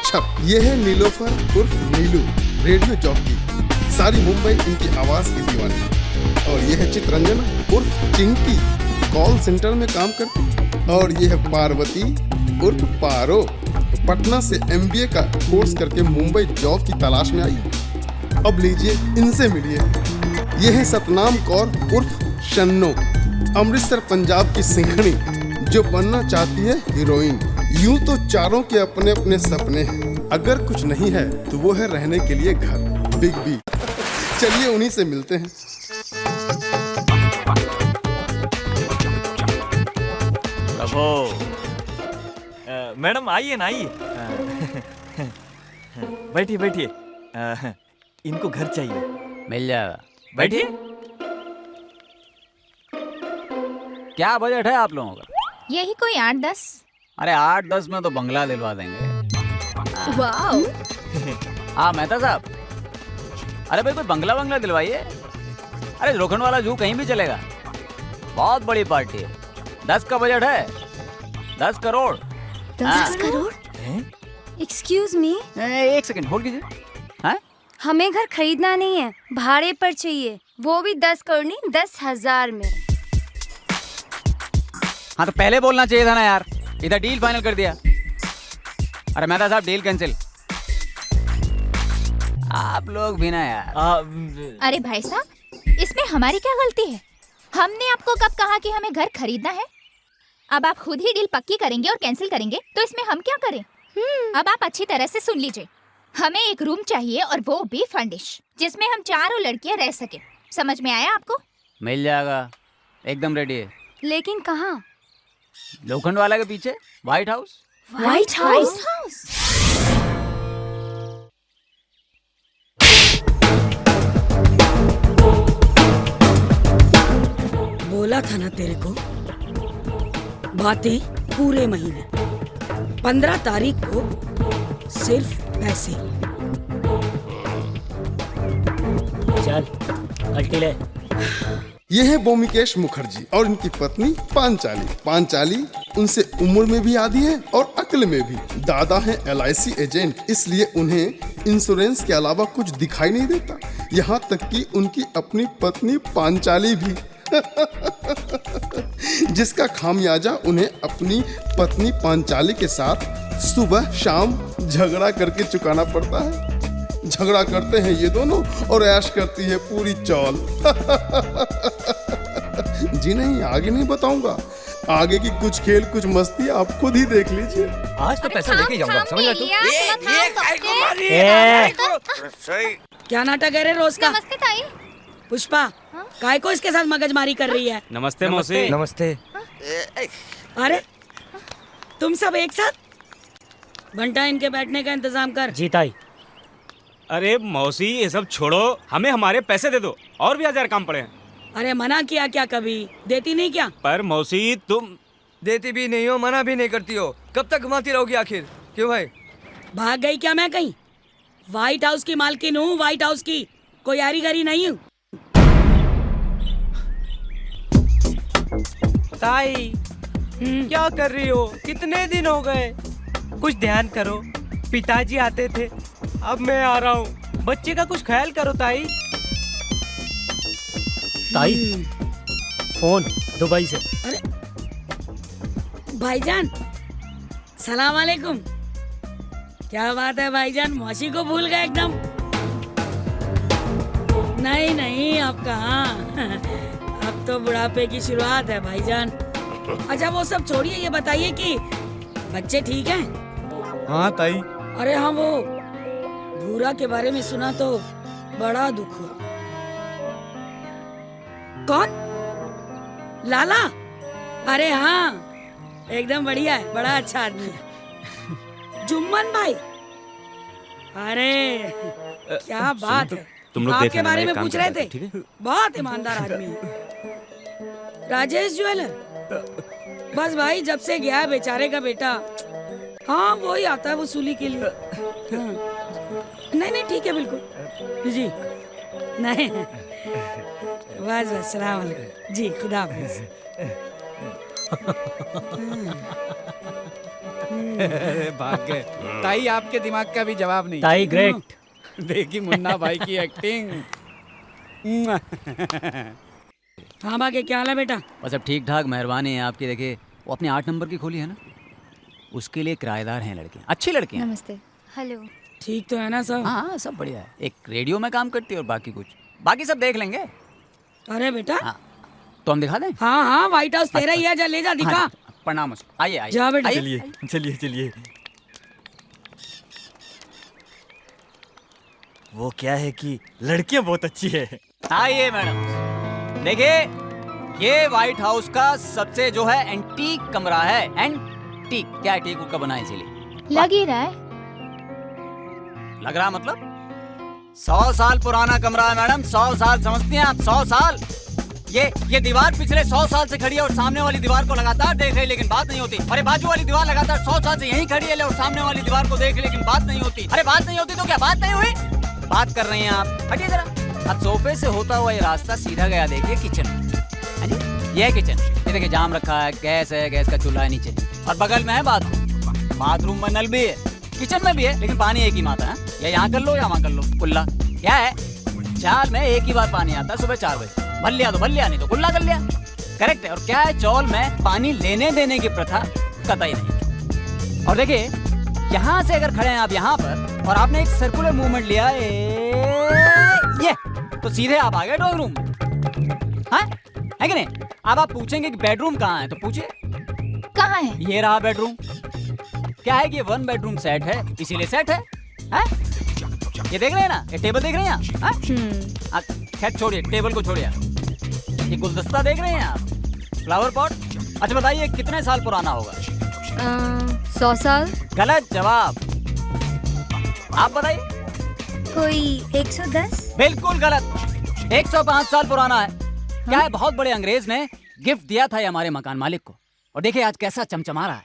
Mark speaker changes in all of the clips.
Speaker 1: छप। ये है नीलोफर उर्फ नीलू, रेडियो जॉकी। सारी मुंबई इनकी आवाज की दीवानी। और ये है चित्रंजना उर्फ चिंकी, कॉल सेंटर में काम करती। और ये है पार्वती उर्फ पारो, पटना से MBA का कोर्स करके मुंबई जॉब की तलाश में आई। अब लीजिए इनसे मिलिए। ये है सतनाम कौर उर्फ शन्नो, अमृतसर पंजाब की सिंघनी, जो बनना चाहती है हीरोइन। यूं तो चारों के अपने अपने सपने हैं, अगर कुछ नहीं है तो वो है रहने के लिए घर, बिग बी। चलिए उन्हीं से मिलते हैं।
Speaker 2: मैडम आइए ना, आइए। बैठिए बैठिए। इनको घर चाहिए।
Speaker 3: मिल जाएगा,
Speaker 2: बैठिए।
Speaker 3: क्या बजट है आप लोगों का?
Speaker 4: यही कोई 8-10।
Speaker 3: अरे 8-10 में तो बंगला दिलवा देंगे।
Speaker 4: वाओ।
Speaker 3: हाँ मेहता साहब, अरे भाई कोई बंगला दिलवाइए। अरे लोखंड वाला जू कहीं भी चलेगा, बहुत बड़ी पार्टी है। 10 का बजट है, 10 करोड़।
Speaker 4: 10 करोड़? एक्सक्यूज मी,
Speaker 3: एक सेकंड होल्ड कीजिए। हाँ?
Speaker 4: हमें घर खरीदना नहीं है, भाड़े पर चाहिए, वो भी 10 करोड़ नहीं 10,000 में।
Speaker 3: हाँ तो पहले बोलना चाहिए था ना यार, इधर डील फाइनल कर दिया। अरे मेहता साहब डील कैंसिल। आप लोग भी ना यार।
Speaker 5: अरे भाई साहब, इसमें हमारी क्या गलती है? हमने आपको कब कहा कि हमें घर खरीदना है? अब आप खुद ही डील पक्की करेंगे और कैंसिल करेंगे तो इसमें हम क्या करें? अब आप अच्छी तरह से सुन लीजिए, हमें एक रूम चाहिए और वो भी फर्निश, जिसमें हम चारों लड़कियां रह सके। समझ में आया आपको?
Speaker 3: मिल जाएगा, एकदम रेडी है।
Speaker 4: लेकिन कहाँ?
Speaker 3: लोखंड वाला के पीछे व्हाइट हाउस।
Speaker 4: White house?
Speaker 6: बोला था ना तेरे को, बातें पूरे महीने, 15 तारीख को सिर्फ पैसे।
Speaker 7: चल अल्टी ले।
Speaker 1: ये है बोमिकेश मुखर्जी और इनकी पत्नी पांचाली। पांचाली उनसे उम्र में भी आधी है और अक्ल में भी। दादा हैं LIC एजेंट, इसलिए उन्हें इंश्योरेंस के अलावा कुछ दिखाई नहीं देता। यहाँ तक कि उनकी अपनी पत्नी पांचाली भी जिसका खामियाजा उन्हें अपनी पत्नी पांचाली के साथ सुबह शाम झगड़ा करके चुकाना पड़ता है। झगड़ा करते हैं ये दोनों और ऐश करती है पूरी चौल। जी नहीं, आगे नहीं बताऊंगा। आगे की कुछ खेल कुछ मस्ती आप खुद ही देख लीजिए।
Speaker 2: आज तो पैसा लेके जाऊंगा, समझ रहे तू?
Speaker 6: क्या नाटक है रे रोज का?
Speaker 5: नमस्ते ताई।
Speaker 6: पुष्पा, काय को इसके साथ मगजमारी कर रही है?
Speaker 3: नमस्ते मौसी।
Speaker 2: नमस्ते।
Speaker 6: अरे तुम सब एक साथ? घंटा इनके बैठने का इंतजाम कर।
Speaker 7: जी ताई।
Speaker 8: अरे मौसी ये सब छोड़ो, हमें हमारे पैसे दे दो, और भी 1000 काम पड़े हैं।
Speaker 6: अरे मना किया क्या कभी? देती नहीं क्या?
Speaker 8: पर मौसी तुम
Speaker 9: देती भी नहीं हो, मना भी नहीं करती हो, कब तक घुमाती रहोगी आखिर? क्यों भाई?
Speaker 6: भाग गई क्या मैं कहीं? व्हाइट हाउस की मालकिन हूँ, व्हाइट हाउस की, कोई यारी गरी नहीं हूँ।
Speaker 9: ताई क्या कर रही हो? कितने दिन हो गए? कुछ ध्यान करो, पिताजी आते थे, अब मैं आ रहा हूँ, बच्चे का कुछ ख्याल करो ताई।
Speaker 7: ताई फोन दुबई से।
Speaker 6: अरे भाईजान, सलाम वालेकुम। क्या बात है भाईजान, मौसी को भूल गए एकदम? नहीं नहीं, अब कहाँ, अब तो बुढ़ापे की शुरुआत है भाईजान। अच्छा वो सब छोड़िए, ये बताइए कि बच्चे ठीक हैं?
Speaker 9: हाँ ताई।
Speaker 6: अरे हाँ, वो भूरा के बारे में सुना तो बड़ा दुख हुआ। कौन? लाला? अरे हाँ, एकदम बढ़िया है, बड़ा अच्छा आदमी है। जुम्मन भाई, अरे क्या बात है,
Speaker 8: तुम लोग
Speaker 6: आपके बारे में पूछ रहे थे, बहुत ईमानदार आदमी है। राजेश ज्वेलर, बस भाई जब से गया बेचारे का बेटा, हाँ वही आता है वसूली के लिए। हाँ। नहीं नहीं ठीक है बिल्कुल जी, नहीं बस बस सलाम अलैकुम जी, खुदा हाफिज।
Speaker 10: अरे भाग गए। ताई आपके दिमाग का भी जवाब नहीं।
Speaker 7: ताई ग्रेट।
Speaker 10: देखी मुन्ना भाई की एक्टिंग।
Speaker 6: हाँ बाकी क्या हाल है बेटा?
Speaker 3: बस अब ठीक ठाक, मेहरबानी है आपकी। देखिए वो अपने 8 नंबर की खोली है ना, उसके लिए किराएदार हैं लड़के, अच्छी लड़के हैं।
Speaker 4: नमस्ते। हेलो।
Speaker 6: ठीक तो है ना सब?
Speaker 3: हाँ सब बढ़िया है। एक रेडियो में काम करती है और बाकी कुछ, बाकी सब देख लेंगे।
Speaker 6: अरे बेटा
Speaker 3: हाँ, तो हम दिखा दें?
Speaker 6: हाँ हाँ व्हाइट हाउस तेरा ही है, जा ले जा दिखा।
Speaker 3: हाँ, प्रणाम। आइए आइए।
Speaker 6: जा बेटा।
Speaker 2: चलिए चलिए चलिए। वो क्या है कि लड़कियां बहुत अच्छी है।
Speaker 3: आइए मैडम, देखिए ये व्हाइट हाउस का सबसे जो है एंटीक कमरा है। एंटीक क्या है? टीक का बना है इसीलिए।
Speaker 5: लग ही रहा है।
Speaker 3: लग रहा मतलब 100 साल पुराना कमरा है मैडम। 100 साल समझती हैं आप? 100 साल। ये दीवार पिछले 100 साल से खड़ी है और सामने वाली दीवार को लगातार देख रही, लेकिन बात नहीं होती। अरे बाजू वाली दीवार लगातार 100 साल से यहीं खड़ी है और सामने वाली दीवार को देख रही, लेकिन बात नहीं होती। अरे बात नहीं होती तो क्या बात नहीं हुई? बात कर रही हैं आप। हटिए जरा। अब सोफे से होता हुआ ये रास्ता सीधा गया, देखिए किचन। ये है किचन। ये देखिए जाम रखा है, गैस है, गैस का चूल्हा है नीचे, और बगल में है बाथरूम। बाथरूम में नल भी है, किचन में भी है, लेकिन पानी एक ही माता है। या यहाँ कर लो या वहाँ कर लो। कुल्ला क्या है? चाल में एक ही बार पानी आता है, सुबह 4 बजे। भर लिया तो भर लिया, नहीं तो कुल्ला कर लिया। करेक्ट है। और क्या है, चौल में पानी लेने देने की प्रथा कतई नहीं। और देखिए यहाँ से अगर खड़े हैं आप यहाँ पर और आपने एक सर्कुलर मूवमेंट लिया ये, तो सीधे आप आ गए ड्राइंग रूम में। हाँ है कि नहीं? अब आप पूछेंगे कि बेडरूम कहाँ है, तो पूछिए
Speaker 5: कहाँ है?
Speaker 3: ये रहा बेडरूम। क्या है कि ये 1 बेडरूम सेट है, इसीलिए सेट है। ये देख रहे हैं ना, ये टेबल देख रहे हैं आप? खैर छोड़िए, टेबल को छोड़िए। ये गुलदस्ता देख रहे हैं आप, फ्लावर पॉट। अच्छा बताइए कितने साल पुराना होगा?
Speaker 4: 100 साल।
Speaker 3: गलत जवाब। आप बताइए।
Speaker 4: कोई 110।
Speaker 3: बिल्कुल गलत। 105 साल पुराना है। क्या है, बहुत बड़े अंग्रेज ने गिफ्ट दिया था ये हमारे मकान मालिक को, और देखिए आज कैसा चमचमा रहा है।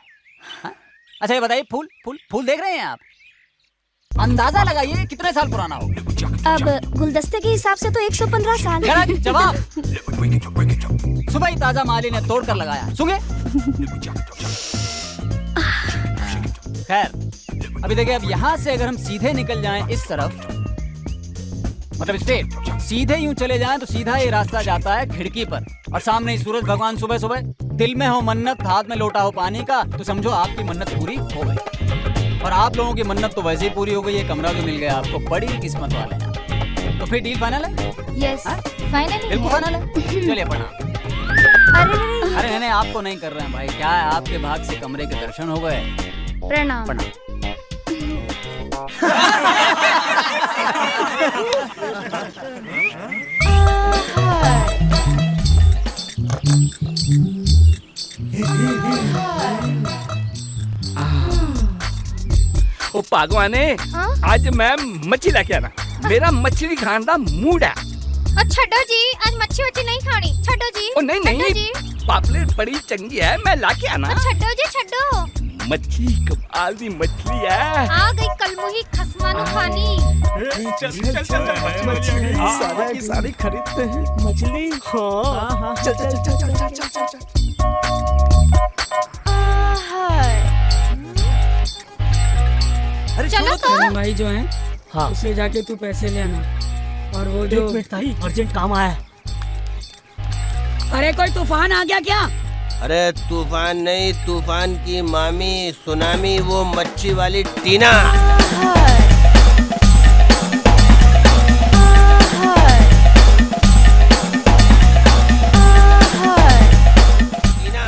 Speaker 3: हाँ? अच्छा ये बताइए, फूल फूल फूल देख रहे हैं आप? अंदाजा लगाइए कितने साल पुराना होगा।
Speaker 4: अब गुलदस्ते के हिसाब से तो 115 साल।
Speaker 3: गलत जवाब। सुबह ही ताजा माली ने तोड़ कर लगाया, सुनिए। खैर अभी देखिए, अब यहाँ से अगर हम सीधे निकल जाएं इस तरफ, मतलब स्ट्रेट सीधे यूं चले जाएं, तो सीधा ये रास्ता जाता है खिड़की पर, और सामने ही सूरज भगवान सुबह सुबह। दिल में हो मन्नत, हाथ में लोटा हो पानी का, तो समझो आपकी मन्नत पूरी हो गई। और आप लोगों की मन्नत तो वैसे ही पूरी हो गई। ये कमरा जो मिल गया आपको, बड़ी किस्मत वाले हैं। तो फिर डील फाइनल है?
Speaker 4: Yes
Speaker 5: final.
Speaker 3: बिल्कुल फाइनल है। चलिए प्रणाम। अरे नहीं, आपको नहीं कर रहे हैं भाई। क्या है, आपके भाग से कमरे के दर्शन हो गए।
Speaker 4: प्रणाम।
Speaker 3: प्रणाम।
Speaker 11: ओ पागवाने, आज मैं मच्छी लेके आना। मेरा मछली खाने का मूड है।
Speaker 5: छड्डो जी, आज मच्छी वच्छी नहीं खानी। छड्डो जी।
Speaker 11: ओ नहीं नहीं, पापलेट बड़ी चंगी है, मैं लाके आना।
Speaker 5: छड्डो जी छड्डो।
Speaker 11: मच्छी कमाल दी मछली है।
Speaker 5: आ गई कलमुही खसमानु खानी।
Speaker 11: मछली सारा की सारी खरीदते हैं। मछली हाँ। चल चल चल चल चल चल चल चल।
Speaker 6: अरे
Speaker 5: चलो तो।
Speaker 6: भाई जो है,
Speaker 7: हाँ,
Speaker 6: उसे जाके तू पैसे ले आना। और वो जो
Speaker 7: अर्जेंट काम आया है।
Speaker 6: अरे कोई तूफान आ गया क्या?
Speaker 12: अरे तूफान नहीं, तूफान की मामी सुनामी, वो मच्छी वाली टीना।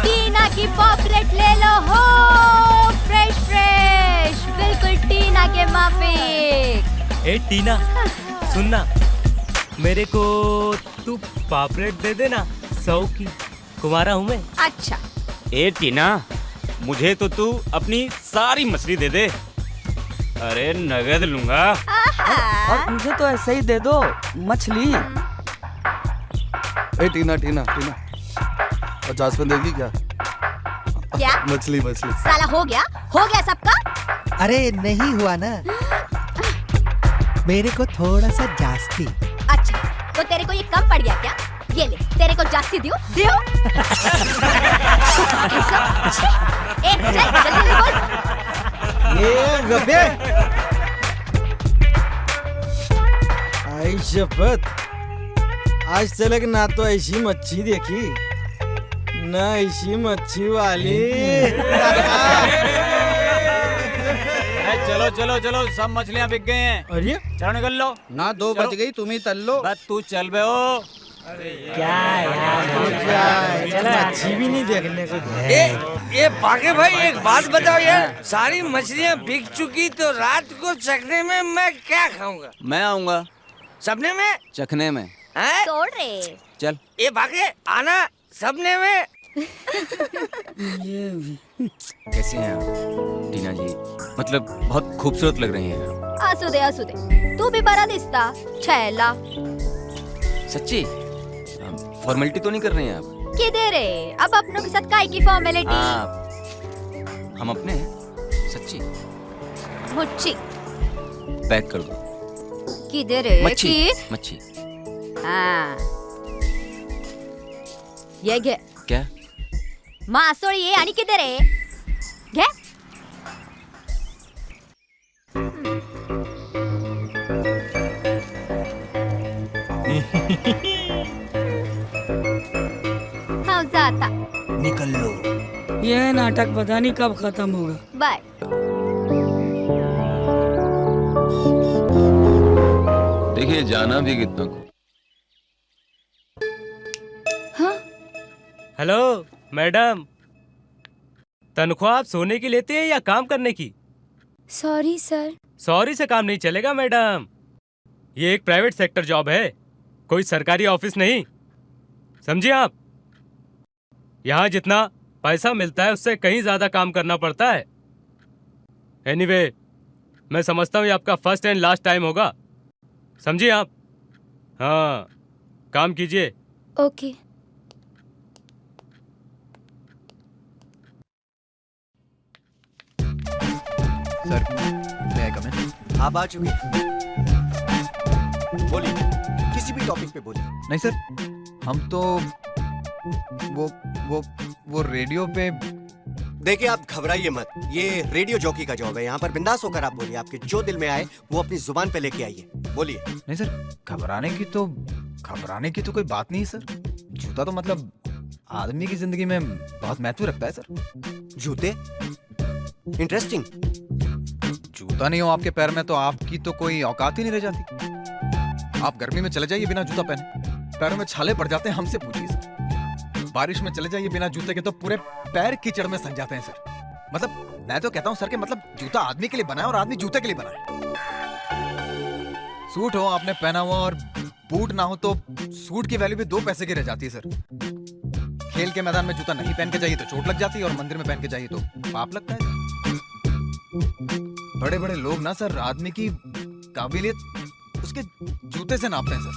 Speaker 5: टीना की पॉपलेट ले लो हो, फ्रेश फ्रेश, बिल्कुल टीना के माफिक।
Speaker 7: ए टीना सुनना, मेरे को तू पापलेट दे देना 100 की। कुमारा हूँ मैं।
Speaker 5: अच्छा।
Speaker 8: ए टीना, मुझे तो तू अपनी सारी मछली दे दे। अरे नगद लूंगा।
Speaker 10: और मुझे तो ऐसे ही दे दो मछली।
Speaker 1: ए टीना टीना टीना, 50 में देगी क्या?
Speaker 5: क्या?
Speaker 1: मछली मछली।
Speaker 5: साला हो गया सबका।
Speaker 13: अरे नहीं हुआ ना, मेरे को थोड़ा सा जास्ती।
Speaker 5: अच्छा, तो तेरे को ये कम पड़ गया क्या? ये ले, तेरे को जास्ती दियो। ए, चल जल्दी बोल।
Speaker 14: गबे आई शपथ, आज तक ना तो ऐसी मच्छी देखी ना ऐसी मच्छी वाली।
Speaker 3: चलो चलो चलो, सब मछलियाँ बिक गई हैं।
Speaker 14: अरे
Speaker 3: चलो निकल लो।
Speaker 10: ना 2 बज गई, तुम ही तल लो।
Speaker 3: बस तू चल बे हो।
Speaker 14: क्या यार, मच्छी भी नहीं देखने को।
Speaker 15: ये पाके भाई एक बात बताओ यार, सारी मछलियाँ बिक चुकी तो रात को चखने में मैं क्या खाऊंगा?
Speaker 3: मैं आऊंगा
Speaker 15: सपने में,
Speaker 3: चखने में।
Speaker 15: हैं?
Speaker 5: छोड़ रे।
Speaker 3: चल
Speaker 15: ये भागे आना सपने में।
Speaker 3: कैसी हैं आप टीना जी? मतलब बहुत खूबसूरत लग रही हैं।
Speaker 5: आंसू दे, तू भी बड़ा दिसता छैला।
Speaker 3: सच्ची? फॉर्मेलिटी तो नहीं कर रहे हैं आप?
Speaker 5: किधर रे, अब अपनों के साथ काय की फॉर्मेलिटी?
Speaker 3: हम अपने हैं, सच्ची।
Speaker 5: मुच्छी
Speaker 3: पैक कर दो।
Speaker 5: किधर रे?
Speaker 3: मच्छी मच्छी।
Speaker 5: हाँ ये घे।
Speaker 3: क्या?
Speaker 5: मासोळी ये आणि किधर रे? घे। हाँ जाता।
Speaker 3: निकल लो।
Speaker 6: यह नाटक पता नहीं कब खत्म होगा।
Speaker 5: बाय।
Speaker 16: देखिए जाना भी कितना को।
Speaker 7: हेलो मैडम, तनख्वाह आप सोने की लेते हैं या काम करने की?
Speaker 4: Sorry sir.
Speaker 7: सॉरी से काम नहीं चलेगा मैडम, ये एक प्राइवेट सेक्टर जॉब है, कोई सरकारी ऑफिस नहीं, समझिए आप। यहाँ जितना पैसा मिलता है उससे कहीं ज्यादा काम करना पड़ता है। एनीवे, मैं समझता हूँ ये आपका फर्स्ट एंड लास्ट टाइम होगा, समझिए आप। हाँ, काम कीजिए।
Speaker 4: ओके।
Speaker 2: सर, मैं आई कम इन?
Speaker 17: आप आ चुके। बोलिए, किसी भी टॉपिक पे बोलिए।
Speaker 2: नहीं सर, हम तो वो रेडियो पे।
Speaker 17: देखिए आप घबराइए मत, ये रेडियो जॉकी का जॉब है, यहाँ पर बिंदास होकर आप बोलिए, आपके जो दिल में आए वो अपनी जुबान पे लेके आइए, बोलिए।
Speaker 2: नहीं सर, घबराने की तो कोई बात नहीं है सर। जूता तो मतलब आदमी की जिंदगी में बहुत महत्व रखता है सर।
Speaker 17: जूते? इंटरेस्टिंग।
Speaker 2: जूता नहीं हो आपके पैर में तो आपकी तो कोई औकात ही नहीं रह जाती। आप गर्मी में चले जाइए बिना जूता पहने, पैरों में छाले पड़ जाते हैं, हमसे पूछिए सर। बारिश में चले जाइए बिना जूते के तो पूरे पैर कीचड़ में सन जाते हैं सर। मतलब मैं तो कहता हूँ सर कि मतलब जूता आदमी के लिए बना है और आदमी जूते के लिए बना है। सूट हो आपने पहना हुआ और बूट ना हो तो सूट की वैल्यू भी 2 पैसे की रह जाती है सर। खेल के मैदान में जूता नहीं पहन के जाइए तो चोट लग जाती है और मंदिर में पहन के जाइए तो पाप लगता है। बड़े बड़े लोग ना सर आदमी की काबिलियत उसके जूते से नापते हैं सर।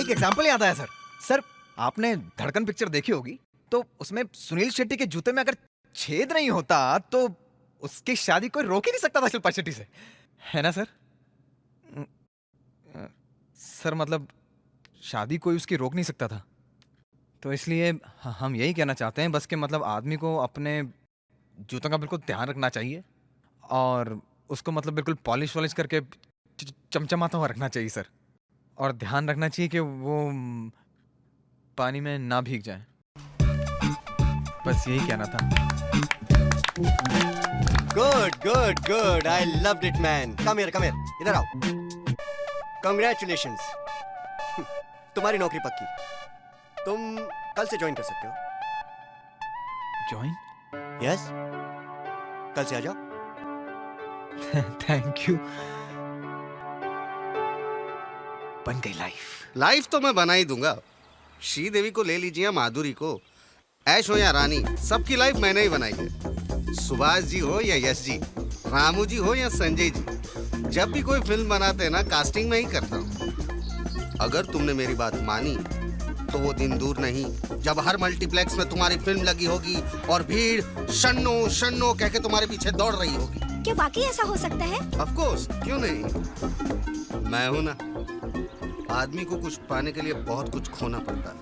Speaker 2: एक एग्जांपल याद आया सर। सर आपने धड़कन पिक्चर देखी होगी, तो उसमें सुनील शेट्टी के जूते में अगर छेद नहीं होता तो उसकी शादी कोई रोक ही नहीं सकता था शिल्पा शेट्टी से, है ना सर? सर मतलब शादी कोई उसकी रोक नहीं सकता था, तो इसलिए हम यही कहना चाहते हैं बस कि मतलब आदमी को अपने जूतों का बिल्कुल ध्यान रखना चाहिए और उसको मतलब बिल्कुल पॉलिश वॉलिश करके चमचमाता हुआ रखना चाहिए सर। और ध्यान रखना चाहिए कि वो पानी में ना भीग जाए। बस यही कहना था।
Speaker 17: Good good good, I loved it man. Come here, इधर आओ। कांग्रेचुलेशंस, तुम्हारी नौकरी पक्की। तुम कल से ज्वाइन कर सकते हो।
Speaker 2: ज्वाइन?
Speaker 17: यस, कल से आ जाओ।
Speaker 2: Thank you. बन गई
Speaker 1: लाइफ तो मैं बना ही दूंगा। श्रीदेवी को ले लीजिए या माधुरी को, ऐश हो या रानी, सबकी लाइफ मैंने ही बनाई है। सुभाष जी हो या यश जी, रामू जी हो या संजय जी, जब भी कोई फिल्म बनाते हैं ना कास्टिंग में ही करता हूँ। अगर तुमने मेरी बात मानी तो वो दिन दूर नहीं जब हर मल्टीप्लेक्स में तुम्हारी फिल्म लगी होगी और भीड़ शन्नो शन्नो कह के तुम्हारे पीछे दौड़ रही होगी।
Speaker 5: क्या वाकई ऐसा हो सकता है?
Speaker 1: ऑफ कोर्स, क्यों नहीं। मैं हूं ना। आदमी को कुछ पाने के लिए बहुत कुछ खोना पड़ता है,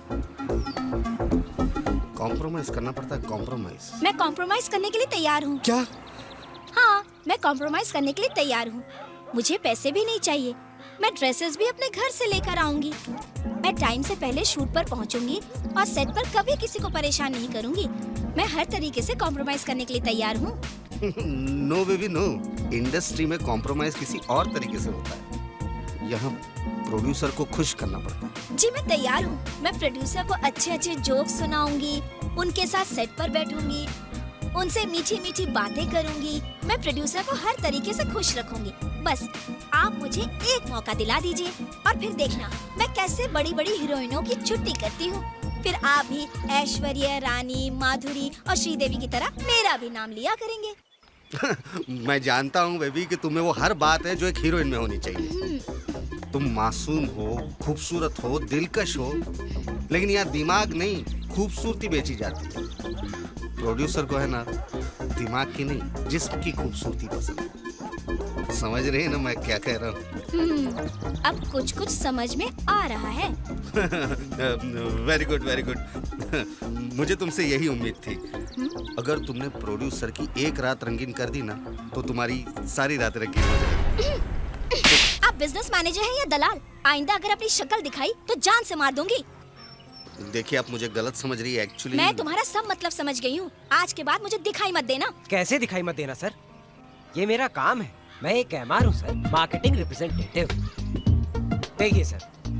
Speaker 1: कॉम्प्रोमाइज करना पड़ता है। कॉम्प्रोमाइज।
Speaker 5: मैं कॉम्प्रोमाइज करने के लिए तैयार हूँ।
Speaker 1: क्या?
Speaker 18: मैं कॉम्प्रोमाइज करने के लिए तैयार हूँ। मुझे पैसे भी नहीं चाहिए, मैं ड्रेसेस भी अपने घर से लेकर आऊंगी। मैं टाइम से पहले शूट पर पहुँचूंगी और सेट पर कभी किसी को परेशान नहीं करूंगी। मैं हर तरीके से कॉम्प्रोमाइज करने के लिए तैयार हूँ।
Speaker 1: नो बेबी नो, इंडस्ट्री में कॉम्प्रोमाइज किसी और तरीके से होता है। यहाँ प्रोड्यूसर को खुश करना पड़ता है।
Speaker 18: जी मैं तैयार हूँ। मैं प्रोड्यूसर को अच्छे अच्छे जोक्स सुनाऊंगी, उनके साथ सेट पर बैठूंगी, उनसे मीठी मीठी बातें करूंगी। मैं प्रोड्यूसर को हर तरीके से खुश रखूंगी। बस आप मुझे एक मौका दिला दीजिए और फिर देखना मैं कैसे बड़ी बड़ी हीरोइनों की छुट्टी करती हूँ। फिर आप भी ऐश्वर्या रानी, माधुरी और श्रीदेवी की तरह मेरा भी नाम लिया करेंगे।
Speaker 1: मैं जानता हूँ बेबी कि तुम्हें वो हर बात है जो एक हीरोइन में होनी चाहिए। तुम मासूम हो, खूबसूरत हो, दिलकश हो, लेकिन यहाँ दिमाग नहीं खूबसूरती बेची जाती है। प्रोड्यूसर को है ना दिमाग की नहीं जिस्म की खूबसूरती पसंद है। समझ रहे हैं ना मैं क्या कह रहा हूँ?
Speaker 18: अब कुछ कुछ समझ में आ रहा है।
Speaker 1: Very good very good. मुझे तुमसे यही उम्मीद थी। अगर तुमने प्रोड्यूसर की एक रात रंगीन कर दी ना तो तुम्हारी सारी रात रंगीन हो जाएगी।
Speaker 18: आप बिजनेस मैनेजर हैं या दलाल? आइंदा अगर अपनी शक्ल दिखाई तो जान से मार दूंगी।
Speaker 1: देखिए आप मुझे गलत समझ रही है। एक्चुअली
Speaker 18: मैं तुम्हारा सब मतलब समझ गई हूँ। आज के बाद मुझे दिखाई मत देना।
Speaker 9: कैसे दिखाई मत देना सर? ये मेरा काम है। मैं एक एमआर हूँ सर, मार्केटिंग रिप्रेजेंटेटिव। देखिए सर,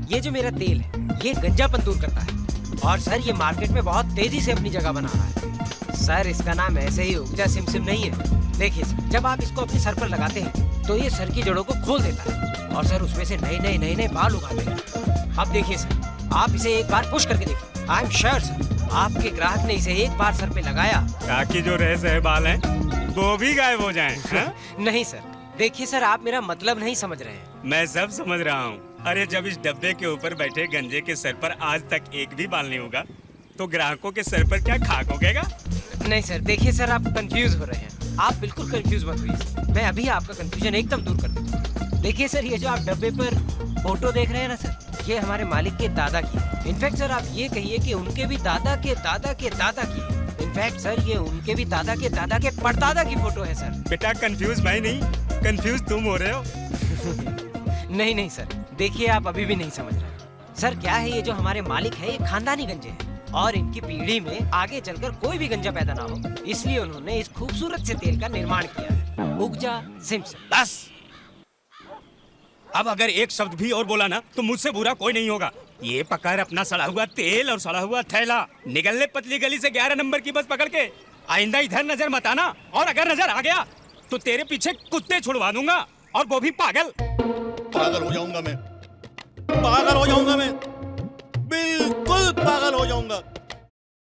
Speaker 9: ये जो मेरा तेल है ये गंजापन दूर करता है और सर ये मार्केट में बहुत तेजी से अपनी जगह बना रहा है। सर इसका नाम ऐसे ही उगजा सिमसिम नहीं है। देखिए सर, जब आप इसको अपने सर पर लगाते हैं तो ये सर की जड़ों को खोल देता है और सर उसमें से नए नए बाल उगाते हैं। अब देखिए सर, आप इसे एक बार पुश करके देखिए। आई एम श्योर सर, आपके ग्राहक ने इसे एक बार सर पे लगाया
Speaker 8: ताकि जो रह सहे बाल हैं वो भी गायब हो जाएं।
Speaker 9: नहीं सर, देखिए सर, आप मेरा मतलब नहीं समझ रहे हैं।
Speaker 8: मैं सब समझ रहा हूँ। अरे जब इस डब्बे के ऊपर बैठे गंजे के सर पर आज तक एक भी बाल नहीं होगा तो ग्राहकों के सर पर क्या खाक उगेगा?
Speaker 9: नहीं सर, देखिए सर, आप कंफ्यूज हो रहे हैं। आप बिल्कुल कंफ्यूज मत होइए। मैं अभी आपका कंफ्यूजन एकदम दूर कर दूँ। देखिए सर, ये जो आप डब्बे पर फोटो देख रहे हैं ना सर, ये हमारे मालिक के दादा की है। इनफैक्ट सर आप ये कहिए कि उनके भी दादा के दादा के दादा की है। इनफैक्ट सर ये उनके भी दादा के परदादा की फोटो है सर।
Speaker 8: बेटा कंफ्यूज मैं नहीं, कंफ्यूज तुम हो रहे हो।
Speaker 9: नहीं सर, देखिए आप अभी भी नहीं समझ रहे। सर क्या है, ये जो हमारे मालिक है ये खानदानी गंजे हैं और इनकी पीढ़ी में आगे चलकर कोई भी गंजा पैदा ना हो, इसलिए उन्होंने इस खूबसूरत से तेल का निर्माण किया है, उगजा सिमसिम।
Speaker 8: बस अब अगर एक शब्द भी और बोला ना तो मुझसे बुरा कोई नहीं होगा। ये पकड़ अपना सड़ा हुआ तेल और सड़ा हुआ थैला, निकलने पतली गली से 11 नंबर की बस पकड़ के। आइंदा इधर नजर मत आना, और अगर नजर आ गया तो तेरे पीछे कुत्ते छुड़वा दूंगा, और वो भी पागल।
Speaker 19: पागल हो जाऊंगा मैं, पागल हो जाऊंगा मैं, बिल्कुल पागल हो जाऊंगा।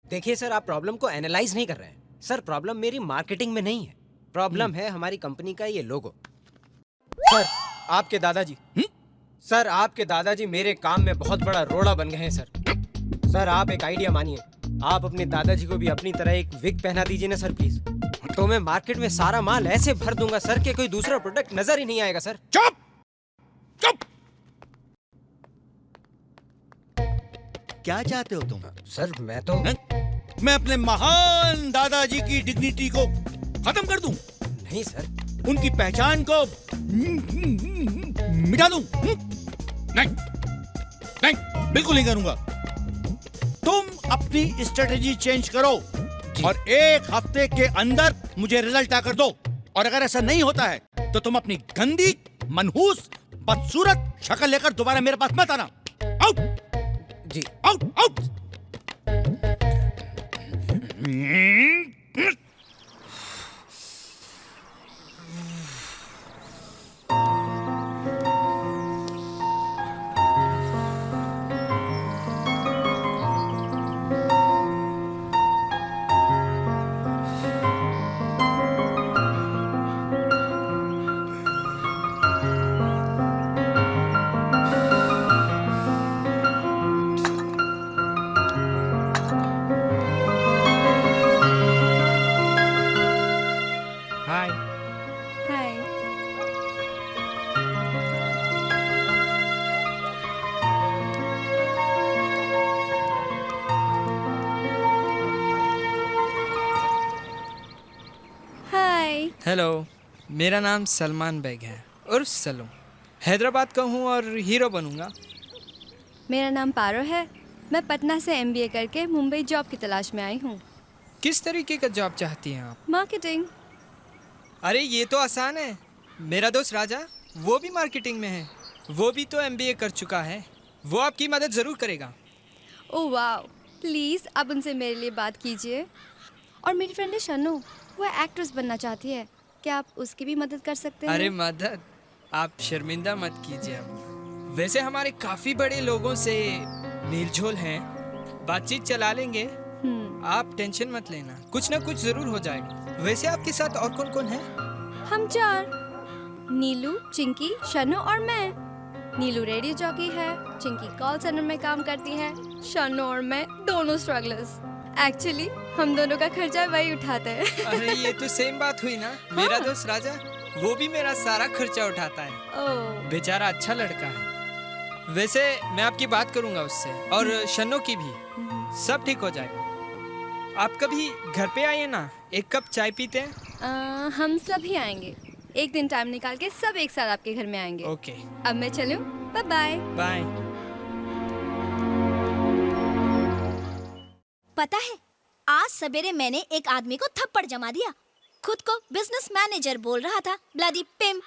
Speaker 9: देखिए सर, आप प्रॉब्लम को एनालाइज नहीं कर रहे हैं। सर प्रॉब्लम मेरी मार्केटिंग में नहीं है, प्रॉब्लम है हमारी कंपनी का ये लोगो। सर आपके दादाजी सर आपके दादाजी मेरे काम में बहुत बड़ा रोड़ा बन गए हैं सर। सर आप एक आइडिया मानिए, आप अपने दादाजी को भी अपनी तरह एक विग पहना दीजिए ना सर प्लीज, तो मैं मार्केट में सारा माल ऐसे भर दूंगा सर कि कोई दूसरा प्रोडक्ट नजर ही नहीं आएगा सर।
Speaker 19: चुप चुप। क्या चाहते हो तुम?
Speaker 9: सर मैं तो
Speaker 19: मैं अपने महान दादाजी की डिग्निटी को खत्म कर दूं?
Speaker 9: नहीं सर,
Speaker 19: उनकी पहचान को मिटा दूं? नहीं नहीं, बिल्कुल नहीं करूंगा। तुम अपनी स्ट्रेटेजी चेंज करो और 1 हफ्ते के अंदर मुझे रिजल्ट आकर दो, और अगर ऐसा नहीं होता है तो तुम अपनी गंदी, मनहूस, बदसूरत शक्ल लेकर दोबारा मेरे पास मत आना। आउट
Speaker 9: जी,
Speaker 19: आउट आउट।
Speaker 9: हाय
Speaker 4: हाय। हाय।
Speaker 9: हेलो।
Speaker 20: मेरा नाम सलमान बेग है उर्फ सलूम। हैदराबाद का हूँ और हीरो बनूंगा।
Speaker 21: मेरा नाम पारो है। मैं पटना से MBA करके मुंबई जॉब की तलाश में आई हूँ।
Speaker 20: किस तरीके का जॉब चाहती हैं आप?
Speaker 21: मार्केटिंग।
Speaker 20: अरे ये तो आसान है। मेरा दोस्त राजा वो भी मार्केटिंग में है। वो भी तो MBA कर चुका है। वो आपकी मदद ज़रूर करेगा।
Speaker 21: ओह वाह, प्लीज़ आप उनसे मेरे लिए बात कीजिए। और मेरी फ्रेंड है शनु, वो एक्ट्रेस बनना चाहती है। क्या आप उसकी भी मदद कर सकते हैं?
Speaker 20: अरे मदद, आप शर्मिंदा मत कीजिए। वैसे हमारे काफ़ी बड़े लोगों से मेलझोल हैं, बातचीत चला लेंगे। आप टेंशन मत लेना, कुछ ना कुछ ज़रूर हो जाएगा। वैसे आपके साथ और कौन कौन है?
Speaker 21: हम 4, नीलू, चिंकी, शनु और मैं। नीलू रेडियो जॉकी है, चिंकी कॉल सेंटर में काम करती है, शनु और मैं दोनों स्ट्रगलर्स। एक्चुअली हम दोनों का खर्चा वही उठाते हैं।
Speaker 20: अरे ये तो सेम बात हुई ना। मेरा दोस्त राजा वो भी मेरा सारा खर्चा उठाता है। बेचारा अच्छा लड़का है। वैसे मैं आपकी बात करूंगा उससे और शनु की भी। सब ठीक हो जाएगा। आप कभी घर पे आइए ना, एक कप चाय पीते हैं।
Speaker 21: हम सभी आएंगे। एक दिन टाइम निकाल के सब एक साथ आपके घर में आएंगे।
Speaker 20: ओके।
Speaker 21: अब मैं चलूं? Bye bye.
Speaker 20: बाय।
Speaker 18: पता है, आज सवेरे मैंने एक आदमी को थप्पड़ जमा दिया। खुद को बिजनेस मैनेजर बोल रहा था, ब्लडी पिम्प।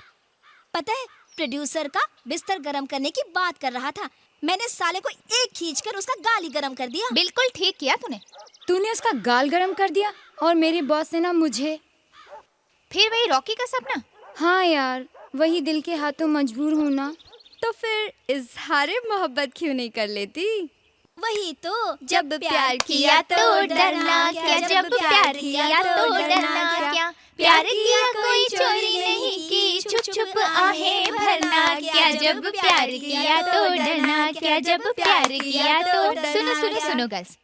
Speaker 18: पता है, प्रोड्यूसर का बिस्तर गरम करने की बात कर रहा था। मैंने साले को एक खींचकर उसका गाल ही गरम कर दिया।
Speaker 5: बिल्कुल ठीक किया
Speaker 21: तूने उसका गाल गरम कर दिया और मेरे बॉस ने ना मुझे।
Speaker 5: फिर वही रॉकी का सपना।
Speaker 21: हाँ यार, वही दिल के हाथों मजबूर होना। तो फिर इजहारे मोहब्बत क्यों नहीं कर लेती?
Speaker 18: वही तो,
Speaker 5: जब प्यार किया तो डरना क्या, जब प्यार किया तो डरना क्या, प्यार किया कोई चोरी नहीं की, छुप छुप आहें भरना क्या, जब प्यार किया तो डरना क्या, जब प्यार किया तो डरना। सुनो सुनो सुनो गर्ल्स,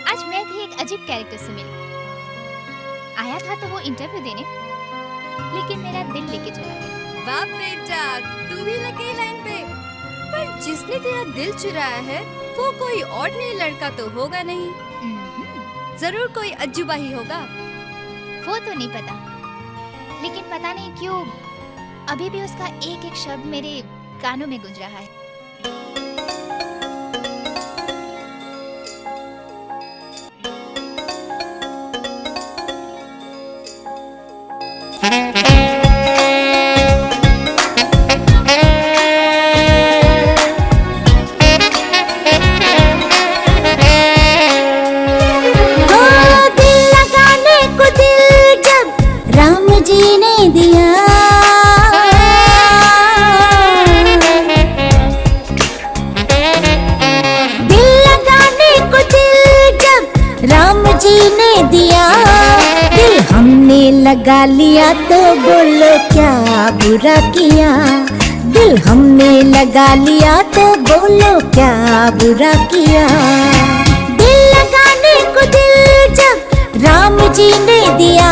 Speaker 5: आज मैं भी एक अजीब कैरेक्टर से मिली। आया था तो वो इंटरव्यू देने, लेकिन मेरा दिल लेके चला गया।
Speaker 21: वाह बेटा, तू भी लगी लाइन पे। पर जिसने तेरा दिल चुराया है वो कोई ऑर्डिनरी लड़का तो होगा नहीं। जरूर कोई अजूबा ही होगा।
Speaker 5: वो तो नहीं पता, लेकिन पता नहीं क्यों अभी भी उसका एक एक शब्द मेरे कानों में गूंज रहा है।
Speaker 22: लगा लिया तो बोलो क्या बुरा किया, दिल हमने लगा लिया तो बोलो क्या बुरा किया। दिल लगाने को दिल जब राम जी ने दिया,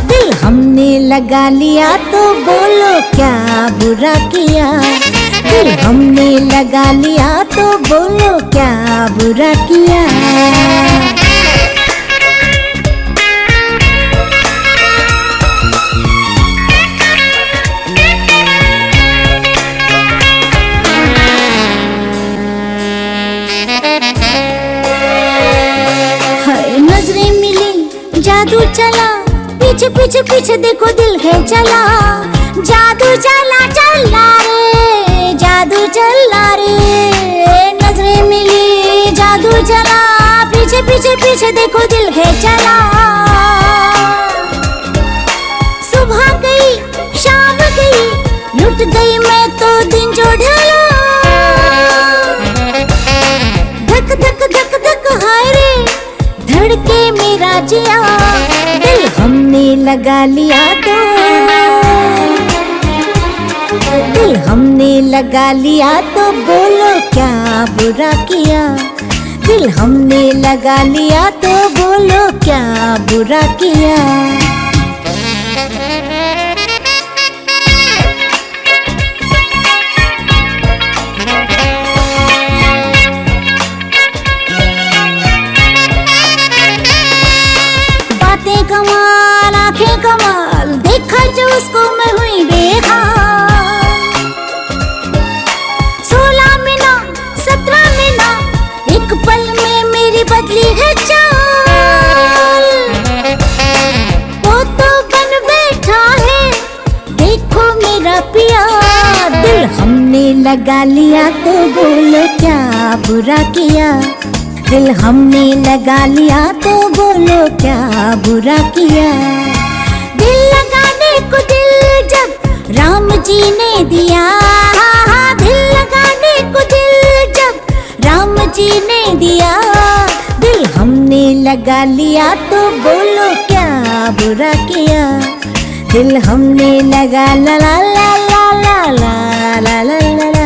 Speaker 22: दिल हमने लगा लिया तो बोलो क्या बुरा किया, दिल हमने लगा लिया तो बोलो क्या बुरा किया। जादू चला पीछे पीछे पीछे देखो दिल है चला, जादू चला चला रे, जादू चला रे। नजरें मिली जादू चला पीछे पीछे पीछे देखो दिल है चला। सुबह गई शाम गई लुट गई मैं तो दिन जो ढला। धक धक धक धक हाय रे धड़के मेरा जिया, दिल हमने लगा लिया तो, दिल हमने लगा लिया तो बोलो क्या बुरा किया, दिल हमने लगा लिया तो बोलो क्या बुरा किया। कमाल आंखें कमाल बदली है चाल, वो तो बन बैठा है देखो मेरा पिया। दिल हमने लगा लिया तो बोलो क्या बुरा किया, दिल हमने लगा लिया तो बोलो क्या बुरा किया। दिल लगाने को दिल जब राम जी ने दिया, दिल लगाने को दिल जब राम जी ने दिया। दिल हमने लगा लिया तो बोलो क्या बुरा किया, दिल हमने लगा ला ला ला ला ला ला ला ला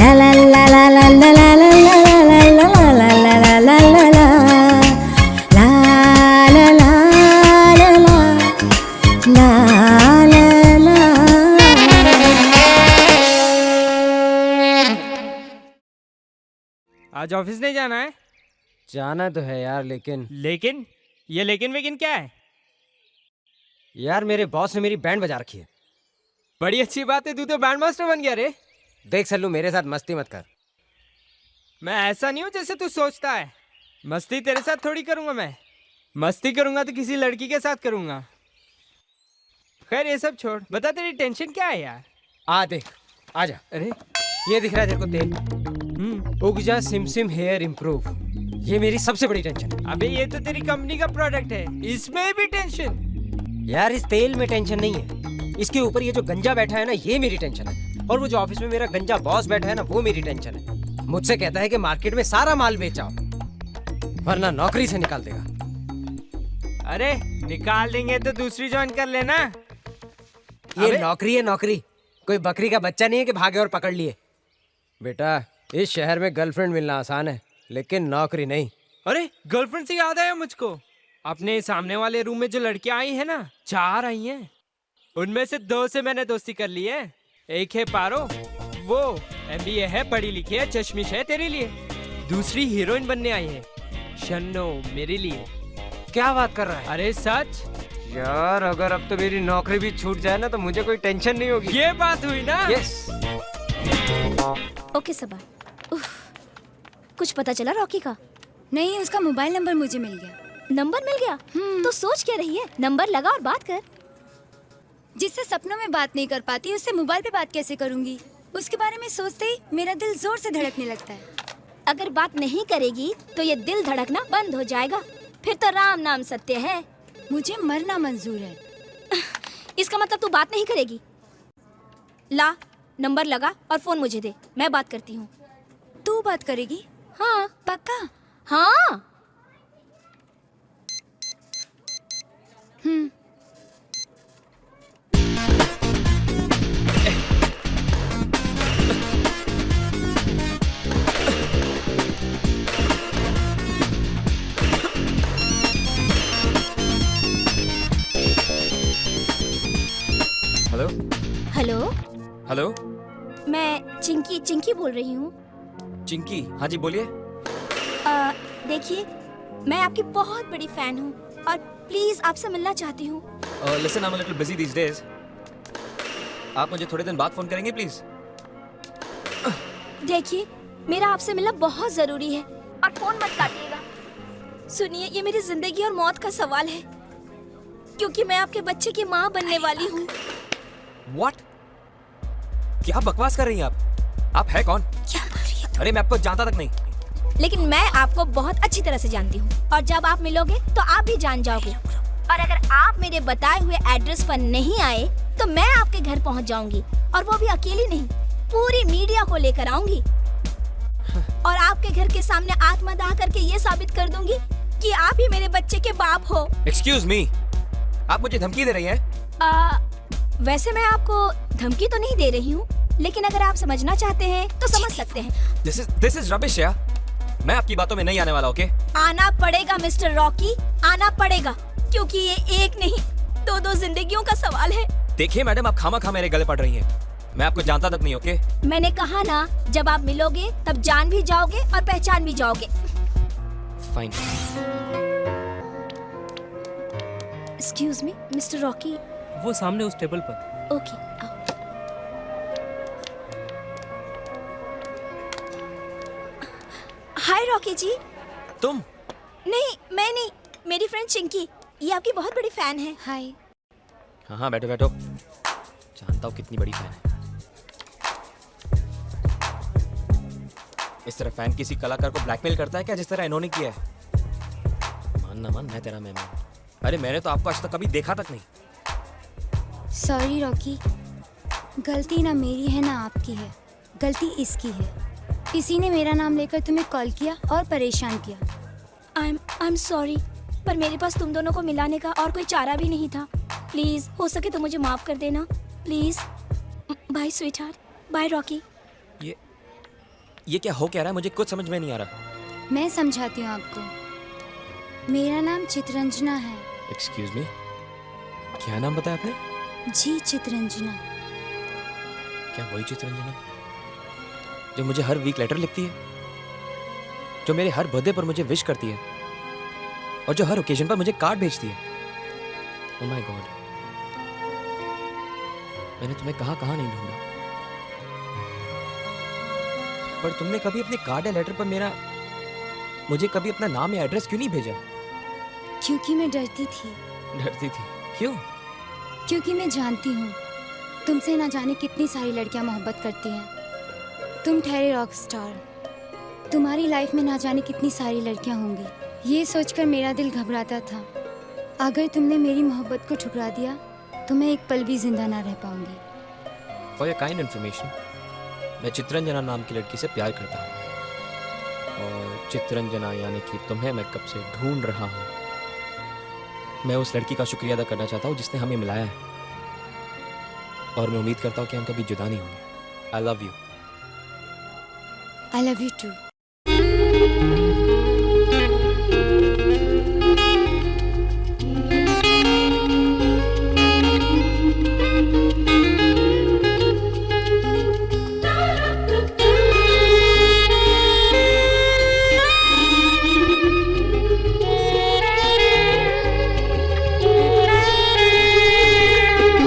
Speaker 22: ला ला ला ला ला ला ला ला ला
Speaker 20: आज ऑफिस नहीं जाना है?
Speaker 9: जाना तो है यार, लेकिन
Speaker 20: ये लेकिन क्या है?
Speaker 9: यार मेरे बॉस ने मेरी बैंड बजा रखी है।
Speaker 20: बड़ी अच्छी बात है, तू तो बैंड मास्टर बन गया रे।
Speaker 9: देख सल्लू, मेरे साथ मस्ती मत कर।
Speaker 20: मैं ऐसा नहीं हूँ जैसे तू सोचता है। मस्ती तेरे साथ थोड़ी करूंगा मैं। मस्ती करूंगा तो किसी लड़की के साथ करूंगा। खैर ये सब छोड़, बता तेरी टेंशन क्या है यार?
Speaker 9: आ देख, आजा।
Speaker 20: अरे
Speaker 9: ये दिख रहा है तेरे को तेल? उगजा सिमसिम हेयर इम्प्रूव, ये मेरी सबसे बड़ी टेंशन है।
Speaker 20: अबे ये तो तेरी कंपनी का प्रोडक्ट है, इसमें भी टेंशन?
Speaker 9: यार इस तेल में टेंशन नहीं है, इसके ऊपर ये जो गंजा बैठा है ना, ये मेरी टेंशन है। और वो जो ऑफिस में मेरा गंजा बॉस बैठा है ना, वो मेरी टेंशन है। मुझसे कहता है कि मार्केट में सारा माल बेचाओ वरना नौकरी से निकाल देगा।
Speaker 20: अरे निकाल देंगे तो दूसरी ज्वाइन कर लेना।
Speaker 9: ये नौकरी है नौकरी, कोई बकरी का बच्चा नहीं है कि भागे और पकड़ लिए। बेटा इस शहर में गर्लफ्रेंड मिलना आसान है, लेकिन नौकरी नहीं।
Speaker 20: अरे गर्लफ्रेंड से याद आया मुझको, अपने सामने वाले रूम में जो लड़कियां आई है ना, 4 आई हैं। उनमें से 2 से मैंने दोस्ती कर ली है। एक है पारो, वो MBA है, पढ़ी लिखी है, चश्मिश है तेरे लिए। दूसरी हीरोइन बनने आई है, शन्नो, मेरे लिए।
Speaker 9: क्या बात कर रहा है?
Speaker 20: अरे सच
Speaker 9: यार, अगर अब तो मेरी नौकरी भी छूट जाए ना, तो मुझे कोई टेंशन नहीं होगी।
Speaker 20: ये बात हुई ना?
Speaker 9: यस।
Speaker 18: ओके सबा, कुछ पता चला रॉकी का?
Speaker 4: नहीं, उसका मोबाइल नंबर मुझे मिल गया।
Speaker 18: नंबर मिल गया? तो सोच क्या रही है? नंबर लगा और बात कर।
Speaker 4: जिससे सपनों में बात नहीं कर पाती, उससे मोबाइल पे बात कैसे करूंगी? उसके बारे में सोचते ही मेरा दिल जोर से धड़कने लगता है।
Speaker 18: अगर बात नहीं करेगी तो ये दिल धड़कना बंद हो जाएगा, फिर तो राम नाम सत्य है।
Speaker 4: मुझे मरना मंजूर है।
Speaker 18: इसका मतलब तू बात नहीं करेगी? ला नंबर लगा और फोन मुझे दे, मैं बात करती हूँ।
Speaker 4: तू बात करेगी?
Speaker 18: हाँ।
Speaker 4: पक्का?
Speaker 18: हाँ।
Speaker 11: हेलो
Speaker 18: हेलो
Speaker 11: हेलो,
Speaker 18: मैं चिंकी बोल रही हूँ।
Speaker 11: चिंकी? हाँ जी बोलिए।
Speaker 18: देखिए, मैं आपकी बहुत बड़ी फैन हूँ और प्लीज आपसे मिलना चाहती हूँ।
Speaker 11: Listen, I am a little busy these days. आप मुझे थोड़े दिन बाद फोन करेंगे प्लीज?
Speaker 18: देखिए, मेरा आपसे मिलना बहुत जरूरी है और फोन मत काटिएगा। सुनिए, ये मेरी जिंदगी और मौत का सवाल है, क्योंकि मैं आपके बच्चे की माँ बनने वाली हूँ।
Speaker 11: What? क्या बकवास कर रही हैं आप? आप है कौन?
Speaker 18: क्या बोल रही है?
Speaker 11: अरे मैं आपको जानता तक नहीं।
Speaker 18: लेकिन मैं आपको बहुत अच्छी तरह से जानती हूँ, और जब आप मिलोगे तो आप भी जान जाओगे। और अगर आप मेरे बताए हुए एड्रेस पर नहीं आए तो मैं आपके घर पहुँच जाऊंगी, और वो भी अकेली नहीं, पूरी मीडिया को लेकर आऊंगी और आपके घर के सामने आत्मदाह करके ये साबित कर दूंगी कि आप ही मेरे बच्चे के बाप हो।
Speaker 11: Excuse me, आप मुझे धमकी दे रही हैं?
Speaker 18: वैसे मैं आपको धमकी तो नहीं दे रही हूँ, लेकिन अगर आप समझना चाहते हैं तो समझ सकते हैं।
Speaker 11: This is rubbish यार। मैं आपकी बातों में नहीं आने वाला, ओके?
Speaker 18: आना पड़ेगा मिस्टर रॉकी, आना पड़ेगा, क्योंकि ये एक नहीं 2 जिंदगियों का सवाल है।
Speaker 11: देखिए मैडम, आप खामा मेरे गले पड़ रही हैं। मैं आपको जानता तक नहीं, ओके?
Speaker 18: मैंने कहा ना, जब आप मिलोगे तब जान भी जाओगे और पहचान भी जाओगे।
Speaker 11: Fine.
Speaker 18: Excuse me mister Rocky.
Speaker 7: वो सामने उस टेबल पर।
Speaker 18: ओके, आओ। हाय रॉकी जी।
Speaker 11: तुम?
Speaker 18: नहीं, मैं नहीं, मेरी फ्रेंड चिंकी, ये आपकी बहुत बड़ी फैन है।
Speaker 4: हाय।
Speaker 11: हाँ हाँ बैठो बैठो, जानता हूँ कितनी बड़ी फैन है। इस तरह फैन किसी कलाकार को ब्लैकमेल करता है क्या, जिस तरह इन्होंने किया है? मान ना मान, मैं तेरा मेहमान। अरे मैंने तो आपको आज तक कभी देखा तक नहीं।
Speaker 4: सॉरी रॉकी, गलती ना मेरी है ना आपकी है, गलती इसकी है। किसी ने मेरा नाम लेकर तुम्हें कॉल किया और परेशान किया।
Speaker 18: आई एम सॉरी, पर मेरे पास तुम दोनों को मिलाने का और कोई चारा भी नहीं था। प्लीज हो सके तो मुझे माफ कर देना, please. Bye sweetheart, bye Rocky.
Speaker 11: ये क्या हो क्या रहा है, मुझे कुछ समझ में नहीं आ रहा।
Speaker 4: मैं समझाती हूँ आपको। मेरा नाम चित्रंजना है।
Speaker 11: एक्सक्यूज मी, क्या नाम बताया आपने?
Speaker 4: जी चित्रंजना।
Speaker 11: क्या वही चित्रंजना जो मुझे हर वीक लेटर लिखती है, जो मेरे हर बर्थडे पर मुझे विश करती है और जो हर ओकेजन पर मुझे कार्ड भेजती है? ओह माय गॉड, मैंने तुम्हें कहां कहां नहीं ढूंढा, पर तुमने कभी अपने कार्ड या लेटर पर मुझे कभी अपना नाम या एड्रेस क्यों नहीं भेजा?
Speaker 4: क्योंकि मैं डरती थी।
Speaker 11: डरती थी? क्यों?
Speaker 4: क्योंकि मैं जानती हूँ तुमसे ना जाने कितनी सारी लड़कियां मोहब्बत करती हैं। तुम ठहरे रॉक स्टार, तुम्हारी लाइफ में ना जाने कितनी सारी लड़कियां होंगी। ये सोचकर मेरा दिल घबराता था, अगर तुमने मेरी मोहब्बत को ठुकरा दिया तो मैं एक पल भी जिंदा ना रह पाऊंगी।
Speaker 11: फॉर योर काइंड इन्फॉर्मेशन, मैं चित्रंजना नाम की लड़की से प्यार करता हूँ, और चित्रंजना यानी कि तुम्हें मैं कब से ढूंढ रहा हूँ। मैं उस लड़की का शुक्रिया अदा करना चाहता हूँ जिसने हमें मिलाया है, और मैं उम्मीद करता हूँ कि हम कभी जुदा नहीं होंगे। आई love you.
Speaker 4: I love you too.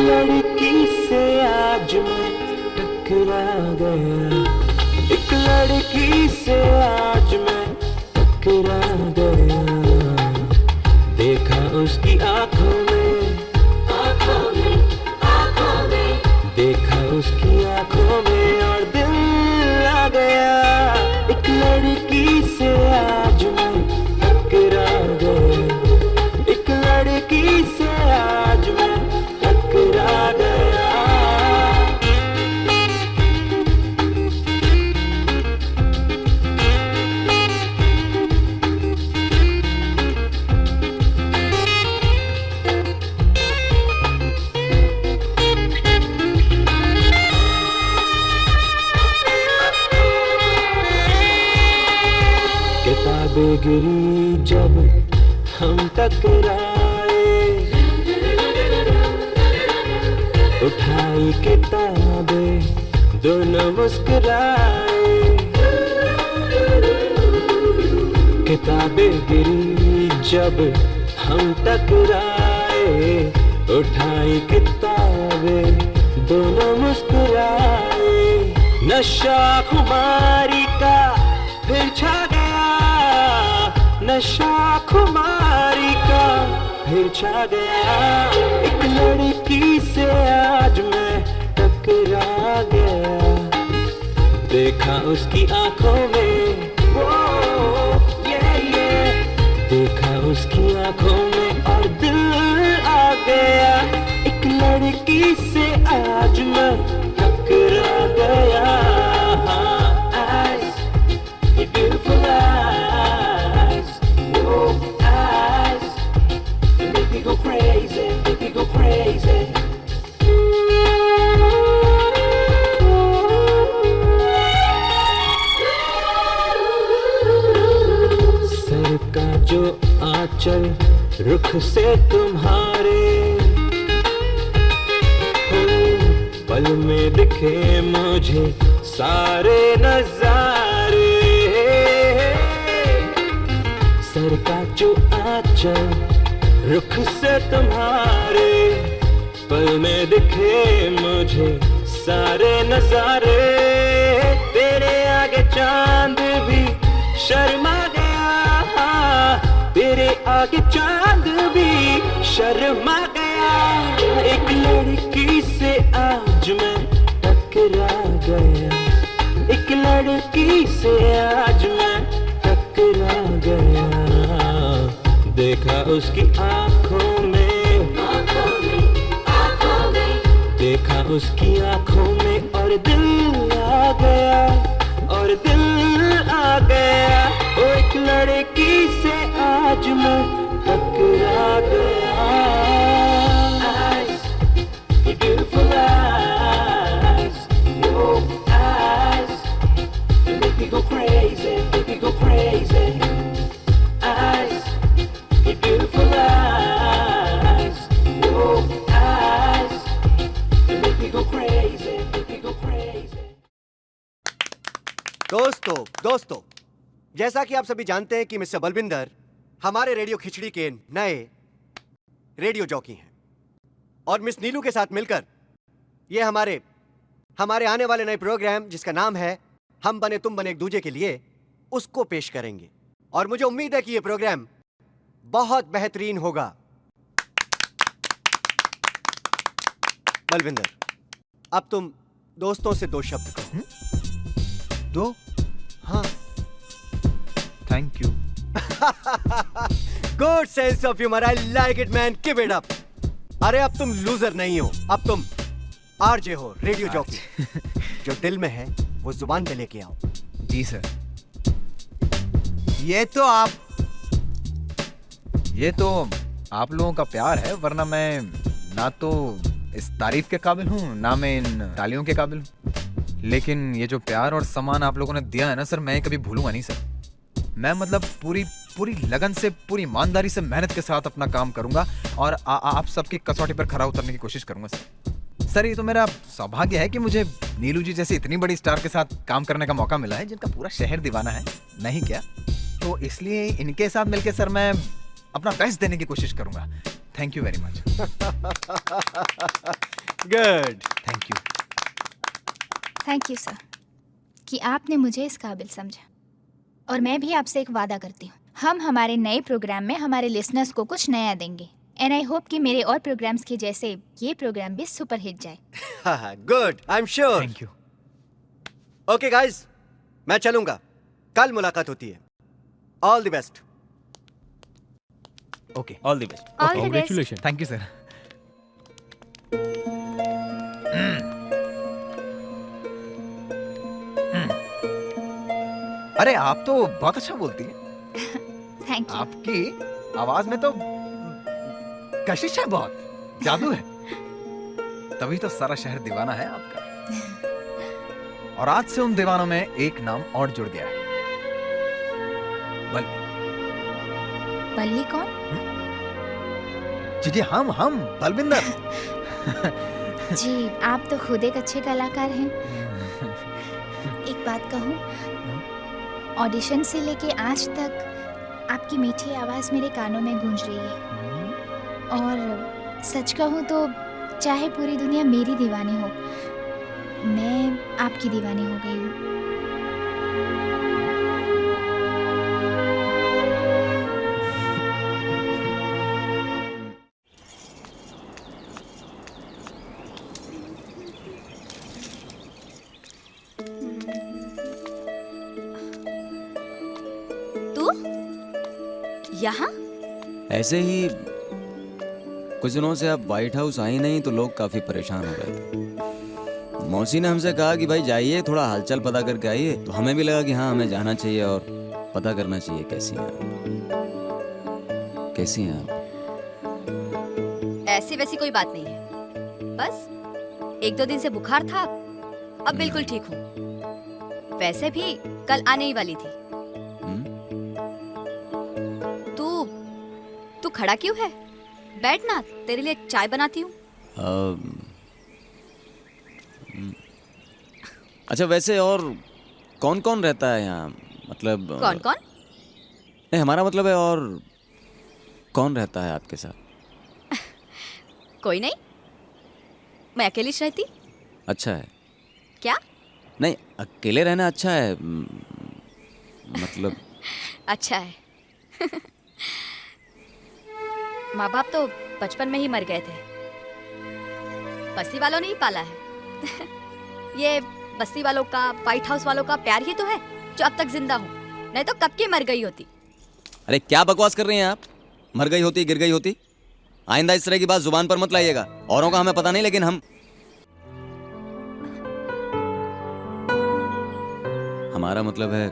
Speaker 12: लड़की से आज मैं टकरा गया, एक लड़की से आज मैं टकरा गया। देखा उसकी आंखों में, देखा उसकी आंखों में और दिल आ गया। एक लड़की से आज मैं टकरा गया, एक लड़की से आज मैं टकरा गया। किताबें गिरी जब हम टकराए, उठाई किताबें दोनों मुस्कुराए। किताबें गिरी जब हम टकराए, उठाई किताबें दोनों मुस्कुराए। नशा खुमारी का फिर छा गया, नशा खुमारी का फिर छा गया। एक लड़की से आज मैं टकरा गया, देखा उसकी आंखों में, देखा उसकी आंखों में और दिल आ गया। एक लड़की से आज मैं टकरा गया। Your beautiful eyes, oh eyes, you make me go crazy, make me go crazy. Sir का जो आंचल रुख से तुम्हारे, पल में दिखे मुझे सारे नजारे। सर का जो आंचल रुख से तुम्हारे, पल में दिखे मुझे सारे नजारे। तेरे आगे चांद भी शर्मा गया, कि चांद भी शर्मा गया। एक लड़की से आज मैं टकरा गया, एक लड़की से आज मैं टकरा गया। देखा उसकी आंखों में, देखा उसकी आंखों में और दिल आ गया, और दिल आ गया। ओ एक लड़की से आज मैं टकरा गया। Eyes, your beautiful eyes, your eyes, you make me go crazy, make me go crazy. Eyes, your beautiful eyes, your eyes, you make me go crazy, make me go crazy.
Speaker 17: दोस्तों, जैसा कि आप सभी जानते हैं कि मिस्टर बलविंदर हमारे radio खिचड़ी के नए रेडियो जॉकी हैं, और मिस नीलू के साथ मिलकर ये हमारे आने वाले नए प्रोग्राम जिसका नाम है हम बने तुम बने एक दूजे के लिए, उसको पेश करेंगे। और मुझे उम्मीद है कि ये प्रोग्राम बहुत बेहतरीन होगा। बलविंदर, अब तुम दोस्तों से 2 शब्द कहो।
Speaker 2: 2?
Speaker 17: हाँ।
Speaker 2: Thank you.
Speaker 17: Good sense of humour, I like it man, keep it up. अरे अब तुम लूजर नहीं हो, अब तुम आरजे हो, रेडियो जॉकी। जो दिल में है वो जुबान पे लेके आओ।
Speaker 2: जी सर। ये तो आप लोगों का प्यार है, वरना मैं ना तो इस तारीफ के काबिल हूँ, ना मैं इन तालियों के काबिल हूँ। लेकिन ये जो प्यार और सम्मान आप लोगों ने दिया है ना सर, मैं कभी भूलूंगा नहीं सर। मैं मतलब पूरी लगन से, पूरी ईमानदारी से, मेहनत के साथ अपना काम करूंगा और आप सबकी कसौटी पर खरा उतरने की कोशिश करूंगा सर। सर, ये तो मेरा सौभाग्य है कि मुझे नीलू जी जैसी इतनी बड़ी स्टार के साथ काम करने का मौका मिला है, जिनका पूरा शहर दीवाना है, नहीं क्या? तो इसलिए इनके साथ मिलकर सर मैं अपना बेस्ट देने की कोशिश करूंगा। Thank you very much.
Speaker 17: Good,
Speaker 2: thank you.
Speaker 5: Thank you sir कि आपने मुझे इस काबिल समझा। और मैं भी आपसे एक वादा करती हूँ, हम हमारे नए प्रोग्राम में हमारे लिसनर्स को कुछ नया देंगे। एंड आई होप कि मेरे और प्रोग्राम्स के जैसे ये प्रोग्राम भी सुपर हिट जाए।
Speaker 17: Good, I am sure.
Speaker 2: Thank you.
Speaker 17: Okay guys, मैं चलूंगा, कल मुलाकात होती है। All the best.
Speaker 2: Okay,
Speaker 11: all the best.
Speaker 5: All the best.
Speaker 2: Thank you sir. अरे आप तो बहुत अच्छा बोलती हैं।
Speaker 5: Thank you.
Speaker 2: आपकी आवाज में तो कशिश है, बहुत जादू है। तभी तो सारा शहर दीवाना है आपका। और आज से उन दीवानों में एक नाम और जुड़ गया है, बल्ली।
Speaker 5: बल्ली कौन?
Speaker 2: जी हम बलविंदर।
Speaker 5: जी, आप तो खुद एक अच्छे कलाकार हैं। एक बात कहूँ, ऑडिशन से लेके आज तक आपकी मीठी आवाज़ मेरे कानों में गूंज रही है। और सच कहूँ तो चाहे पूरी दुनिया मेरी दीवानी हो, मैं आपकी दीवानी हो गई हूँ।
Speaker 18: यहाँ
Speaker 3: ऐसे ही कुछ दिनों से आप व्हाइट हाउस आई नहीं तो लोग काफी परेशान हो गए थे। मौसी ने हमसे कहा कि भाई जाइए, थोड़ा हालचाल पता करके आइए। तो हमें भी लगा कि हाँ, हमें जाना चाहिए और पता करना चाहिए कैसी हैं आप। कैसी हैं आप?
Speaker 18: ऐसी वैसी कोई बात नहीं है, बस 1-2 दिन से बुखार था, अब बिल्कुल ठीक हूँ। वैसे भी कल आने ही वाली थी। तू खड़ा क्यों है? बैठ ना, तेरे लिए चाय बनाती हूँ।
Speaker 3: अच्छा, वैसे और कौन कौन रहता है यहाँ? मतलब
Speaker 18: कौन कौन?
Speaker 3: नहीं, हमारा मतलब है और कौन रहता है आपके साथ?
Speaker 18: कोई नहीं, मैं अकेली रहती।
Speaker 3: अच्छा है।
Speaker 18: क्या?
Speaker 3: नहीं, अकेले रहना अच्छा है, मतलब
Speaker 18: अच्छा है।
Speaker 10: माँ बाप तो बचपन में ही मर गए थे। बस्ती वालों ने ही पाला है। ये बस्ती वालों का, व्हाइट हाउस वालों का प्यार ही तो है जो अब तक जिंदा हूँ, नहीं तो कब की मर गई होती।
Speaker 13: अरे क्या बकवास कर रही हैं आप? मर गई होती, गिर गई होती। आइंदा इस तरह की बात जुबान पर मत लाइएगा। औरों का हमें पता नहीं, लेकिन हमारा मतलब है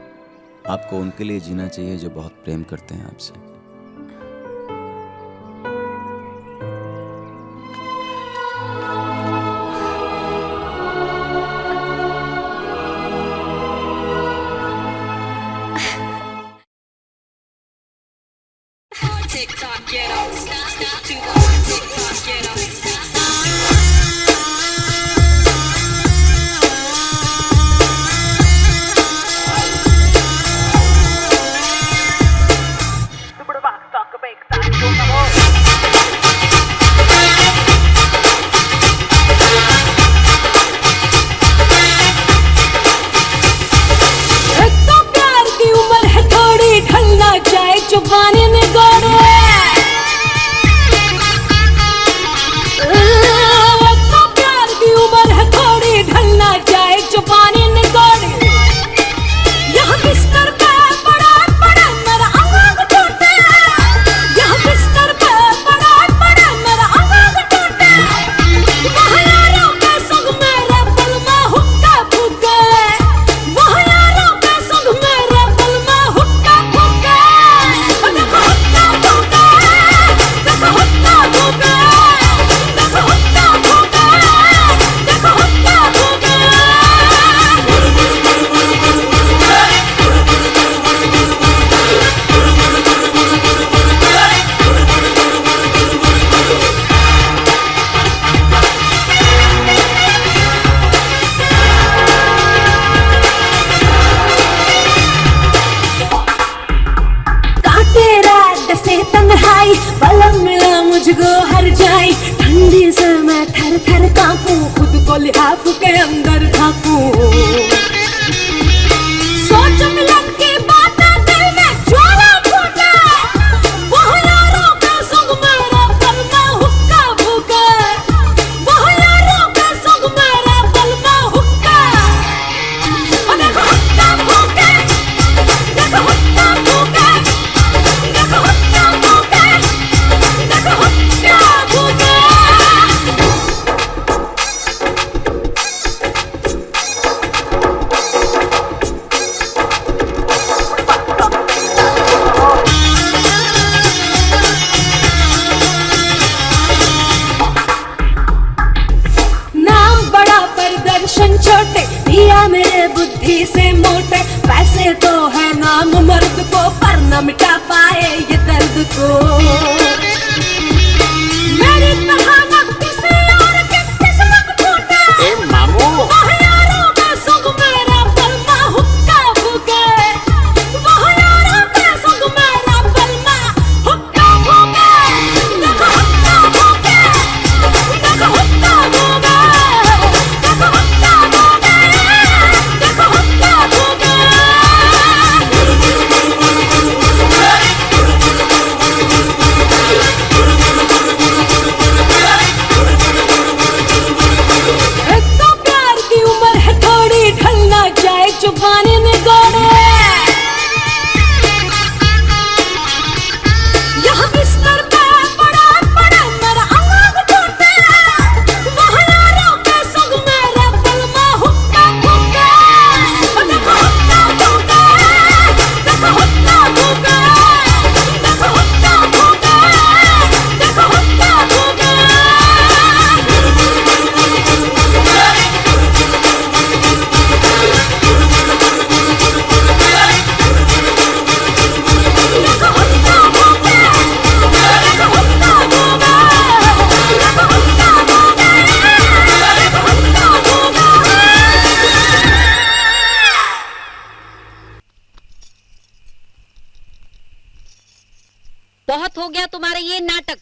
Speaker 13: आपको उनके लिए जीना चाहिए जो बहुत प्रेम करते हैं आपसे।
Speaker 23: बहुत हो गया तुम्हारे ये नाटक।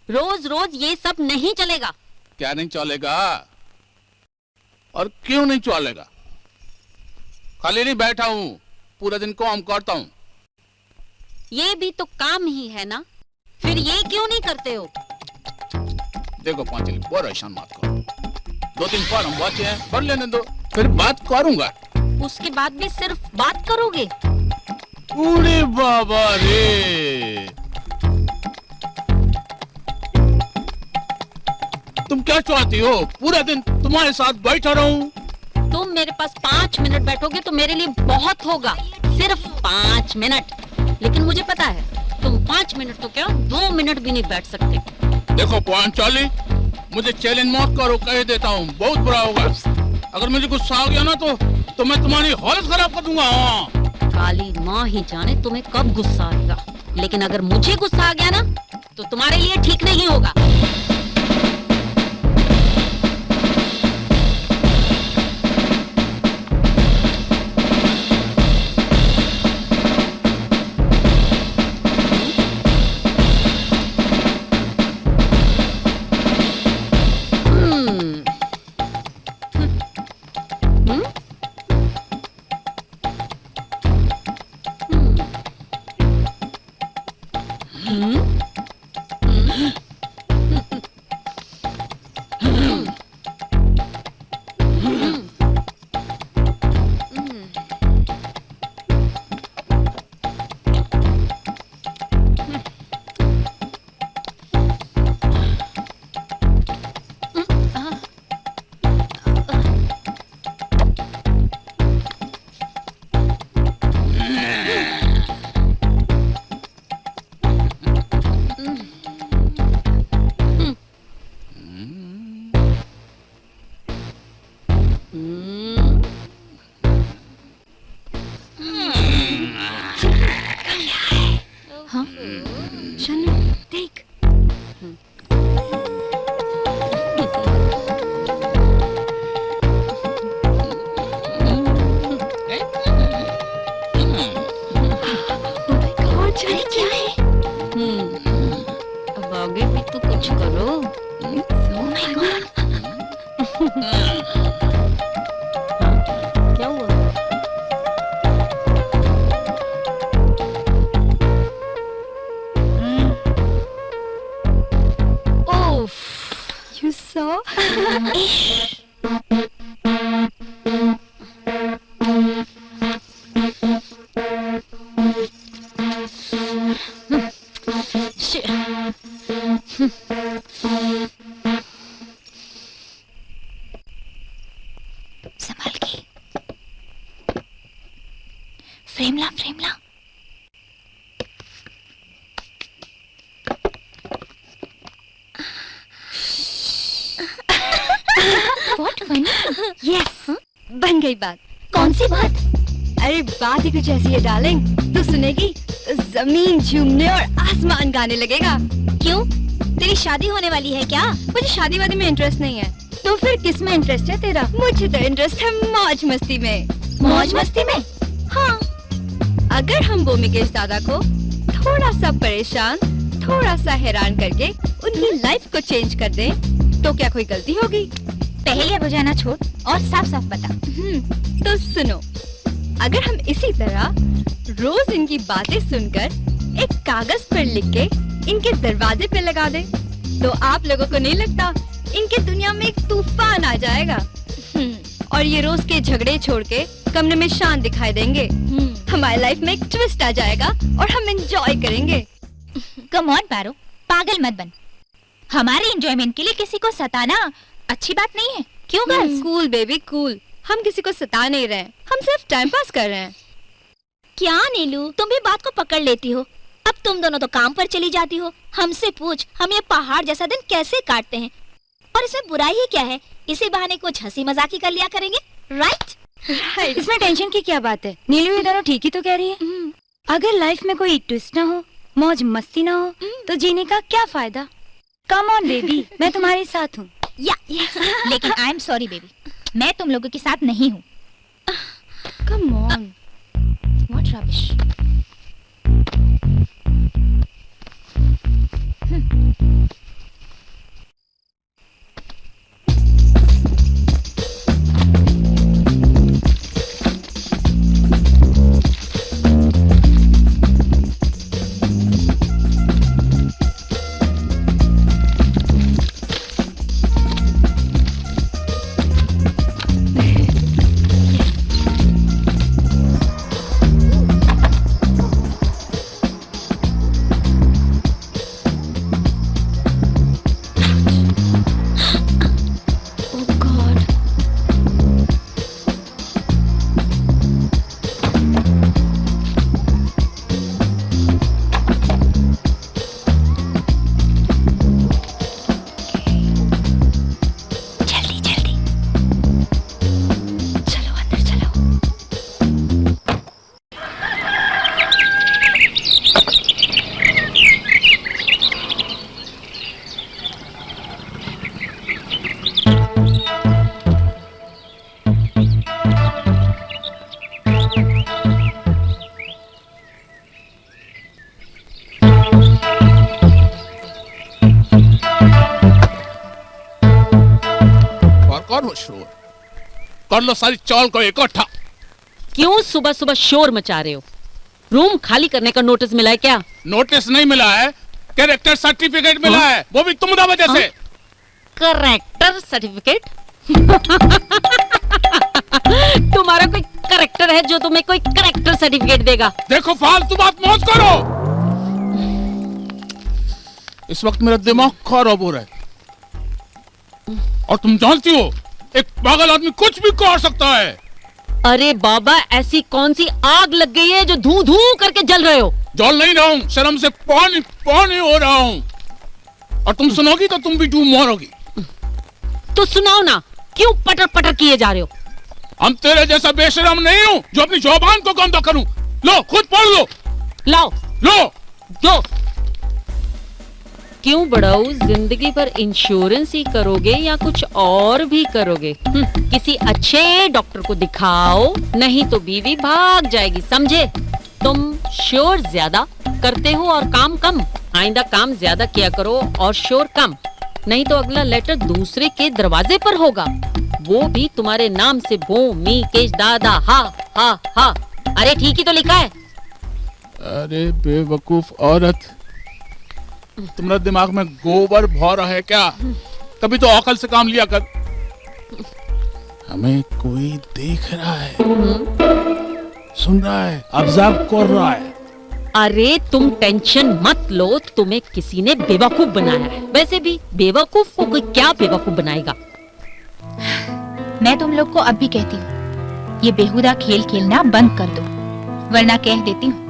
Speaker 23: रोज रोज ये सब नहीं चलेगा।
Speaker 24: क्या नहीं चलेगा और क्यों नहीं चलेगा? खाली नहीं बैठा हूँ, पूरे दिन काम करता हूँ।
Speaker 23: ये भी तो काम ही है ना, फिर ये क्यों नहीं करते हो?
Speaker 24: देखो पांचली, परेशान मत करो। 2-3 फॉर्म बचे हैं, भर लेने दो, फिर बात करूंगा।
Speaker 23: उसके बाद भी सिर्फ बात करोगे?
Speaker 24: अरे बाबा रे, तुम क्या चाहती हो? पूरा दिन तुम्हारे साथ बैठा रहूं?
Speaker 23: तुम मेरे पास 5 मिनट बैठोगे तो मेरे लिए बहुत होगा, सिर्फ 5 मिनट। लेकिन मुझे पता है तुम 5 मिनट तो क्या 2 मिनट भी नहीं बैठ सकते।
Speaker 24: देखो पांचाली, मुझे चैलेंज मत करो, कह देता हूँ, बहुत बुरा होगा। अगर मुझे गुस्सा आ गया ना तो मैं तुम्हारी हालत खराब कर दूंगा। हाँ।
Speaker 23: काली माँ ही जाने तुम्हें कब गुस्सा आएगा, लेकिन अगर मुझे गुस्सा आ गया ना तो तुम्हारे लिए ठीक नहीं होगा।
Speaker 5: संभाल के। फ्रेम ला, फ्रेम ला। What funny?
Speaker 21: यस, बन गई बात।
Speaker 5: कौन सी बात?
Speaker 21: अरे बात ही कुछ ऐसी है डार्लिंग, तो सुनेगी जमीन झूमने और आसमान गाने लगेगा।
Speaker 5: क्यों? तेरी शादी होने वाली है क्या?
Speaker 21: मुझे शादी वादी में इंटरेस्ट नहीं है। तो फिर किस में इंटरेस्ट है तेरा? मुझे तो इंटरेस्ट है मौज मस्ती में।
Speaker 5: मौज मस्ती में?
Speaker 21: हाँ। अगर हम भूमिकेश दादा को थोड़ा सा परेशान, थोड़ा सा हैरान करके उनकी लाइफ को चेंज कर दें, तो क्या कोई गलती होगी?
Speaker 5: पहले बुझाना छोड़ और साफ साफ बता।
Speaker 21: तो सुनो, अगर हम इसी तरह रोज इनकी बातें सुनकर एक कागज पर लिख के इनके दरवाजे पे लगा दें, तो आप लोगों को नहीं लगता इनके दुनिया में एक तूफान आ जाएगा? और ये रोज के झगड़े छोड़ के कमरे में शांत दिखाई देंगे। हमारी लाइफ में एक ट्विस्ट आ जाएगा और हम एंजॉय करेंगे।
Speaker 5: कम ऑन पैरो, पागल मत बन। हमारे एंजॉयमेंट के लिए किसी को सताना अच्छी बात नहीं है, क्यों गर्ल्स?
Speaker 21: कूल बेबी कूल, हम किसी को सता नहीं रहे, हम सिर्फ टाइम पास कर रहे हैं।
Speaker 18: क्या नीलू, तुम भी बात को पकड़ लेती हो। अब तुम दोनों तो काम पर चली जाती हो। हमसे पूछ, हम ये पहाड़ जैसा दिन कैसे काटते हैं? और इसमें बुराई ही क्या है? इसी बहाने कुछ हंसी मजाक ही कर लिया करेंगे, राइट?
Speaker 4: इसमें टेंशन की क्या बात है? नीलू ये दोनों ठीक ही तो कह रही है। अगर लाइफ में कोई ट्विस्ट ना हो, मौज मस्ती ना हो, तो जीने का क्या फायदा? कम ऑन बेबी, मैं तुम्हारे साथ हूँ।
Speaker 5: लेकिन आई एम सॉरी बेबी, मैं तुम लोगों के साथ नहीं हूँ।
Speaker 21: Come on,
Speaker 5: what rubbish.
Speaker 24: करो शोर, कर लो सारी चौल को इकट्ठा।
Speaker 23: क्यों सुबह सुबह शोर मचा रहे हो? रूम खाली करने का नोटिस मिला है क्या?
Speaker 24: नोटिस नहीं मिला है, कैरेक्टर सर्टिफिकेट मिला है, वो भी तुम्हारा वजह से।
Speaker 23: Character certificate? तुम्हारा कोई करेक्टर है जो तुम्हें कोई करेक्टर सर्टिफिकेट देगा?
Speaker 24: देखो फालतू बात मत करो, इस वक्त मेरा दिमाग खराब हो रहा है। और तुम जानती हो एक पागल आदमी कुछ भी कर सकता है।
Speaker 23: अरे बाबा, ऐसी कौन सी आग लग गई है जो धू धू करके जल रहे हो?
Speaker 24: जल नहीं रहा हूँ, शर्म से पानी पानी हो रहा हूँ। और तुम सुनोगी तो तुम भी डूब मरोगी।
Speaker 23: तो सुनाओ ना, क्यों पटर पटर किए जा रहे हो?
Speaker 24: हम तेरे जैसा बेशरम नहीं हूँ जो अपनी जुबान को गंदा करूँ। लो खुद पढ़ लो।
Speaker 23: लाओ
Speaker 24: लो
Speaker 23: दो। क्यों बड़ाऊ, जिंदगी भर इंश्योरेंस ही करोगे या कुछ और भी करोगे? किसी अच्छे डॉक्टर को दिखाओ, नहीं तो बीवी भाग जाएगी, समझे? तुम शोर ज्यादा करते हो और काम कम। आइंदा काम ज्यादा किया करो और शोर कम, नहीं तो अगला लेटर दूसरे के दरवाजे पर होगा, वो भी तुम्हारे नाम से। भूमि केश दादा हा हा हा। अरे ठीक ही तो लिखा है।
Speaker 24: अरे बेवकूफ औरत, तुम्हारे दिमाग में गोबर भर रहा है क्या? कभी तो अकल से काम लिया कर। हमें कोई देख रहा है, सुन रहा है, ऑब्जर्व कर रहा है।
Speaker 23: अरे तुम टेंशन मत लो, तुम्हें किसी ने बेवकूफ बनाया है। वैसे भी बेवकूफ को कोई क्या बेवकूफ बनाएगा?
Speaker 5: मैं तुम लोग को अब भी कहती हूँ, ये बेहुदा खेल खेलना बंद कर दो, वरना कह देती हूँ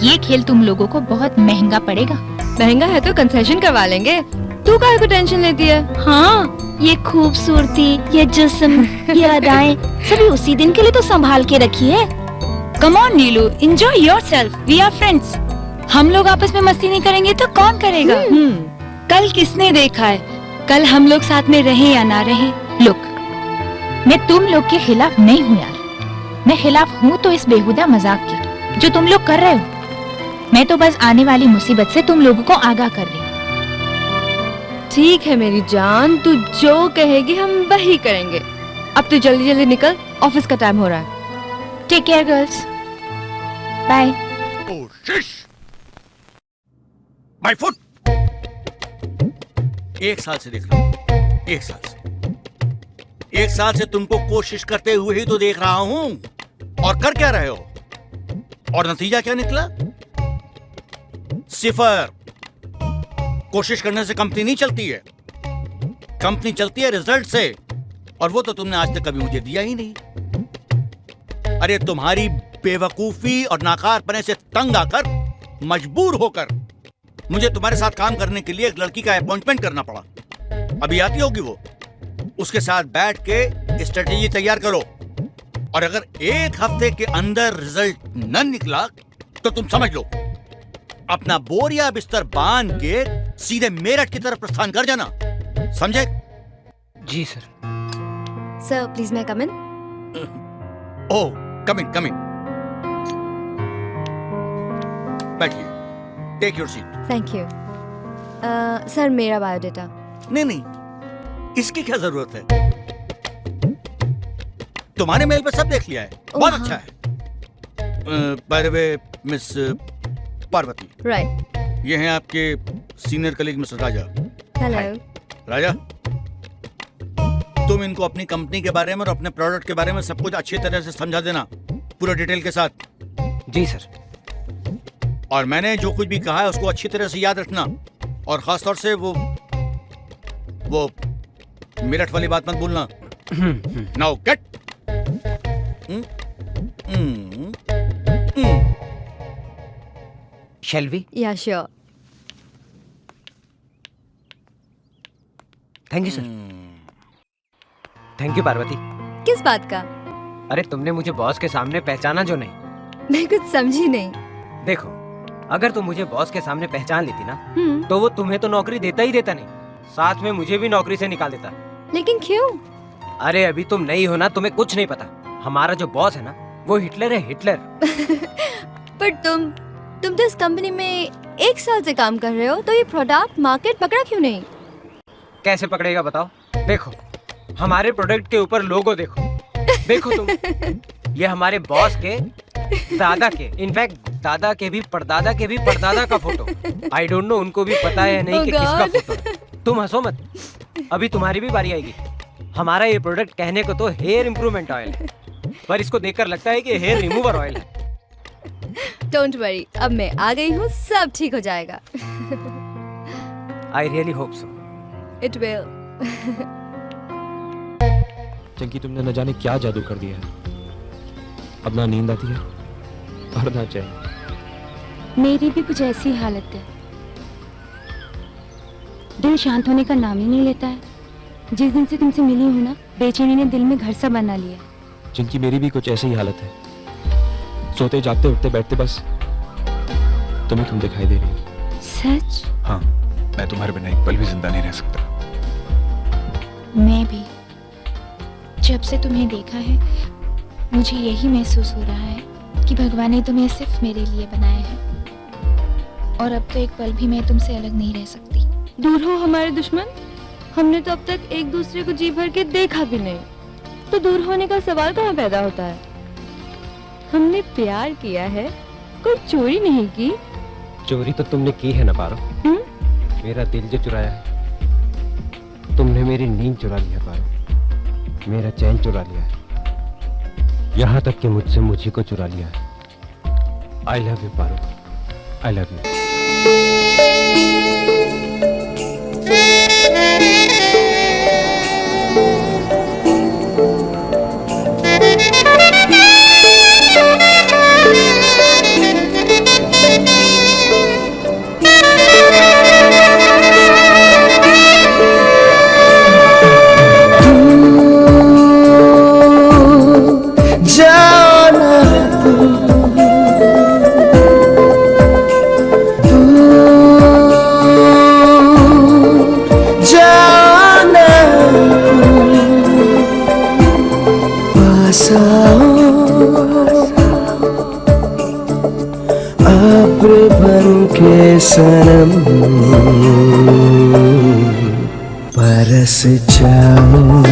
Speaker 5: ये खेल तुम लोगों को बहुत महंगा पड़ेगा।
Speaker 21: महंगा है तो कंसेशन करवा लेंगे, तू काहे को टेंशन लेती है?
Speaker 18: हाँ, ये खूबसूरती, ये जिस्म, ये अदाएं सभी उसी दिन के लिए तो संभाल के रखी है।
Speaker 4: Come on Neelu, enjoy yourself, we are friends. हम लोग आपस में मस्ती नहीं करेंगे तो कौन करेगा? कल किसने देखा है, कल हम लोग साथ में रहे या ना रहे।
Speaker 5: लुक, मैं तुम लोग के खिलाफ नहीं हूँ यार, मैं खिलाफ हूँ तो इस बेहुदा मजाक की जो तुम लोग कर रहे हो। मैं तो बस आने वाली मुसीबत से तुम लोगों को आगाह कर रही हूँ।
Speaker 21: ठीक है मेरी जान, तू जो कहेगी हम वही करेंगे। अब तू जल्दी जल्दी निकल, ऑफिस का टाइम हो रहा है।
Speaker 5: Take care girls, bye.
Speaker 19: My foot. एक साल से देख रहा हूं, एक साल से तुमको कोशिश करते हुए ही तो देख रहा हूं। और कर क्या रहे हो? और नतीजा क्या निकला? सिफर। कोशिश करने से कंपनी नहीं चलती है, कंपनी चलती है रिजल्ट से, और वो तो तुमने आज तक कभी मुझे दिया ही नहीं। अरे तुम्हारी बेवकूफी और नाकारपने से तंग आकर, मजबूर होकर मुझे तुम्हारे साथ काम करने के लिए एक लड़की का अपॉइंटमेंट करना पड़ा। अभी आती होगी वो, उसके साथ बैठ के स्ट्रेटेजी तैयार करो, और अगर एक हफ्ते के अंदर रिजल्ट न निकला तो तुम समझ लो, अपना बोरिया बिस्तर बांध के सीधे मेरठ की तरफ प्रस्थान कर जाना, समझे?
Speaker 9: जी सर।
Speaker 21: सर प्लीज मैं कम इन?
Speaker 19: ओह कम इन, कम इन। बैठिए, take your seat.
Speaker 21: Thank you. Sir मेरा बायोडाटा।
Speaker 19: नहीं नहीं, इसकी क्या जरूरत है? तुम्हारे मेल पे सब देख लिया है, बहुत अच्छा है। By the way miss Parvati,
Speaker 21: right,
Speaker 19: ये हैं आपके सीनियर कलीग मिस्टर राजा।
Speaker 21: हेलो
Speaker 19: राजा, तुम इनको अपनी कंपनी के बारे में और अपने प्रोडक्ट के बारे में सब कुछ अच्छी तरह से समझा देना, पूरे डिटेल के साथ।
Speaker 9: जी सर।
Speaker 19: और मैंने जो कुछ भी कहा है उसको अच्छी तरह से याद रखना, और खास तौर से वो मेरठ वाली बात मत भूलना। Now get.
Speaker 9: Shall we?
Speaker 21: या sure.
Speaker 9: Thank you sir. Thank you Parvati.
Speaker 21: किस बात का?
Speaker 9: अरे तुमने मुझे बॉस के सामने पहचाना जो नहीं।
Speaker 21: मैं कुछ समझी नहीं।
Speaker 9: देखो, अगर तुम मुझे बॉस के सामने पहचान लेती ना, तो वो तुम्हें तो नौकरी देता ही देता नहीं, साथ में मुझे भी नौकरी से निकाल देता।
Speaker 21: लेकिन क्यों?
Speaker 9: अरे अभी तुम नहीं हो ना, तुम्हें कुछ नहीं पता। हमारा जो बॉस है ना, वो हिटलर है, हिटलर।
Speaker 21: पर तुम तो इस कंपनी में 1 साल से काम कर रहे हो, तो ये प्रोडक्ट मार्केट पकड़ा क्यों नहीं?
Speaker 9: कैसे पकड़ेगा बताओ? देखो, हमारे प्रोडक्ट के ऊपर लोगो देखो, देखो तुम। ये हमारे बॉस के दादा के, इनफैक्ट दादा के भी परदादा के भी परदादा का फोटो। आई डोंट नो उनको भी पता है नहीं कि किसका फोटो है। तुम हंसो मत, अभी तुम्हारी भी बारी आएगी। हमारा ये प्रोडक्ट कहने को तो हेयर इंप्रूवमेंट ऑयल है, पर इसको देखकर लगता है कि हेयर रिमूवर ऑयल है।
Speaker 21: डोंट वरी, अब मैं आ गई हूँ, सब ठीक हो जाएगा।
Speaker 9: I really hope so.
Speaker 21: It will.
Speaker 11: Chunky, तुमने न जाने क्या जादू कर दिया है। अब ना नींद आती है और ना चैन।
Speaker 4: मेरी भी कुछ ऐसी हालत है, दिल शांत होने का नाम ही नहीं लेता है। जिस दिन से तुमसे मिली हूँ ना, बेचैनी ने दिल में घर सा बना लिया।
Speaker 11: चिंकी, मेरी भी कुछ ऐसी ही हालत है। सोते जागते उठते बैठते बस तुम्हें तुम दिखाई दे रही हो।
Speaker 4: सच?
Speaker 6: हाँ, मैं तुम्हारे बिना एक पल भी जिंदा नहीं रह सकता।
Speaker 5: मैं भी जब से तुम्हें देखा है मुझे यही महसूस हो रहा है कि भगवान ने तुम्हें सिर्फ मेरे लिए बनाया है, और अब तो एक पल भी मैं तुमसे अलग नहीं रह सकती।
Speaker 21: दूर हो हमारे दुश्मन, हमने तो अब तक एक दूसरे को जी भर के देखा भी नहीं, तो दूर होने का सवाल कहाँ पैदा होता है। हमने प्यार किया है, कोई चोरी नहीं की।
Speaker 9: चोरी तो तुमने की है ना पारो। मेरा दिल जो चुराया है, तुमने मेरी नींद चुरा ली है पारो, मेरा चैन चुरा लिया है, यहाँ तक कि मुझसे मुझी को चुरा लिया है। I love you Paro, I love you.
Speaker 12: सनम बरस जाओ,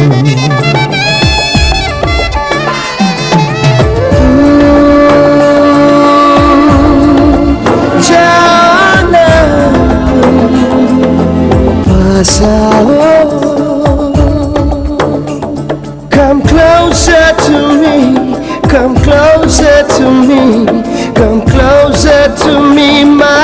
Speaker 12: जाना पास आओ। Come closer to me, come closer to me, come closer to me, my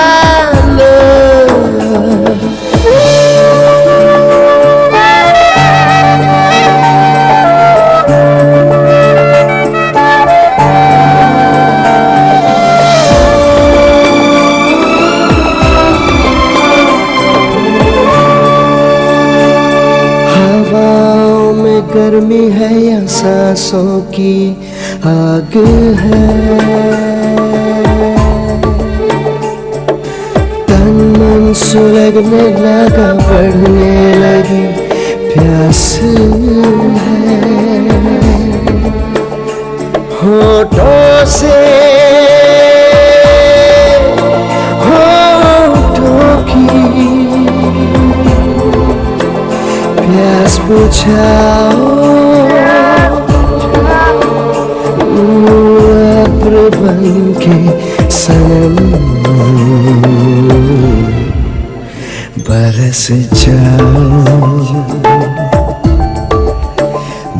Speaker 12: गर्मी है या सांसों की आग है, तन मन सुलगने लगा, बढ़ने लगी प्यास है, होठों से होठों की प्यास बुझाओ, अब्र बन के सनम बरस जाओ,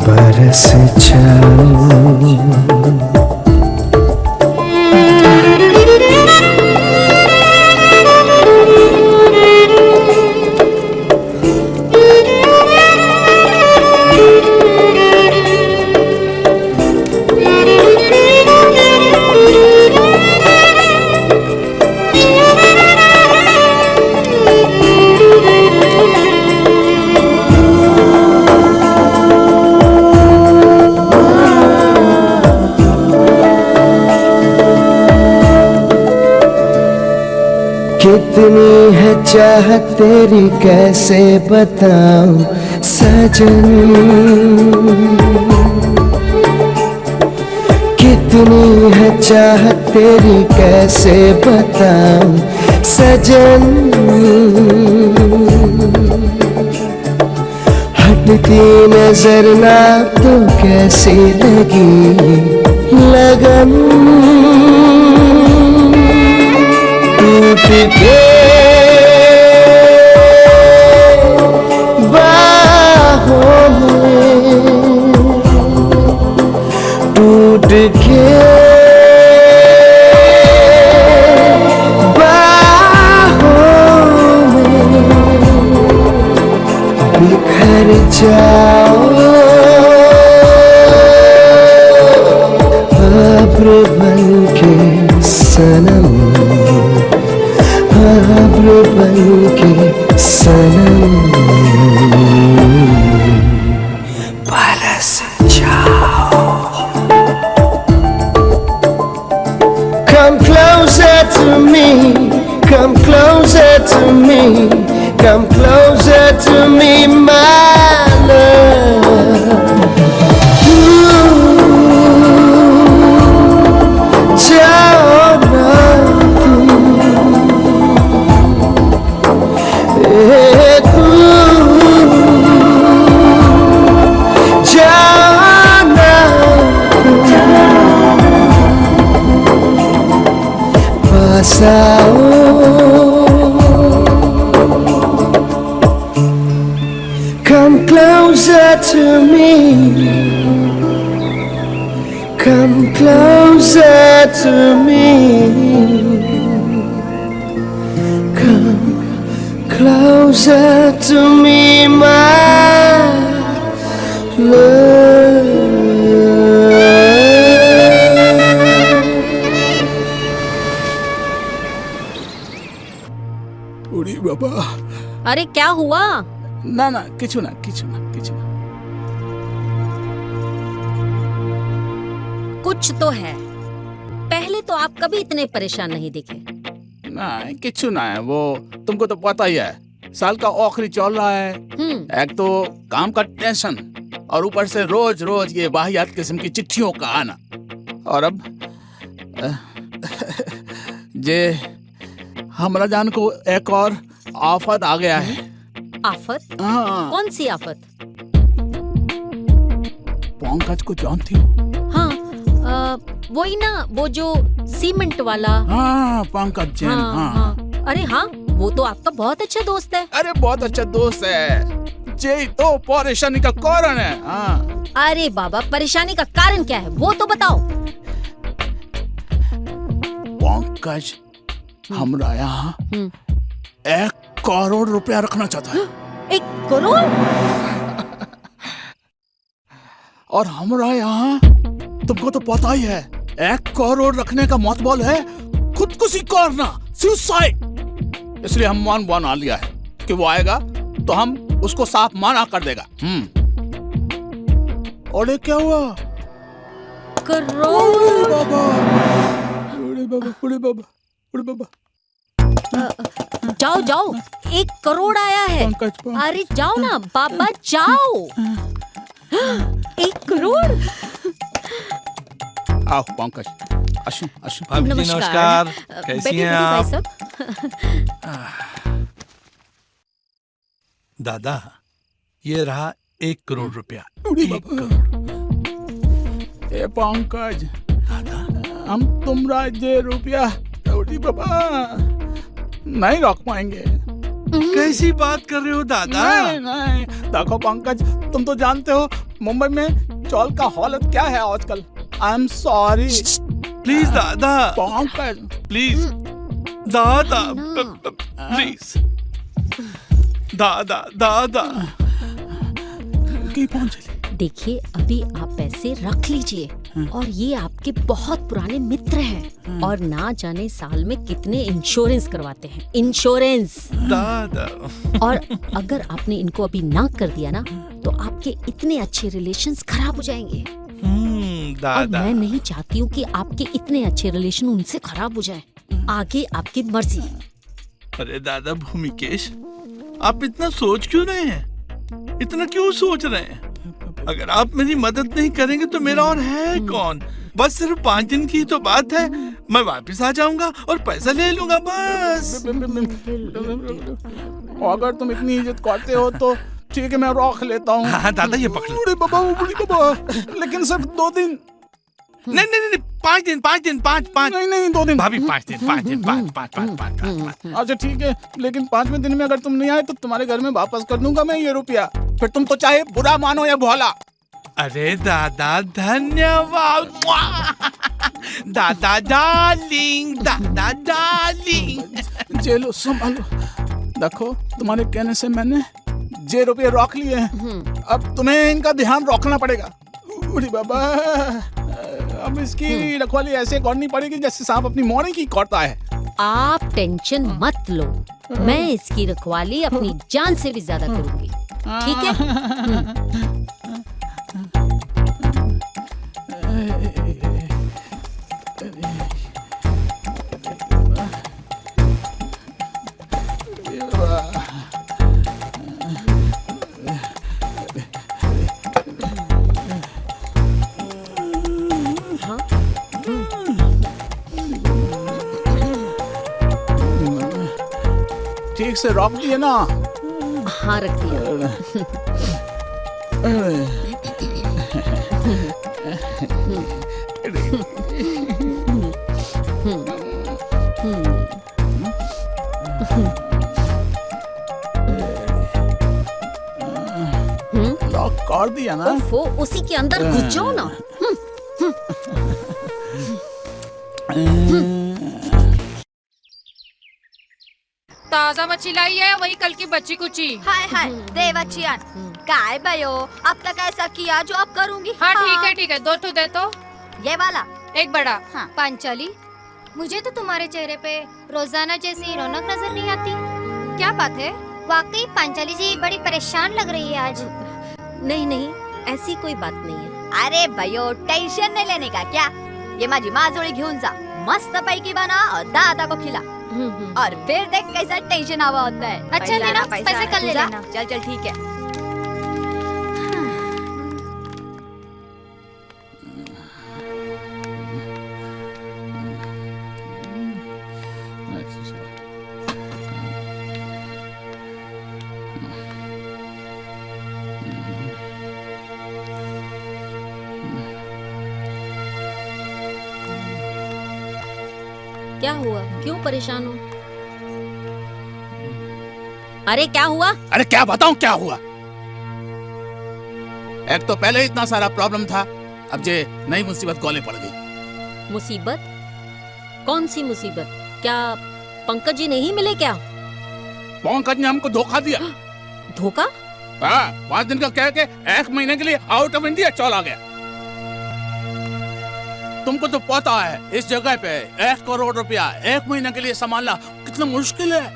Speaker 12: बरस जाओ। कितनी है चाहत तेरी कैसे बताऊं सजन, कितनी है चाहत तेरी कैसे बताऊं सजन, हट
Speaker 1: पहली नजर ना तो कैसी लगी लगन, टूट के बाहों में, टूट के बिखर जाओ अब्र बन के सनम, अब्र बन के सनम बरस जाओ। Come closer to me, come closer to me, come closer to me, my love. जाओ ना तुम, जाओ ना पास आओ। Come closer to me, come closer to me, come closer to me, my love.
Speaker 24: उड़ी बाबा।
Speaker 23: अरे क्या हुआ?
Speaker 24: ना ना किचु ना किचु ना किचु ना।
Speaker 23: कुछ तो है, पहले तो आप कभी इतने परेशान नहीं दिखे।
Speaker 24: ना किचु ना है, वो तुमको तो पता ही है, साल का आखिरी चल रहा है। एक तो काम का टेंशन और ऊपर से रोज रोज ये वाहियात किस्म की चिट्ठियों का आना, और अब जे हमरा जान को एक और आफत आ गया है।
Speaker 23: आफत? कौन सी आफत?
Speaker 24: पंकज को जानती हो?
Speaker 23: हाँ, वही ना, वो जो सीमेंट वाला।
Speaker 24: हाँ, पंकज जैन। हाँ।
Speaker 23: अरे हाँ, वो तो आपका बहुत अच्छा दोस्त है।
Speaker 24: अरे बहुत अच्छा दोस्त है, जे तो परेशानी का कारण है। हाँ।
Speaker 23: अरे बाबा, परेशानी का कारण क्या है वो तो बताओ।
Speaker 24: पंकज हमरा यहाँ 1 करोड़ रुपया रखना चाहता है।
Speaker 23: 1 करोड़?
Speaker 24: और हमरा यहाँ तुमको तो पता ही है, 1 करोड़ रखने का मतलब है खुदकुशी करना, सुसाइड। इसलिए हम मन बना लिया है कि वो आएगा तो हम उसको साफ मना कर देगा। और क्या हुआ?
Speaker 23: करोड़?
Speaker 24: बाबा, बड़े बाबा, बड़े बाबा, बड़े बाबा।
Speaker 23: जाओ जाओ, 1 करोड़ आया है। अरे जाओ ना बाबा, जाओ। 1 करोड़?
Speaker 24: आओ पंकज, अशु अशु।
Speaker 14: भाभी जी नमस्कार, कैसी हैं आप? दादा, ये रहा 1 करोड़ रुपया। 1 करोड़।
Speaker 24: ए पंकज, हम तुमरा जे रुपया बाबा नहीं रख पाएंगे।
Speaker 14: कैसी बात कर रहे हो दादा?
Speaker 24: नहीं नहीं, देखो पंकज, तुम तो जानते हो मुंबई में चौल का हालत क्या है आजकल। I am sorry.
Speaker 14: प्लीज दादा।
Speaker 24: पंकज
Speaker 14: प्लीज दादा, प्लीज दादा, दादा।
Speaker 23: देखिए, अभी आप पैसे रख लीजिए, और ये आपके बहुत पुराने मित्र हैं, और ना जाने साल में कितने इंश्योरेंस करवाते हैं। इंश्योरेंस
Speaker 14: दादा।
Speaker 23: और अगर आपने इनको अभी ना कर दिया ना, तो आपके इतने अच्छे रिलेशंस खराब हो जाएंगे।
Speaker 14: दादा।
Speaker 23: और मैं नहीं चाहती हूँ कि आपके इतने अच्छे रिलेशन उनसे खराब हो जाए। आगे आपकी मर्जी।
Speaker 14: अरे दादा भूमिकेश, आप इतना सोच क्यों रहे हैं? इतना क्यों सोच रहे हैं? अगर आप मेरी मदद नहीं करेंगे तो मेरा और है कौन? बस सिर्फ 5 दिन की तो बात है, मैं वापस आ जाऊंगा और पैसा ले लूंगा बस।
Speaker 24: अगर तुम इतनी इज्जत करते हो तो ठीक है मैं रोक लेता हूँ।
Speaker 14: हाँ दादा ये पकड़ लो।
Speaker 24: बूढ़ी बाबा लेकिन सिर्फ 2 दिन।
Speaker 14: नहीं नहीं नहीं 5 दिन 5 दिन 5
Speaker 24: नहीं 2 दिन
Speaker 14: भाभी 5 दिन 5 दिन 5।
Speaker 24: अच्छा ठीक है लेकिन 5वें दिन में अगर तुम नहीं आए तो तुम्हारे घर में वापस कर दूंगा मैं ये रुपया। फिर तुम तो चाहे बुरा मानो या भोला।
Speaker 14: अरे दादा धन्यवाद दादा डार्लिंग दादा डार्लिंग।
Speaker 24: चलो संभालो। देखो तुम्हारे कहने से मैंने जे रुपये रोक लिए हैं। अब तुम्हें इनका ध्यान रखना पड़ेगा। बूढ़ी बाबा अब इसकी रखवाली ऐसे करनी पड़ेगी जैसे सांप अपनी मोड़ी की करता है।
Speaker 23: आप टेंशन मत लो, मैं इसकी रखवाली अपनी जान से भी ज्यादा करूंगी, ठीक है?
Speaker 24: ठीक से रोक दिए ना?
Speaker 23: हाँ रख दिया।
Speaker 24: लॉक कर दिया ना?
Speaker 23: वो उसी के अंदर घुस जाओ ना।
Speaker 8: ताजा मच्छी लाई है, वही कल की बच्ची कुची।
Speaker 10: हाय हाय देवचियान काय बयो, अब तक ऐसा किया जो अब करूंगी।
Speaker 8: हाँ ठीक है 2 ठो दे तो।
Speaker 10: ये वाला
Speaker 8: एक बड़ा।
Speaker 4: हाँ। पांचाली मुझे तो तुम्हारे चेहरे पे रोजाना जैसी रौनक नजर नहीं आती। क्या बात है? वाकई पांचाली जी बड़ी परेशान लग रही है आज।
Speaker 23: नहीं ऐसी कोई बात नहीं है।
Speaker 10: अरे भयो टेंशन नहीं लेने का क्या, ये माझी माजोळी घेऊन जा, मस्त पैकी बना और दादा को खिला और फिर देख कैसा टेंशन आवा होता है।
Speaker 4: अच्छा लेना, पैसे कल ले लेना।
Speaker 10: चल ठीक है।
Speaker 23: क्या हुआ, क्यों परेशान हो? अरे क्या हुआ?
Speaker 24: अरे क्या बताऊं क्या हुआ? एक तो पहले इतना सारा प्रॉब्लम था, अब जे नई मुसीबत गोले पड़ गई।
Speaker 23: मुसीबत? कौन सी मुसीबत? क्या पंकज जी नहीं मिले क्या?
Speaker 24: पंकज ने हमको धोखा दिया।
Speaker 23: धोखा?
Speaker 24: हाँ, 5 दिन का कह के 1 महीने के लिए आउट ऑफ इंडिया चला गया। तुमको तो पता है इस जगह पे 1 करोड़ रुपया 1 महीने के लिए संभालना कितना मुश्किल है।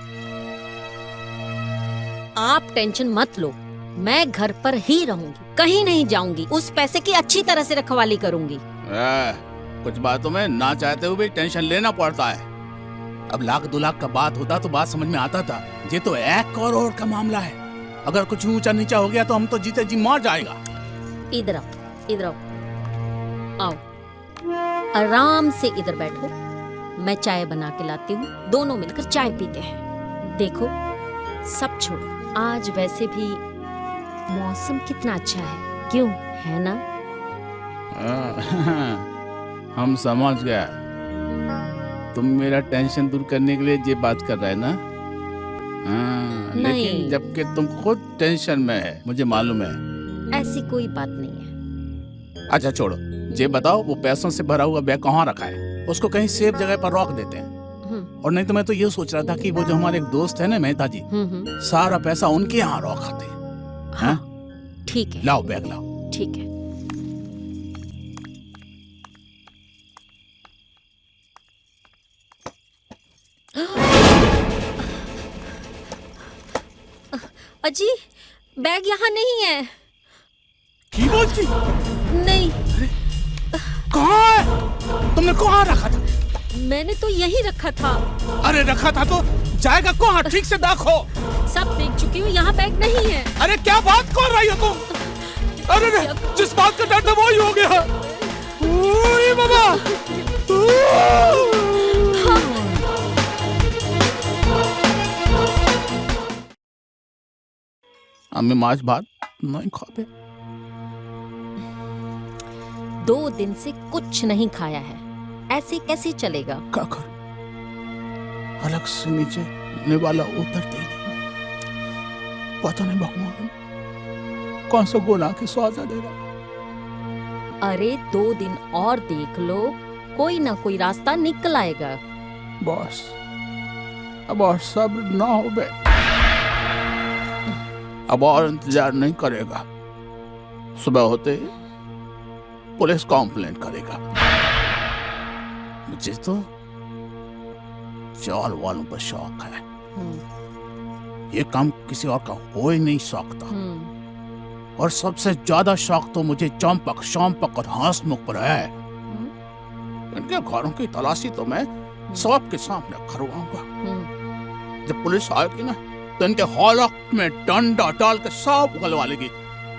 Speaker 23: आप टेंशन मत लो, मैं घर पर ही रहूंगी, कहीं नहीं जाऊंगी। उस पैसे की अच्छी तरह से रखवाली करूंगी।
Speaker 24: कुछ बातों में ना चाहते हुए भी टेंशन लेना पड़ता है। अब 1-2 लाख का बात होता तो बात समझ में आता था। ये तो 1 करोड़ का मामला है। अगर कुछ ऊंचा नीचा हो गया तो हम तो जीते जी मर जाएगा।
Speaker 23: इधर आओ, आओ आराम से इधर बैठो, मैं चाय बना के लाती हूँ, दोनों मिलकर चाय पीते हैं। देखो सब छोड़ो, आज वैसे भी मौसम कितना अच्छा है, क्यों है ना?
Speaker 24: हम समझ गए, तुम मेरा टेंशन दूर करने के लिए ये बात कर रहे हैं ना? लेकिन जबकि तुम खुद टेंशन में है, मुझे मालूम है।
Speaker 23: ऐसी कोई बात नहीं है।
Speaker 24: अच्छा छोड़ो, ये बताओ वो पैसों से भरा हुआ बैग कहाँ रखा है? उसको कहीं सेफ जगह पर रख देते हैं। और नहीं तो मैं तो ये सोच रहा था कि वो जो हमारे एक दोस्त है ना मेहता जी, सारा पैसा उनके यहाँ रखाते हैं।
Speaker 23: हाँ, ठीक है,
Speaker 24: लाओ बैग लाओ।
Speaker 23: ठीक है। अजी बैग यहाँ नहीं है।
Speaker 24: की बोलती?
Speaker 23: नहीं।
Speaker 24: कहाँ है? तुमने कहाँ रखा था?
Speaker 23: मैंने तो यहीं रखा था।
Speaker 24: अरे रखा था तो जाएगा कहाँ? ठीक से देखो।
Speaker 23: सब देख चुकी हूँ, यहाँ बैग नहीं है।
Speaker 24: अरे क्या बात कर रही हो तुम? अरे जिस बात का डर था वही हो गया। ओए बाबा। আমি মাছ ভাত नहीं खाते।
Speaker 23: 2 दिन से कुछ नहीं खाया है, ऐसे कैसे चलेगा?
Speaker 24: क्या कर, अलग से नीचे निवाला उतरते ही नहीं। पता नहीं भगवान कौन सा गुनाह की सजा दे रहा।
Speaker 23: अरे 2 दिन और देख लो, कोई ना कोई रास्ता निकल आएगा।
Speaker 24: बस अब और सब्र ना हो बे, अब और इंतजार नहीं करेगा। सुबह होते ही पुलिस कंप्लेंट करेगा। मुझे तो चाल वालों पर शौक है, ये काम किसी और का हो ही नहीं सकता। और सबसे ज्यादा शौक तो मुझे चंपक, शामपक और हंसमुख पर है। इनके घरों की तलाशी तो मैं सबके सामने करवाऊंगा। जब पुलिस आएगी ना तो इनके हॉलक में डंडा डाल के सब उगलवा लेगी।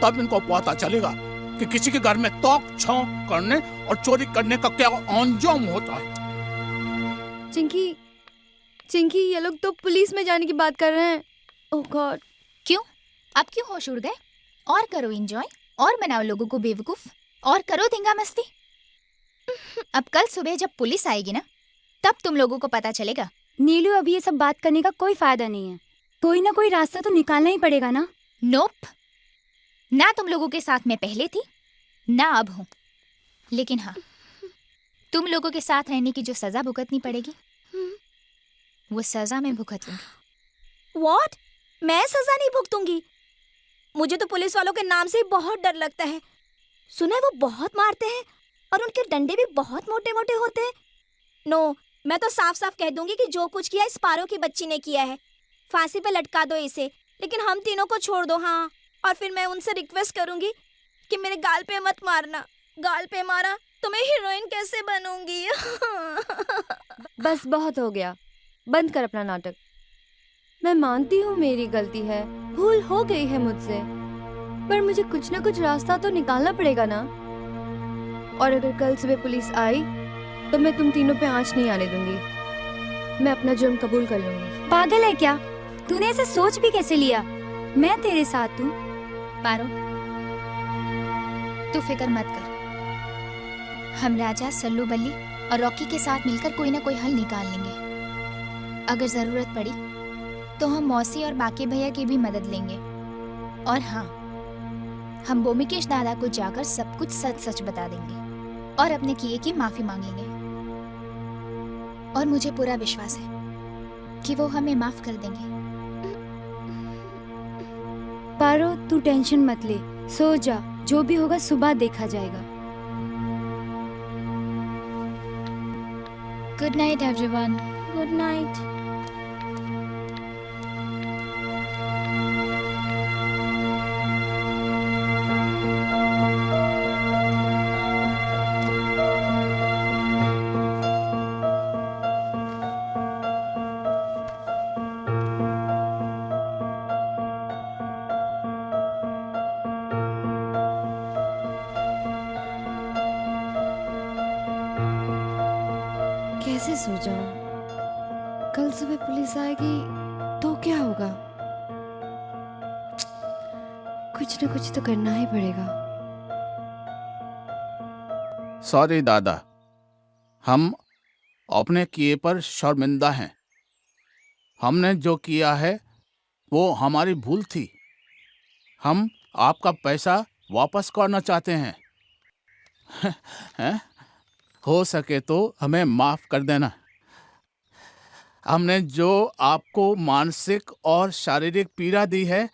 Speaker 24: तब इनको पता चलेगा कि किसी के घर में तोक छौक करने और चोरी करने का क्या अंजाम होता है।
Speaker 21: चिंकी, चिंकी, ये लोग तो पुलिस में जाने की बात कर रहे हैं। ओह गॉड।
Speaker 5: क्यों? अब क्यों होश उड़ गए? और करो एंजॉय, और बनाओ लोगों को बेवकूफ, और करो धिंगा मस्ती। अब कल सुबह जब पुलिस आएगी ना, तब तुम लोगों को पता चलेगा।
Speaker 4: नीलू, अभी ये सब बात करने का कोई फायदा नहीं है। कोई ना कोई रास्ता तो निकालना ही पड़ेगा ना।
Speaker 5: नोप, ना तुम लोगों के साथ मैं पहले थी, ना अब हूँ। लेकिन हाँ, तुम लोगों के साथ रहने की जो सजा भुगतनी पड़ेगी, वो सजा मैं भुगत लूंगी।
Speaker 18: व्हाट? मैं सजा नहीं भुगतूंगी? मुझे तो पुलिस वालों के नाम से ही बहुत डर लगता है। सुना है वो बहुत मारते हैं और उनके डंडे भी बहुत मोटे मोटे होते हैं। नो, मैं तो साफ साफ कह दूंगी कि जो कुछ किया इस पारो की बच्ची ने किया है। फांसी पे लटका दो इसे, लेकिन हम तीनों को छोड़ दो। हाँ, और फिर मैं उनसे रिक्वेस्ट करूंगी कि मेरे गाल पे मत मारना। गाल पे मारा तो मैं हीरोइन कैसे बनूंगी?
Speaker 21: बस बहुत हो गया, बंद कर अपना नाटक। मैं मानती हूँ मेरी गलती है, भूल हो गई है मुझसे, पर मुझे कुछ ना कुछ रास्ता तो निकालना पड़ेगा ना। और अगर कल सुबह पुलिस आई तो मैं तुम तीनों पे आंच नहीं आने दूंगी। मैं अपना जुर्म कबूल कर लूंगी।
Speaker 4: पागल है क्या? तूने ऐसे सोच भी कैसे लिया? मैं तेरे साथ हूँ।
Speaker 5: पारो, तू फिक्र मत कर। हम राजा, सल्लू बल्ली और रॉकी के साथ मिलकर कोई ना कोई हल निकाल लेंगे। अगर जरूरत पड़ी तो हम मौसी और बाकी भैया की भी मदद लेंगे। और हाँ, हम बोमिकेश दादा को जाकर सब कुछ सच सच बता देंगे और अपने किए की माफी मांग लेंगे। और मुझे पूरा विश्वास है कि वो हमें माफ कर देंगे।
Speaker 4: पारो, तू टेंशन मत ले, सो जा। जो भी होगा सुबह देखा जाएगा।
Speaker 5: Good night everyone.
Speaker 21: Good night. कैसे सो जाऊं? कल सुबह पुलिस आएगी तो क्या होगा? कुछ ना कुछ तो करना ही पड़ेगा।
Speaker 24: सॉरी दादा, हम अपने किए पर शर्मिंदा हैं। हमने जो किया है वो हमारी भूल थी। हम आपका पैसा वापस करना चाहते हैं। हैं? हो सके तो हमें माफ कर देना। हमने जो आपको मानसिक और शारीरिक पीड़ा दी है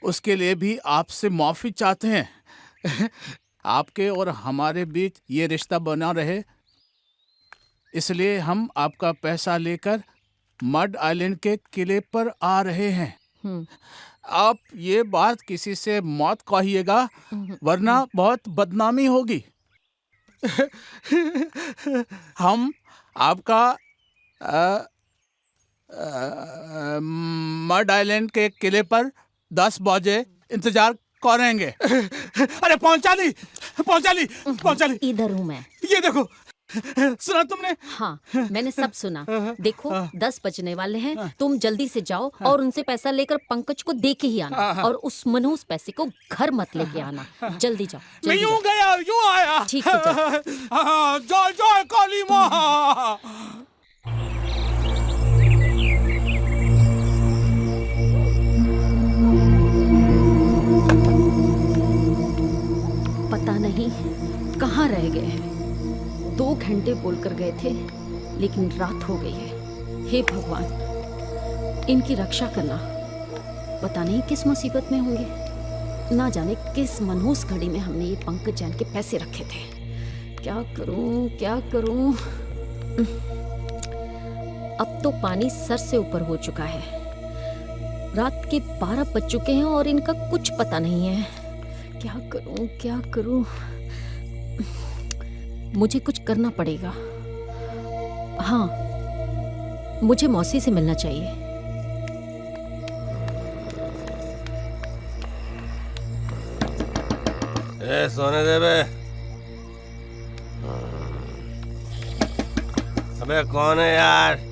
Speaker 24: उसके लिए भी आपसे माफी चाहते हैं। आपके और हमारे बीच ये रिश्ता बना रहे, इसलिए हम आपका पैसा लेकर मड आइलैंड के किले पर आ रहे हैं। आप ये बात किसी से मत कहिएगा, वरना बहुत बदनामी होगी। हम आपका मड आइलैंड के किले पर 10 बजे इंतजार करेंगे। अरे पहुंचा ली।
Speaker 23: इधर हूँ मैं।
Speaker 24: ये देखो,
Speaker 15: सुना तुमने?
Speaker 23: हाँ, मैंने सब सुना। देखो 10 बजने वाले हैं, तुम जल्दी से जाओ और उनसे पैसा लेकर पंकज को दे के ही आना, और उस मनहूस पैसे को घर मत लेके आना। जल्दी जाओ।
Speaker 15: मैं यूं गया यूं आया।
Speaker 23: ठीक है, जाओ।
Speaker 15: जय जय काली माँ।
Speaker 23: पता नहीं कहाँ रह गए हैं। 2 घंटे बोलकर गए थे, लेकिन रात हो गई है। हे भगवान, इनकी रक्षा करना। पता नहीं किस मुसीबत में होंगे। ना जाने किस मनहूस घड़ी में हमने ये पंकज जैन के पैसे रखे थे। क्या करूं, क्या करूं? अब तो पानी सर से ऊपर हो चुका है। रात के 12 बज चुके हैं और इनका कुछ पता नहीं है। क्या करूं, क्या करूं? मुझे कुछ करना पड़ेगा। हाँ, मुझे मौसी से मिलना चाहिए।
Speaker 16: ए सोने दे बे। अबे कौन है यार?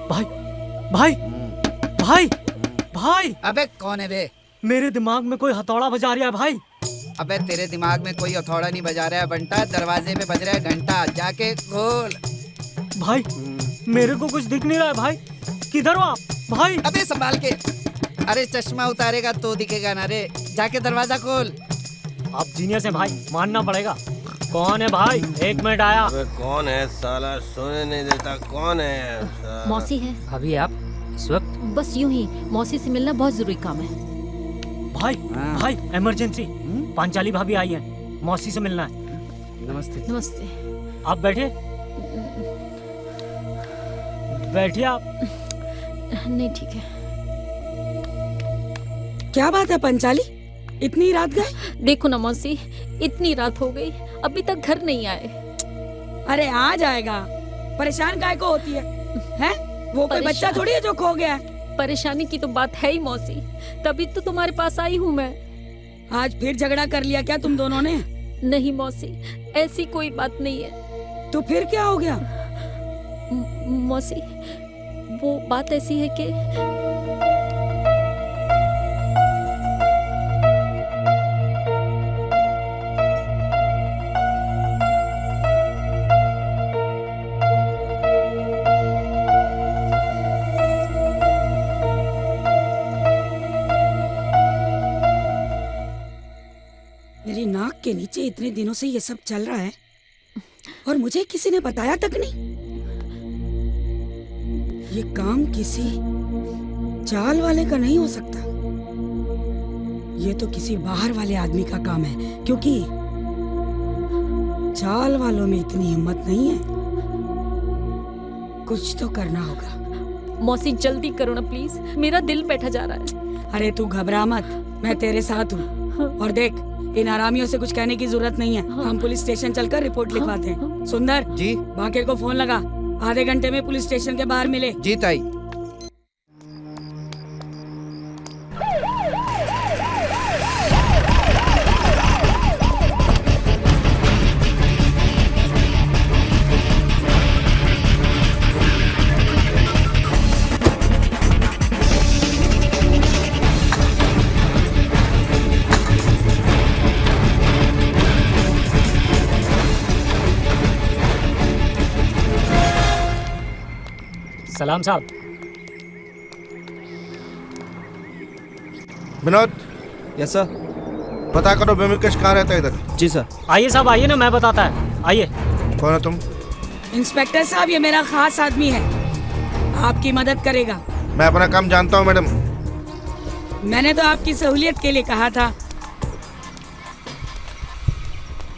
Speaker 20: भाई भाई भाई।
Speaker 22: अबे कौन है बे?
Speaker 20: मेरे दिमाग में कोई हथौड़ा बजा रहा है भाई।
Speaker 22: अबे तेरे दिमाग में कोई हथौड़ा नहीं बजा रहा है बंटा, दरवाजे पे बज रहा है घंटा, जाके खोल।
Speaker 20: भाई मेरे को कुछ दिख नहीं रहा है भाई। किधर हो आप भाई?
Speaker 22: अबे संभाल के। अरे चश्मा उतारेगा तो दिखेगा ना रे, जाके दरवाजा खोल।
Speaker 20: आप जीनियस हैं भाई, मानना पड़ेगा। कौन है भाई? 1 मिनट आया।
Speaker 16: अबे कौन है साला? सोने नहीं देता। कौन है?
Speaker 23: मौसी है।
Speaker 3: भाभी आप इस वक्त?
Speaker 23: बस यूं ही, मौसी से मिलना बहुत जरूरी काम है।
Speaker 20: भाई भाई इमरजेंसी, पांचाली भाभी आई है, मौसी से मिलना है।
Speaker 22: नमस्ते।
Speaker 23: नमस्ते।
Speaker 20: आप बैठिए, बैठिए आप।
Speaker 23: नहीं ठीक है।
Speaker 25: क्या बात है पंचाली, इतनी रात गए?
Speaker 23: देखो ना मौसी, इतनी रात हो गई, अभी तक घर नहीं आए।
Speaker 25: अरे आ जाएगा, परेशान काहे को होती है? हैं? वो कोई बच्चा थोड़ी है जो खो गया है।
Speaker 23: परेशानी की तो बात है ही मौसी, तभी तो तुम्हारे पास आई हूँ मैं।
Speaker 25: आज फिर झगड़ा कर लिया क्या तुम दोनों ने?
Speaker 23: नहीं मौसी, ऐसी कोई बात नहीं है।
Speaker 25: तो फिर क्या हो गया?
Speaker 23: मौसी, वो बात ऐसी है कि
Speaker 25: मेरी नाक के नीचे इतने दिनों से ये सब चल रहा है और मुझे किसी ने बताया तक नहीं। ये काम किसी चाल वाले का नहीं हो सकता। ये तो किसी बाहर वाले आदमी का काम है, क्योंकि चाल वालों में इतनी हिम्मत नहीं है। कुछ तो करना होगा।
Speaker 23: मौसी जल्दी करो ना प्लीज, मेरा दिल बैठा जा रहा है।
Speaker 25: अरे तू घबरा मत, मैं तेरे साथ हूँ। और देख, इन आरामियों से कुछ कहने की जरूरत नहीं है। हम पुलिस स्टेशन चलकर रिपोर्ट लिखवाते हैं। सुंदर
Speaker 22: जी,
Speaker 25: बाके को फोन लगा, आधे घंटे में पुलिस स्टेशन के बाहर मिले।
Speaker 22: जी ताई।
Speaker 20: सलाम साहब।
Speaker 1: विनोद।
Speaker 26: Yes sir.
Speaker 1: पता करो ब्योमिकेश कहाँ रहता है इधर।
Speaker 26: जी सर।
Speaker 20: आइए साहब, आइए ना, मैं बताता है, आइए।
Speaker 1: कौन है तुम?
Speaker 25: इंस्पेक्टर साहब, ये मेरा खास आदमी है, आपकी मदद करेगा।
Speaker 1: मैं अपना काम जानता हूँ मैडम।
Speaker 25: मैंने तो आपकी सहूलियत के लिए कहा था।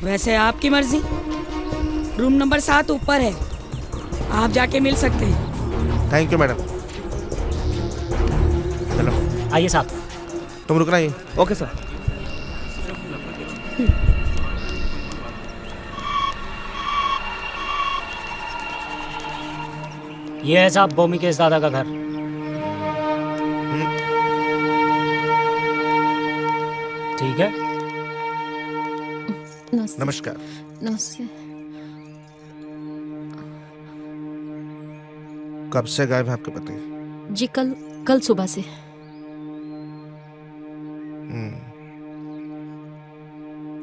Speaker 25: वैसे आपकी मर्जी। रूम नंबर 7 ऊपर है, आप जाके मिल सकते हैं।
Speaker 1: Thank you madam. चलो
Speaker 20: आइए साहब।
Speaker 1: तुम रुकना ही।
Speaker 26: Okay sir.
Speaker 20: ये है साहब भूमिकेश दादा का घर। ठीक है।
Speaker 1: नमस्कार।
Speaker 2: नमस्ते।
Speaker 1: कब से गायब है आपके पति?
Speaker 2: जी कल सुबह से।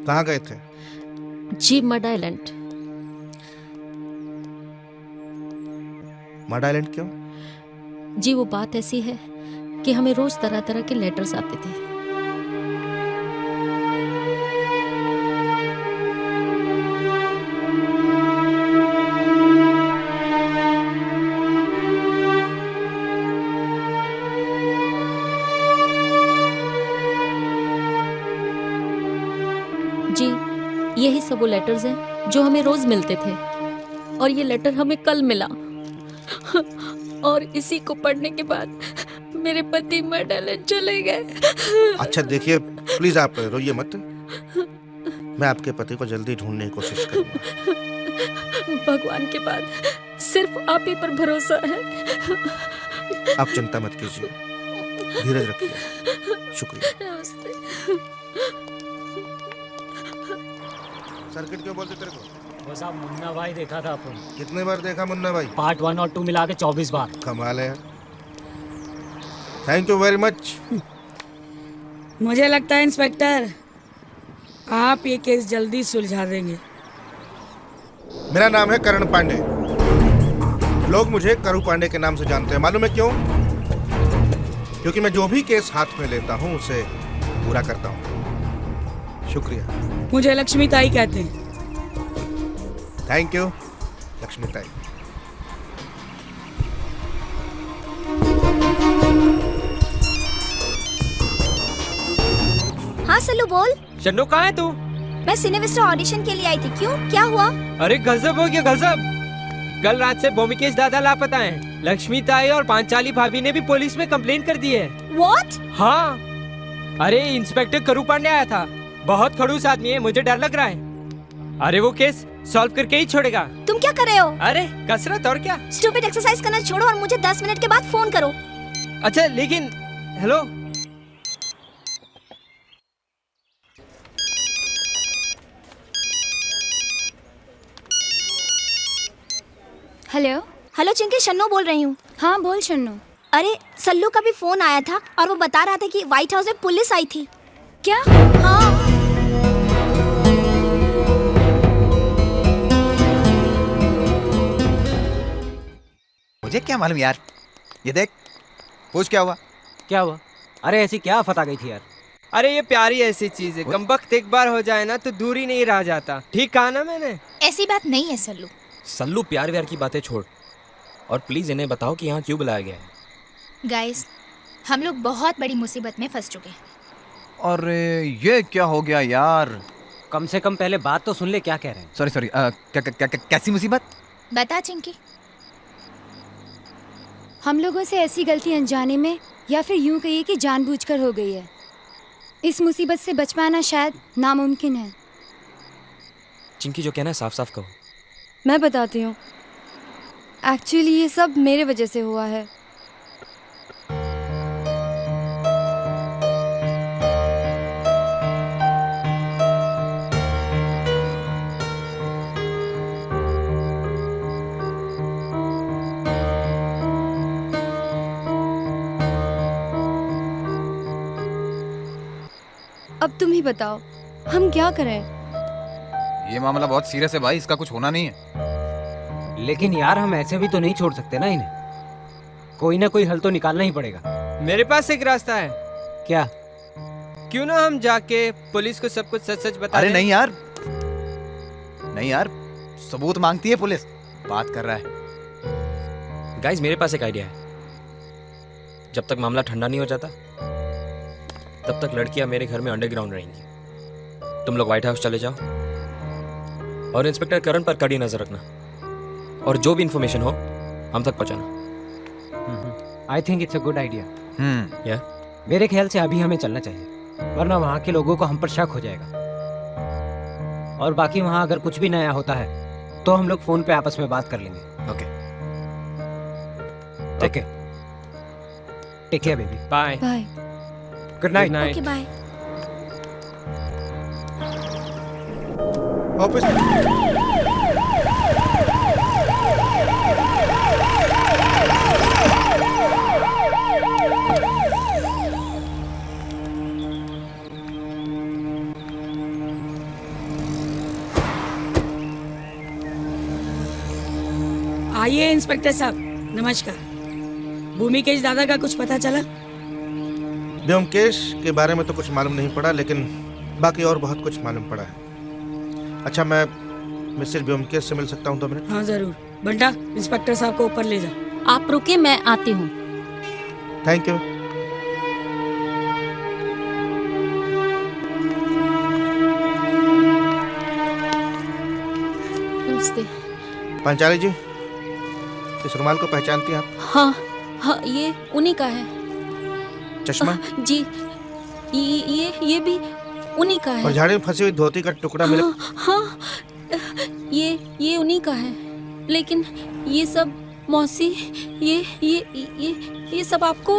Speaker 1: कहाँ गए थे?
Speaker 2: जी मड आइलैंड।
Speaker 1: मड आइलैंड क्यों?
Speaker 2: जी वो बात ऐसी है कि हमें रोज तरह तरह के लेटर्स आते थे। जी यही सब वो लेटर्स हैं जो हमें रोज मिलते थे, और ये लेटर हमें कल मिला। और इसी को पढ़ने के बाद मेरे पति मड आइलैंड चले गए।
Speaker 1: अच्छा देखिए, प्लीज आप रोइए मत। मैं आपके पति को जल्दी ढूंढने की कोशिश करूंगा।
Speaker 2: भगवान के बाद सिर्फ आप ही पर भरोसा है।
Speaker 1: आप चिंता मत कीजिए, धीरज रखिए। शुक्रिया। सर्किट क्यों बोलते तेरे को?
Speaker 20: वो साहब मुन्ना भाई देखा था अपन।
Speaker 1: कितने बार देखा मुन्ना भाई?
Speaker 20: पार्ट 1 और 2 मिला के 24 बार।
Speaker 1: कमाल है यार। Thank you very much.
Speaker 25: मुझे लगता है इंस्पेक्टर आप ये केस जल्दी सुलझा देंगे।
Speaker 1: मेरा नाम है करण पांडे। लोग मुझे करू पांडे के नाम से जानते हैं। मालूम है क्यों? क्योंकि मैं जो भी केस हाथ में लेता हूँ उसे पूरा करता हूँ। शुक्रिया।
Speaker 25: मुझे लक्ष्मी ताई कहते हैं।
Speaker 1: थैंक यू लक्ष्मी ताई।
Speaker 18: हाँ सल्लू बोल।
Speaker 9: शन्नू कहाँ है तू?
Speaker 18: मैं सिनेविस्टा ऑडिशन के लिए आई थी। क्यों, क्या हुआ?
Speaker 9: अरे गजब हो गया गजब। कल रात से भूमिकेश दादा लापता हैं। लक्ष्मी ताई और पांचाली भाभी ने भी पुलिस में कंप्लेन कर दी है।
Speaker 18: What?
Speaker 9: हाँ, अरे इंस्पेक्टर करू पांडे आया था। बहुत खड़ूस आदमी है, मुझे डर लग रहा है। अरे वो केस सॉल्व करके ही छोड़ेगा।
Speaker 18: तुम क्या कर रहे हो?
Speaker 9: अरे कसरत और क्या।
Speaker 18: स्टूपिड एक्सरसाइज करना छोड़ो और मुझे 10 मिनट के बाद फोन करो।
Speaker 9: अच्छा लेकिन हेलो।
Speaker 4: हेलो।
Speaker 18: हेलो चिंकी, शन्नो बोल रही हूँ।
Speaker 4: हाँ बोल शन्नो।
Speaker 18: अरे सल्लू का भी फोन आया था और वो बता रहा था कि व्हाइट हाउस में पुलिस आई थी।
Speaker 4: क्या?
Speaker 18: हाँ।
Speaker 7: मुझे क्या मालूम यार। ये देख, पूछ क्या हुआ?
Speaker 9: क्या हुआ? अरे ऐसी क्या आफत आ गई थी यार। अरे ये प्यारी ऐसी चीज है, कमबख्त एक बार हो जाए ना तो दूरी नहीं रह जाता। ठीक कहा ना मैंने?
Speaker 5: ऐसी बात नहीं है सल्लू।
Speaker 11: सल्लू प्यार व्यार की बातें छोड़ और प्लीज इन्हें बताओ कि यहाँ क्यों बुलाया गया है।
Speaker 5: गाइस, हम लोग बहुत बड़ी मुसीबत में फंस चुके हैं।
Speaker 7: अरे ये क्या हो गया यार?
Speaker 9: कम से कम पहले बात तो सुन ले, क्या कह रहे हैं।
Speaker 7: सॉरी कैसी मुसीबत?
Speaker 5: बता चिंकी।
Speaker 4: हम लोगों से ऐसी गलती अनजाने में या फिर यूं कहिए कि जानबूझकर हो गई है। इस मुसीबत से बच पाना शायद नामुमकिन है।
Speaker 11: चिंकी जो कहना है साफ साफ कहो।
Speaker 21: मैं बताती हूँ। एक्चुअली ये सब मेरे वजह से हुआ है। अब तुम ही बताओ हम क्या करें।
Speaker 7: ये मामला बहुत सीरियस है भाई, इसका कुछ होना नहीं है।
Speaker 9: लेकिन यार हम ऐसे भी तो नहीं छोड़ सकते ना इन्हें। कोई ना कोई हल तो निकालना ही पड़ेगा। मेरे पास एक रास्ता है। क्या? क्यों ना हम जाके पुलिस को सब कुछ सच सच बता
Speaker 7: अरे
Speaker 9: दें?
Speaker 7: नहीं यार, सबूत मांगती है पुलिस। बात कर रहा है।
Speaker 11: गाइस मेरे पास एक आइडिया है। जब तक मामला ठंडा नहीं हो जाता तब तक लड़कियां मेरे घर में अंडरग्राउंड रहेंगी। तुम लोग व्हाइट हाउस चले जाओ और इंस्पेक्टर करण पर कड़ी नजर रखना, और जो भी इंफॉर्मेशन हो हम तक पहुंचाना।
Speaker 9: I think it's a good idea.
Speaker 11: या
Speaker 9: मेरे ख्याल से अभी हमें चलना चाहिए, वरना वहाँ के लोगों को हम पर शक हो जाएगा। और बाकी वहाँ अगर कुछ भी नया होता है तो हम लोग फोन पे आपस में बात कर लेंगे।
Speaker 11: Okay
Speaker 9: okay, take care baby. Bye
Speaker 21: bye.
Speaker 9: Good night.
Speaker 18: Okay bye.
Speaker 1: Office
Speaker 25: आइए इंस्पेक्टर साहब, नमस्कार। भूमिकेश दादा का कुछ पता चला?
Speaker 1: व्योमकेश के बारे में तो कुछ मालूम नहीं पड़ा, लेकिन बाकी और बहुत कुछ मालूम पड़ा है। अच्छा, मैं मिस्टर व्योमकेश से मिल सकता हूँ 2 मिनट?
Speaker 25: हाँ जरूर। बंटा, इंस्पेक्टर साहब को ऊपर ले जाओ।
Speaker 2: आप रुके, मैं आती हूँ।
Speaker 1: Thank you.
Speaker 2: नमस्ते।
Speaker 1: पांचाली जी, इस रुमाल को पहचानती हैं आप?
Speaker 2: हाँ हाँ, ये उन्हीं का है।
Speaker 1: चश्मा?
Speaker 2: जी, ये भी उन्हीं का है।
Speaker 1: और झाड़ी में फंसी हुई धोती का टुकड़ा मेरे?
Speaker 2: हाँ, ये उन्हीं का है। लेकिन ये सब मौसी, ये सब आपको,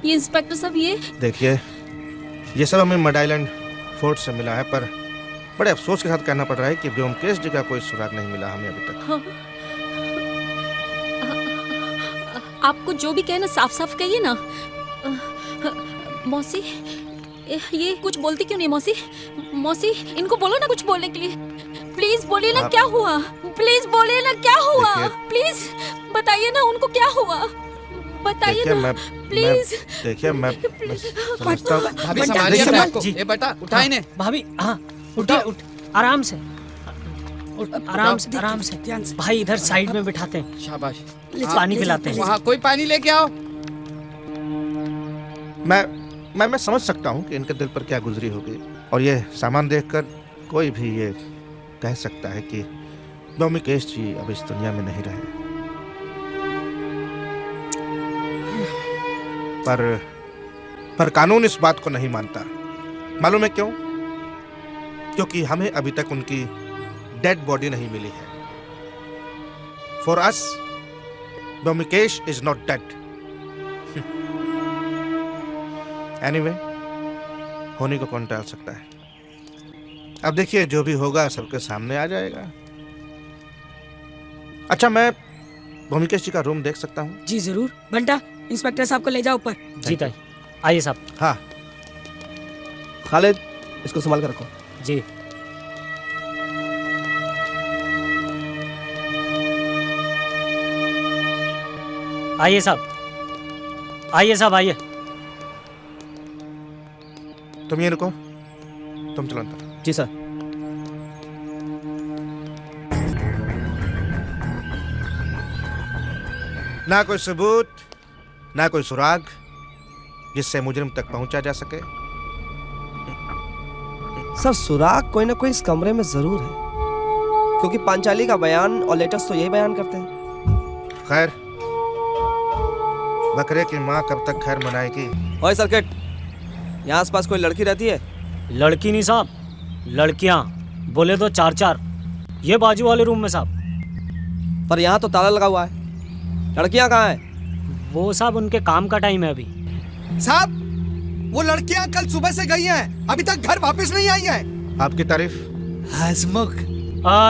Speaker 2: ये इंस्पेक्टर साहब, ये
Speaker 1: देखिए, ये सब हमें मड आइलैंड फोर्ट से मिला है, पर बड़े अफसोस के साथ कहना पड़ रहा है कि व्योमकेश जी का कोई सुराग नहीं मिला हमें अभी तक।
Speaker 2: हाँ। आपको जो भी कहना साफ साफ कहिए ना। मौसी, ये कुछ बोलती क्यों नहीं? मौसी, इनको बोलो ना कुछ बोलने के लिए। प्लीज बोलिए ना, क्या हुआ? प्लीज बोलिए ना, क्या हुआ? प्लीज बताइए ना उनको क्या हुआ, बताइए ना प्लीज।
Speaker 1: देखिए, मैं समझता हूँ।
Speaker 22: भाभी संभालिए अपने आप को। ये बेटा उठा इन्हें।
Speaker 20: भाभी, हाँ उठिए, आराम से, आराम से। भाई इधर साइड में बिठाते हैं।
Speaker 22: शाबाश।
Speaker 20: पानी पिलाते हैं।
Speaker 22: वहाँ कोई पानी लेके आओ।
Speaker 1: मैं समझ सकता हूँ कि इनके दिल पर क्या गुजरी होगी, और ये सामान देखकर कोई भी ये कह सकता है कि व्योमकेश जी अब इस दुनिया में नहीं रहे। पर कानून इस बात को नहीं मानता। मालूम है क्यों? क्योंकि हमें अभी तक उनकी डेड बॉडी नहीं मिली है। For us, Byomkesh is not dead. Anyway, होने को कौन टाल सकता है? अब देखिए, जो भी होगा सबके सामने आ जाएगा। अच्छा, मैं व्योमकेश जी का रूम देख सकता हूँ?
Speaker 25: जी जरूर। बंटा, इंस्पेक्टर साहब को ले जाओ ऊपर।
Speaker 20: जी ताई, आइए साहब।
Speaker 1: हाँ
Speaker 6: खालिद, इसको संभाल कर रखो।
Speaker 20: जी। आइए साहब, आइए।
Speaker 1: तुम ये रुको, तुम चलो अंदर।
Speaker 6: जी सर।
Speaker 1: ना कोई सबूत, ना कोई सुराग जिससे मुजरिम तक पहुंचा जा सके।
Speaker 6: सर, सुराग कोई ना कोई इस कमरे में जरूर है, क्योंकि पांचाली का बयान और लेटेस्ट तो यही बयान करते हैं।
Speaker 1: खैर, बकरे की माँ कब तक खैर मनाएगी?
Speaker 6: ओए सर्किट, यहाँ आसपास कोई लड़की रहती है?
Speaker 20: लड़की नहीं साहब, लड़कियाँ बोले तो 4-4। ये बाजू वाले रूम में साहब।
Speaker 6: पर यहाँ तो ताला लगा हुआ है। लड़कियाँ कहाँ हैं?
Speaker 20: वो साहब उनके काम का टाइम है अभी।
Speaker 12: साहब, वो लड़कियाँ कल सुबह से गई हैं, अभी तक घर वापस नहीं आई हैं।
Speaker 1: आपकी तारीफ?
Speaker 12: हसमुख।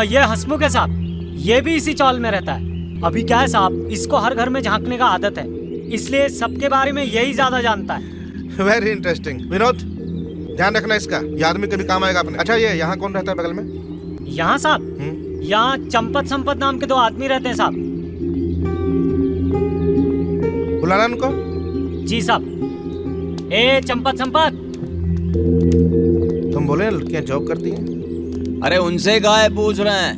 Speaker 20: ये हसमुख है साहब, ये भी इसी चौल में रहता है। अभी क्या है साहब, इसको हर घर में झांकने का आदत है, इसलिए सबके बारे में यही ज्यादा जानता है।
Speaker 1: Very interesting. विनोद, ध्यान रखना इसका, ये आदमी कभी काम आएगा अपने। अच्छा, ये यहाँ कौन रहता है बगल में?
Speaker 20: यहाँ साहब, यहाँ चंपत संपत नाम के 2 आदमी रहते हैं साहब।
Speaker 1: बुलाना उनको।
Speaker 20: जी साहब। ए चंपत संपत।
Speaker 1: तुम बोले लड़कियाँ जॉब करती हैं?
Speaker 3: अरे उनसे काहे पूछ रहे हैं,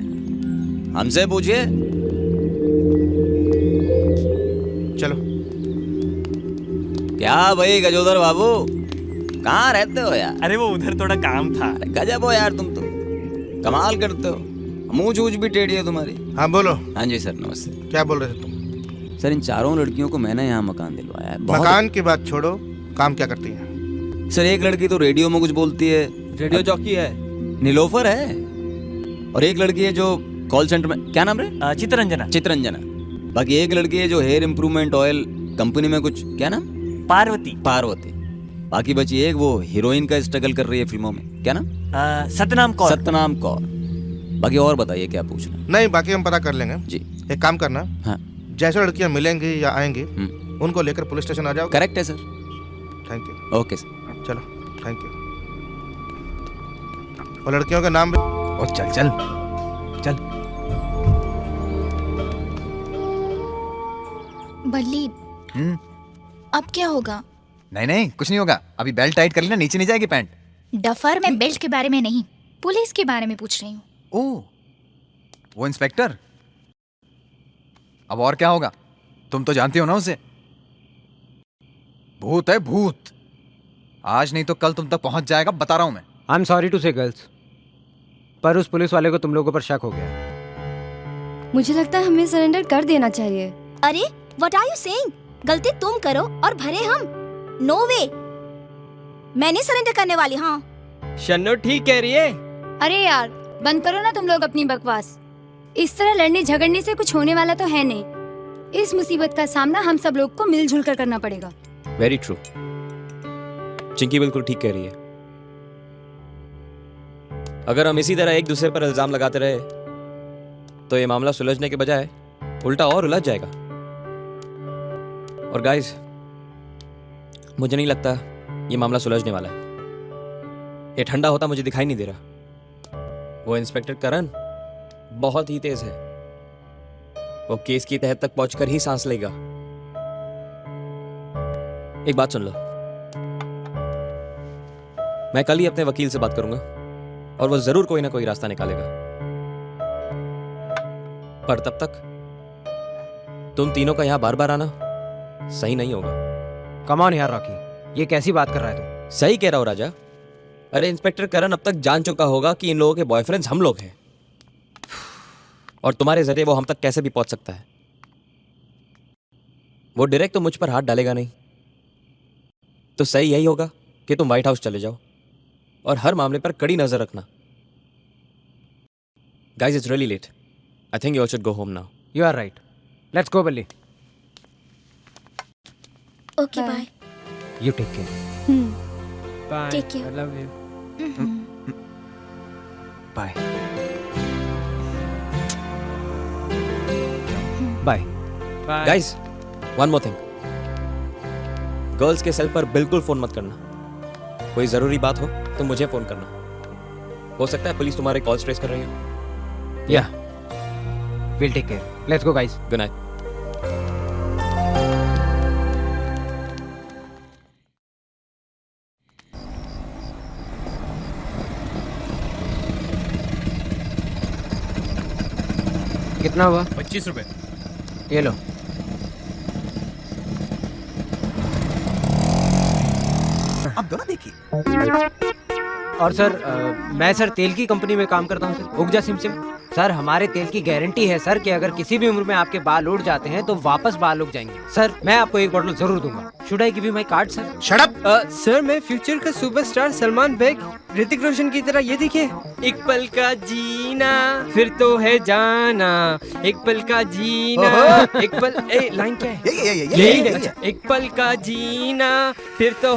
Speaker 3: हमसे पूछिए।
Speaker 1: चलो।
Speaker 3: क्या भाई गजोदर बाबू, कहाँ रहते हो यार?
Speaker 13: अरे वो उधर थोड़ा काम था।
Speaker 3: अरे गजब हो यार, तुम तो कमाल करते हो। मुंह जूझ भी टेढ़ी है तुम्हारी।
Speaker 1: हाँ बोलो।
Speaker 3: हाँ जी सर, नमस्ते।
Speaker 1: क्या बोल रहे थे तुम?
Speaker 3: सर, इन 4 लड़कियों को मैंने यहाँ मकान दिलवाया है।
Speaker 1: मकान की बात छोड़ो, काम क्या करती है?
Speaker 3: सर, एक लड़की तो रेडियो में कुछ बोलती है,
Speaker 6: रेडियो जॉकी है,
Speaker 3: नीलोफर है। और एक लड़की है जो कॉल सेंटर में, क्या नाम है? चित्रंजना। बाकी एक लड़की है जो हेयर इंप्रूवमेंट ऑयल कंपनी में कुछ, क्या नाम?
Speaker 13: पार्वती।
Speaker 3: बाकी बची एक वो हीरोइन का स्ट्रगल कर रही है फिल्मों में, क्या नाम?
Speaker 13: सतनाम कौर।
Speaker 11: बाकी और बताइए क्या पूछना।
Speaker 1: नहीं, बाकी हम पता कर लेंगे
Speaker 11: जी।
Speaker 1: एक काम करना,
Speaker 11: हाँ।
Speaker 1: जैसे लड़कियां मिलेंगी या आएंगी उनको लेकर पुलिस स्टेशन आ जाओ।
Speaker 11: करेक्ट है sir.
Speaker 1: Thank you.
Speaker 11: Okay sir.
Speaker 1: चलो, थैंक यू। और लड़कियों का नाम भी।
Speaker 7: ओ चल चल चल।
Speaker 5: बल्ली, अब क्या होगा?
Speaker 7: नहीं नहीं, कुछ नहीं होगा। अभी बेल्ट टाइट कर ली ना, नीचे नहीं जाएगी पैंट।
Speaker 5: डफर, मैं बेल्ट के बारे में नहीं, पुलिस के बारे में पूछ रही हूँ।
Speaker 7: ओह, वो इंस्पेक्टर। अब और क्या होगा? तुम तो जानती हो ना उसे। भूत है भूत। आज नहीं तो कल तुम तक पहुंच जाएगा, बता रहा हूं मैं।
Speaker 9: आई एम सॉरी टू से गर्ल्स, पर उस पुलिस वाले को तुम लोगों पर शक हो गया।
Speaker 21: मुझे लगता है हमें सरेंडर कर देना चाहिए।
Speaker 18: अरे व्हाट आर यू सेइंग? गलती तुम करो और भरे हम? नो वे, मैं नहीं सरेंडर करने वाली। हाँ
Speaker 9: शन्नो ठीक कह रही है।
Speaker 4: अरे यार बंद करो ना तुम लोग अपनी बकवास। इस तरह लड़ने झगड़ने से कुछ होने वाला तो है नहीं। इस मुसीबत का सामना हम सब लोग को मिलजुल कर करना पड़ेगा।
Speaker 11: Very true. चिंकी बिल्कुल ठीक कह रही है। अगर हम इसी तरह एक दूसरे पर इल्जाम लगाते रहे तो ये मामला सुलझने के बजाय उल्टा और उलझ जाएगा। और गाइस, मुझे नहीं लगता ये मामला सुलझने वाला है। ये ठंडा होता मुझे दिखाई नहीं दे रहा। वो इंस्पेक्टर करण बहुत ही तेज है। वो केस की तह तक पहुंचकर ही सांस लेगा। एक बात सुन लो, मैं कल ही अपने वकील से बात करूंगा और वो जरूर कोई ना कोई रास्ता निकालेगा। पर तब तक तुम तीनों का यहां बार बार आना सही नहीं होगा।
Speaker 9: कम ऑन यार रॉकी, ये कैसी बात कर रहा है तू?
Speaker 11: सही कह रहा हो राजा। अरे इंस्पेक्टर करण अब तक जान चुका होगा कि इन लोगों के बॉयफ्रेंड्स हम लोग हैं, और तुम्हारे जरिए वो हम तक कैसे भी पहुंच सकता है। वो डायरेक्ट तो मुझ पर हाथ डालेगा नहीं। तो सही यही होगा कि तुम व्हाइट हाउस चले जाओ और हर मामले पर कड़ी नजर रखना। Guys, it's really late. I think you all should go home now.
Speaker 9: You are right, let's go Balli.
Speaker 18: Okay bye.
Speaker 9: You take care. Bye.
Speaker 18: Take care.
Speaker 9: I love you.
Speaker 7: Bye
Speaker 9: bye.
Speaker 11: Guys, one more thing. Girls के cell पर बिल्कुल phone मत करना। कोई जरूरी बात हो तो मुझे फोन करना। हो सकता है पुलिस तुम्हारे कॉल्स ट्रेस कर रही हो।
Speaker 9: या will take care. Let's go guys.
Speaker 11: Good night.
Speaker 9: कितना हुआ?
Speaker 15: 25 रुपए।
Speaker 9: ये लो।
Speaker 7: आप दोनों देखिए।
Speaker 9: और सर मैं सर तेल की कंपनी में काम करता हूँ सर, उगजा सिमसिम। सर हमारे तेल की गारंटी है सर कि अगर किसी भी उम्र में आपके बाल उड़ जाते हैं तो वापस बाल उग जाएंगे। सर मैं आपको एक बॉटल जरूर दूंगा। Should I give you my card sir?
Speaker 1: Shut up.
Speaker 9: Sir मैं फ्यूचर का सुपरस्टार सलमान बेग, ऋतिक रोशन की तरह। ये देखिए, एक पल का जीना फिर तो है जाना, एक पल का जीना, एक पल। ए लाइन क्या है? यही है। अच्छा, एक पल का जीना फिर तो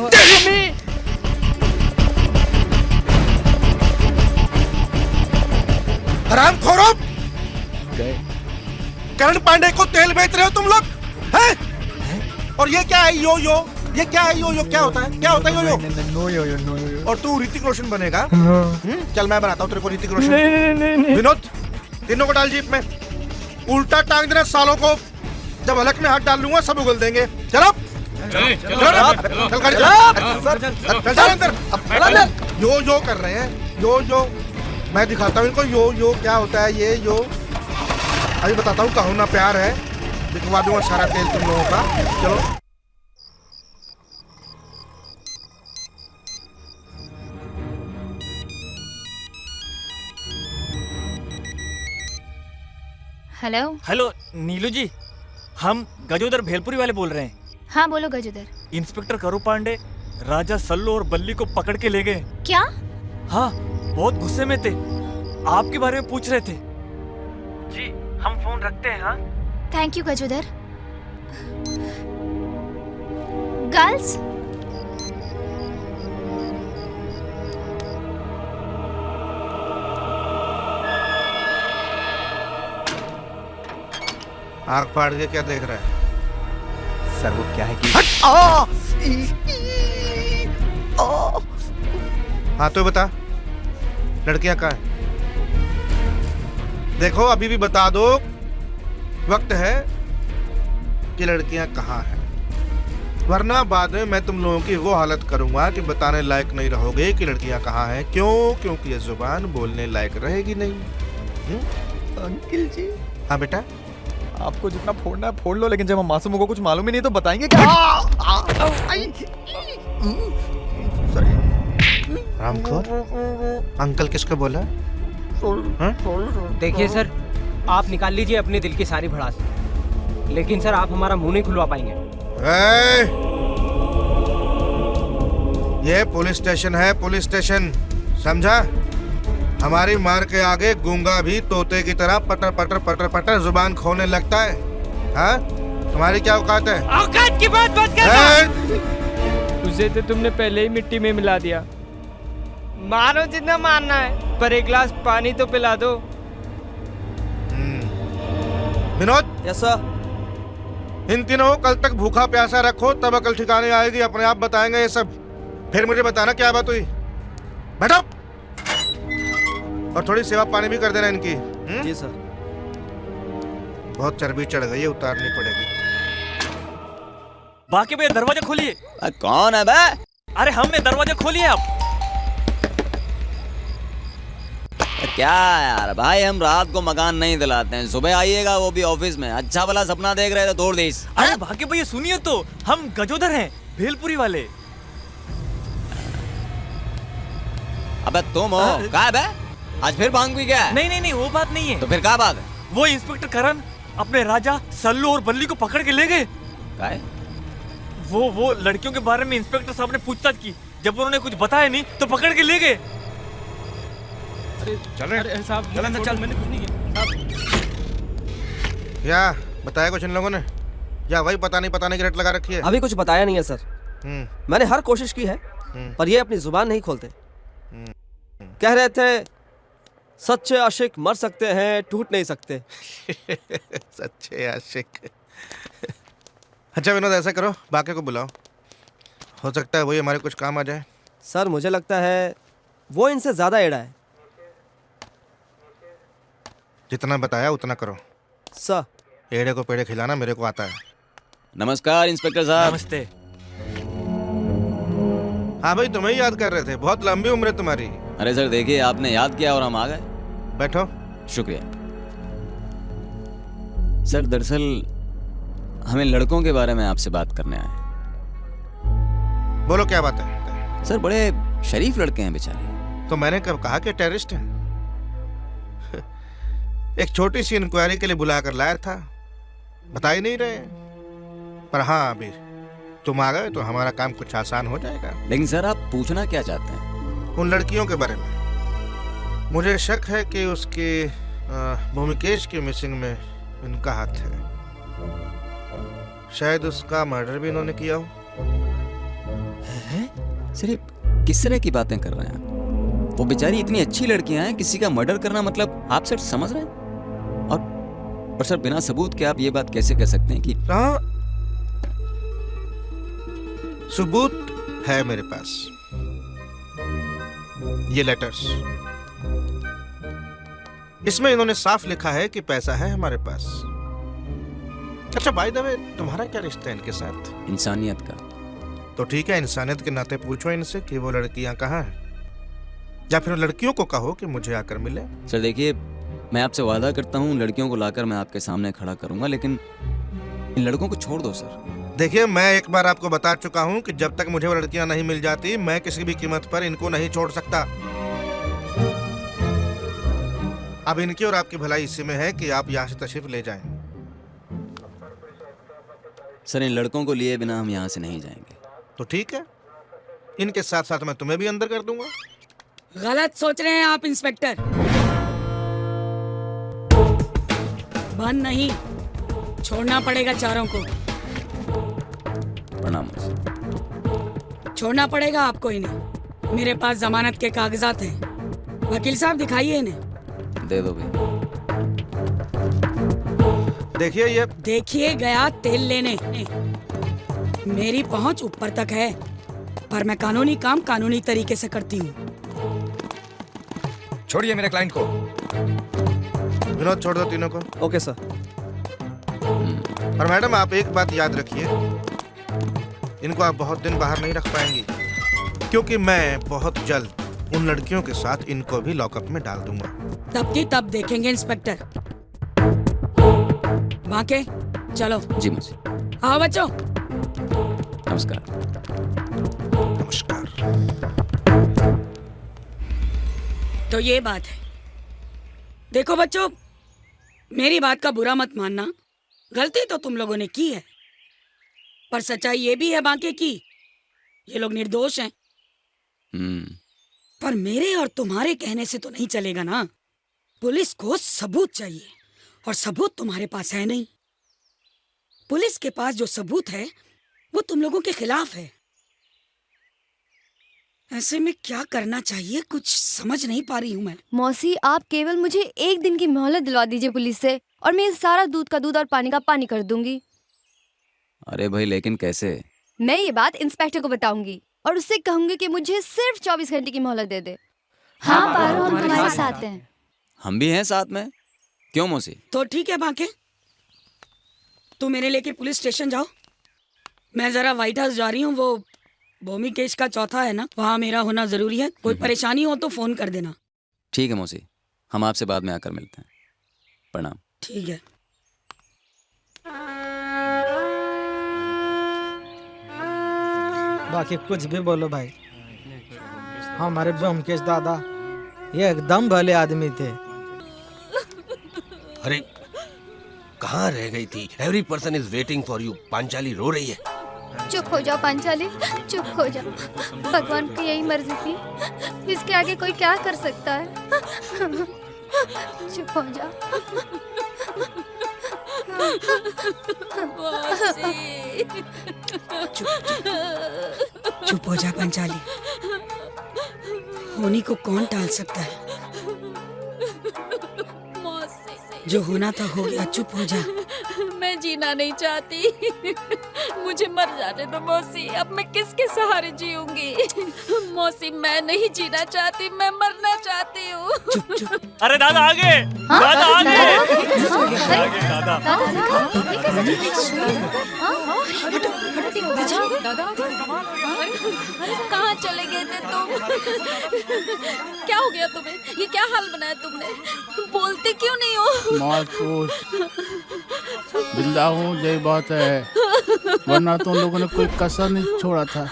Speaker 1: हरामखोरों! करण पांडे को तेल बेच रहे हो तुम लोग हैं? और ये क्या है यो यो? ये क्या है यो यो? क्या होता है? क्या होता है यो यो? और तू ऋतिक रोशन बनेगा? चल मैं बनाता हूँ तेरे को ऋतिक रोशन।
Speaker 9: नहीं।
Speaker 1: विनोद, तीनों को डाल जीप में। उल्टा टांग देना सालों को। जब हलक में हाथ डाल लूंगा सब उगल देंगे। चलो चल अंदर। यो यो कर रहे हैं, यो यो। मैं दिखाता हूँ इनको यो यो क्या होता है। ये यो अभी बताता हूँ। कहो ना प्यार है, दिखवा दूंगा सारा तेल तुम लोगों का। चलो
Speaker 5: हेलो।
Speaker 13: हेलो नीलू जी, हम गजोदर भेलपुरी वाले बोल रहे हैं।
Speaker 5: हाँ बोलो गजोदर।
Speaker 13: इंस्पेक्टर करू पांडे राजा सल्लू और बल्ली को पकड़ के ले गए।
Speaker 5: क्या?
Speaker 13: हाँ, बहुत गुस्से में थे, आपके बारे में पूछ रहे थे। जी हम फोन रखते हैं। हाँ
Speaker 5: थैंक यू गजोदर। गर्ल्स,
Speaker 1: आंख फाड़ के क्या देख रहा है?
Speaker 7: सर वो क्या है कि
Speaker 1: हाँ तो बता, लड़कियां कहाँ हैं? देखो अभी भी बता दो, वक्त है कि लड़कियां कहाँ हैं, वरना बाद में मैं तुम लोगों की वो हालत करूंगा कि बताने लायक नहीं रहोगे कि लड़कियां कहाँ हैं। क्यों? क्योंकि ये जुबान बोलने लायक रहेगी नहीं।
Speaker 7: अंकल जी।
Speaker 1: हाँ बेटा,
Speaker 7: आपको जितना फोड़ना है फोड़ लो, लेकिन जब हम मासूमों को कुछ मालूम ही नहीं तो बताएंगे क्या?
Speaker 1: रामखोर, अंकल किसको बोला?
Speaker 9: देखिए सर, आप निकाल लीजिए अपने दिल की सारी भड़ास, लेकिन सर आप हमारा मुंह नहीं खुलवा पाएंगे।
Speaker 1: ये पुलिस स्टेशन है, पुलिस स्टेशन, समझा? हमारी मार के आगे गूंगा भी तोते की तरह पटर पटर पटर पटर जुबान खोलने लगता है। हाँ, तुम्हारी क्या औकात है?
Speaker 11: औकात की बात मत करना। उसे तो तुमने पहले ही मिट्टी में मिला दिया। मारो जितना मारना है, पर एक गिलास पानी तो पिला दो।
Speaker 1: विनोद।
Speaker 6: Yes sir.
Speaker 1: इन तीनों कल तक भूखा प्यासा रखो, तब अकल ठिकाने आएगी, अपने आप बताएंगे ये सब। फिर मुझे बताना क्या बात हुई। बैठो और थोड़ी सेवा पानी भी कर देना इनकी।
Speaker 6: जी सर।
Speaker 1: बहुत चर्बी चढ़ गई है, उतारनी पड़ेगी।
Speaker 13: बाकी भैया दरवाजा खोलिए।
Speaker 3: कौन है बे?
Speaker 13: अरे हमने दरवाजा खोलिए आप।
Speaker 3: क्या यार भाई, हम रात को मकान नहीं दिलाते हैं, सुबह आइएगा, वो भी ऑफिस में। अच्छा भला सपना देख रहे थे तोड़ दी।
Speaker 13: अरे भाग्य भैया सुनिए तो, हम गजोदर हैं, भेलपुरी वाले।
Speaker 3: अबे तुम हो? क्या है बे? आज फिर भांग पी गया?
Speaker 13: नहीं वो बात नहीं है।
Speaker 3: तो फिर क्या बात है?
Speaker 13: वो इंस्पेक्टर करण अपने राजा सल्लू और बल्ली को पकड़ के ले गए।
Speaker 3: क्या है?
Speaker 13: वो लड़कियों के बारे में इंस्पेक्टर साहब ने पूछताछ की, जब उन्होंने कुछ बताया नहीं तो पकड़ के ले गए।
Speaker 1: चल
Speaker 13: मैंने कुछ नहीं किया।
Speaker 1: क्या बताया कुछ इन लोगों ने, या वही बताने की रट लगा रखी है?
Speaker 6: अभी कुछ बताया नहीं है सर। मैंने हर कोशिश की है, पर ये अपनी जुबान नहीं खोलते। कह रहे थे सच्चे आशिक मर सकते हैं, टूट नहीं सकते।
Speaker 1: सच्चे आशिक। अच्छा विनोद, ऐसा करो, बाकी को बुलाओ, हो सकता है वही हमारे कुछ काम आ जाए।
Speaker 6: सर मुझे लगता है वो इनसे ज्यादा एड़ा है।
Speaker 1: जितना बताया उतना करो
Speaker 6: सर।
Speaker 1: एड़े को पेड़े खिलाना मेरे को आता है।
Speaker 3: नमस्कार इंस्पेक्टर साहब।
Speaker 13: नमस्ते।
Speaker 1: हाँ भाई, तुम्हें याद कर रहे थे, बहुत लंबी उम्र है तुम्हारी।
Speaker 3: अरे सर देखिए, आपने याद किया और हम आ गए।
Speaker 1: बैठो।
Speaker 3: शुक्रिया सर। दरअसल हमें लड़कों के बारे में आपसे बात करने आए।
Speaker 1: बोलो क्या बात है?
Speaker 3: सर बड़े शरीफ लड़के हैं बेचारे।
Speaker 1: तो मैंने कब कहा कि टेररिस्ट हैं? एक छोटी सी इंक्वायरी के लिए बुलाकर लाया था, बता ही नहीं रहे। पर हाँ, अभी तुम आ गए तो हमारा काम कुछ आसान हो जाएगा।
Speaker 3: लेकिन सर आप पूछना क्या चाहते हैं?
Speaker 1: उन लड़कियों के बारे में मुझे शक है कि उसके भूमिकेश की मिसिंग में इनका हाथ है। शायद उसका मर्डर भी इन्होंने किया हो।
Speaker 3: सर ये किस तरह की बातें कर रहे हैं आप? वो बेचारी इतनी अच्छी लड़कियां हैं, किसी का मर्डर करना मतलब आप सर समझ रहे हैं? और सर बिना सबूत के आप ये बात कैसे कह सकते हैं कि
Speaker 1: सबूत है मेरे पास, ये लेटर्स। इसमें इन्होंने साफ लिखा है कि पैसा है हमारे पास। अच्छा बाय द वे, तुम्हारा क्या रिश्ता है इनके साथ?
Speaker 3: इंसानियत का।
Speaker 1: तो ठीक है, इंसानियत के नाते पूछो इनसे कि वो लड़कियां कहाँ हैं, या फिर लड़कियों को कहो कि मुझे आकर मिले।
Speaker 3: सर देखिए, मैं आपसे वादा करता हूँ लड़कियों को लाकर मैं आपके सामने खड़ा करूंगा, लेकिन इन लड़कों को छोड़ दो सर।
Speaker 1: देखिए, मैं एक बार आपको बता चुका हूँ कि जब तक मुझे वो लड़कियां नहीं मिल जाती, मैं किसी भी कीमत पर इनको नहीं छोड़ सकता। अब इनकी और आपकी भलाई इसी में है कि आप यहाँ से तशरीफ ले जाएं।
Speaker 3: सर इन लड़कों को लिए बिना हम यहाँ से नहीं जाएंगे।
Speaker 1: तो ठीक है, इनके साथ साथ मैं तुम्हें भी अंदर कर दूंगा।
Speaker 25: गलत सोच रहे हैं आप इंस्पेक्टर। बंद नहीं, छोड़ना पड़ेगा चारों को।
Speaker 3: प्रणाम।
Speaker 25: छोड़ना पड़ेगा आपको इन्हें। मेरे पास जमानत के कागजात हैं। वकील साहब दिखाइए इन्हें।
Speaker 3: दे दो भाई।
Speaker 1: देखिए ये
Speaker 25: देखिए गया तेल लेने। मेरी पहुंच ऊपर तक है, पर मैं कानूनी काम कानूनी तरीके से करती हूँ।
Speaker 7: छोड़िए मेरे क्लाइंट को।
Speaker 1: विनोद छोड़ दो तीनों को।
Speaker 6: Okay sir.
Speaker 1: और मैडम आप एक बात याद रखिए, इनको आप बहुत दिन बाहर नहीं रख पाएंगी, क्योंकि मैं बहुत जल्द उन लड़कियों के साथ इनको भी लॉकअप में डाल दूंगा।
Speaker 25: तब की तब देखेंगे इंस्पेक्टर। बांके चलो।
Speaker 3: जी मुझे।
Speaker 25: आओ बच्चों।
Speaker 3: नमस्कार।
Speaker 1: नमस्कार।
Speaker 25: तो ये बात है। देखो बच्चों, मेरी बात का बुरा मत मानना, गलती तो तुम लोगों ने की है, पर सच्चाई ये भी है बांके की ये लोग निर्दोष हैं। पर मेरे और तुम्हारे कहने से तो नहीं चलेगा ना। पुलिस को सबूत चाहिए, और सबूत तुम्हारे पास है नहीं। पुलिस के पास जो सबूत है वो तुम लोगों के खिलाफ है। ऐसे में क्या करना चाहिए कुछ समझ नहीं पा रही हूँ मैं।
Speaker 21: मौसी, आप केवल मुझे 1 दिन की मोहलत दिलवा दीजिए पुलिस से, और मैं सारा दूध का दूध और पानी का पानी कर दूंगी।
Speaker 3: अरे भाई लेकिन कैसे?
Speaker 21: मैं ये बात इंस्पेक्टर को बताऊंगी और उससे कहूंगी कि मुझे सिर्फ 24 घंटे की मोहलत दे दे। हाँ पारो, हम तुम्हारे साथ हैं।
Speaker 3: हम भी हैं साथ में। क्यों मौसी?
Speaker 25: तो ठीक है बांके, तू मेरे लेके पुलिस स्टेशन जाओ। मैं जरा व्हाइट हाउस जा रही हूँ, वो भूमि केस का चौथा है ना, वहाँ मेरा होना जरूरी है। कोई परेशानी हो तो फोन कर देना।
Speaker 3: ठीक है मौसी, हम आपसे बाद में आकर मिलते हैं। प्रणाम।
Speaker 25: ठीक है।
Speaker 8: बाकी कुछ भी बोलो भाई, हमारे ब्योमकेश दादा ये एकदम भले आदमी थे।
Speaker 16: अरे कहाँ रह गई थी? Every person is waiting for you. Panchali रो रही है।
Speaker 21: चुप हो जाओ पांचाली, चुप हो जाओ। भगवान की यही मर्जी थी, इसके आगे कोई क्या कर सकता है। चुप हो जाओ।
Speaker 25: चुप हो जा पंचाली, होनी को कौन टाल सकता है। जो होना था हो गया, चुप हो जा।
Speaker 2: मैं जीना नहीं चाहती, मुझे मर जाने दो मौसी। अब मैं किसके सहारे जीऊंगी? मौसी मैं नहीं जीना चाहती, मैं मरना चाहती हूँ।
Speaker 13: अरे दादा आगे, दादा आगे, आगे दादा।
Speaker 2: कहाँ चले गए थे तुम? क्या हो गया तुम्हें? ये क्या हाल बनाया तुमने? बोलते क्यों नहीं हो?
Speaker 24: मौत खुश जिंदा हूँ, यही बात है, वरना तुम लोगों ने कोई कसर नहीं छोड़ा था।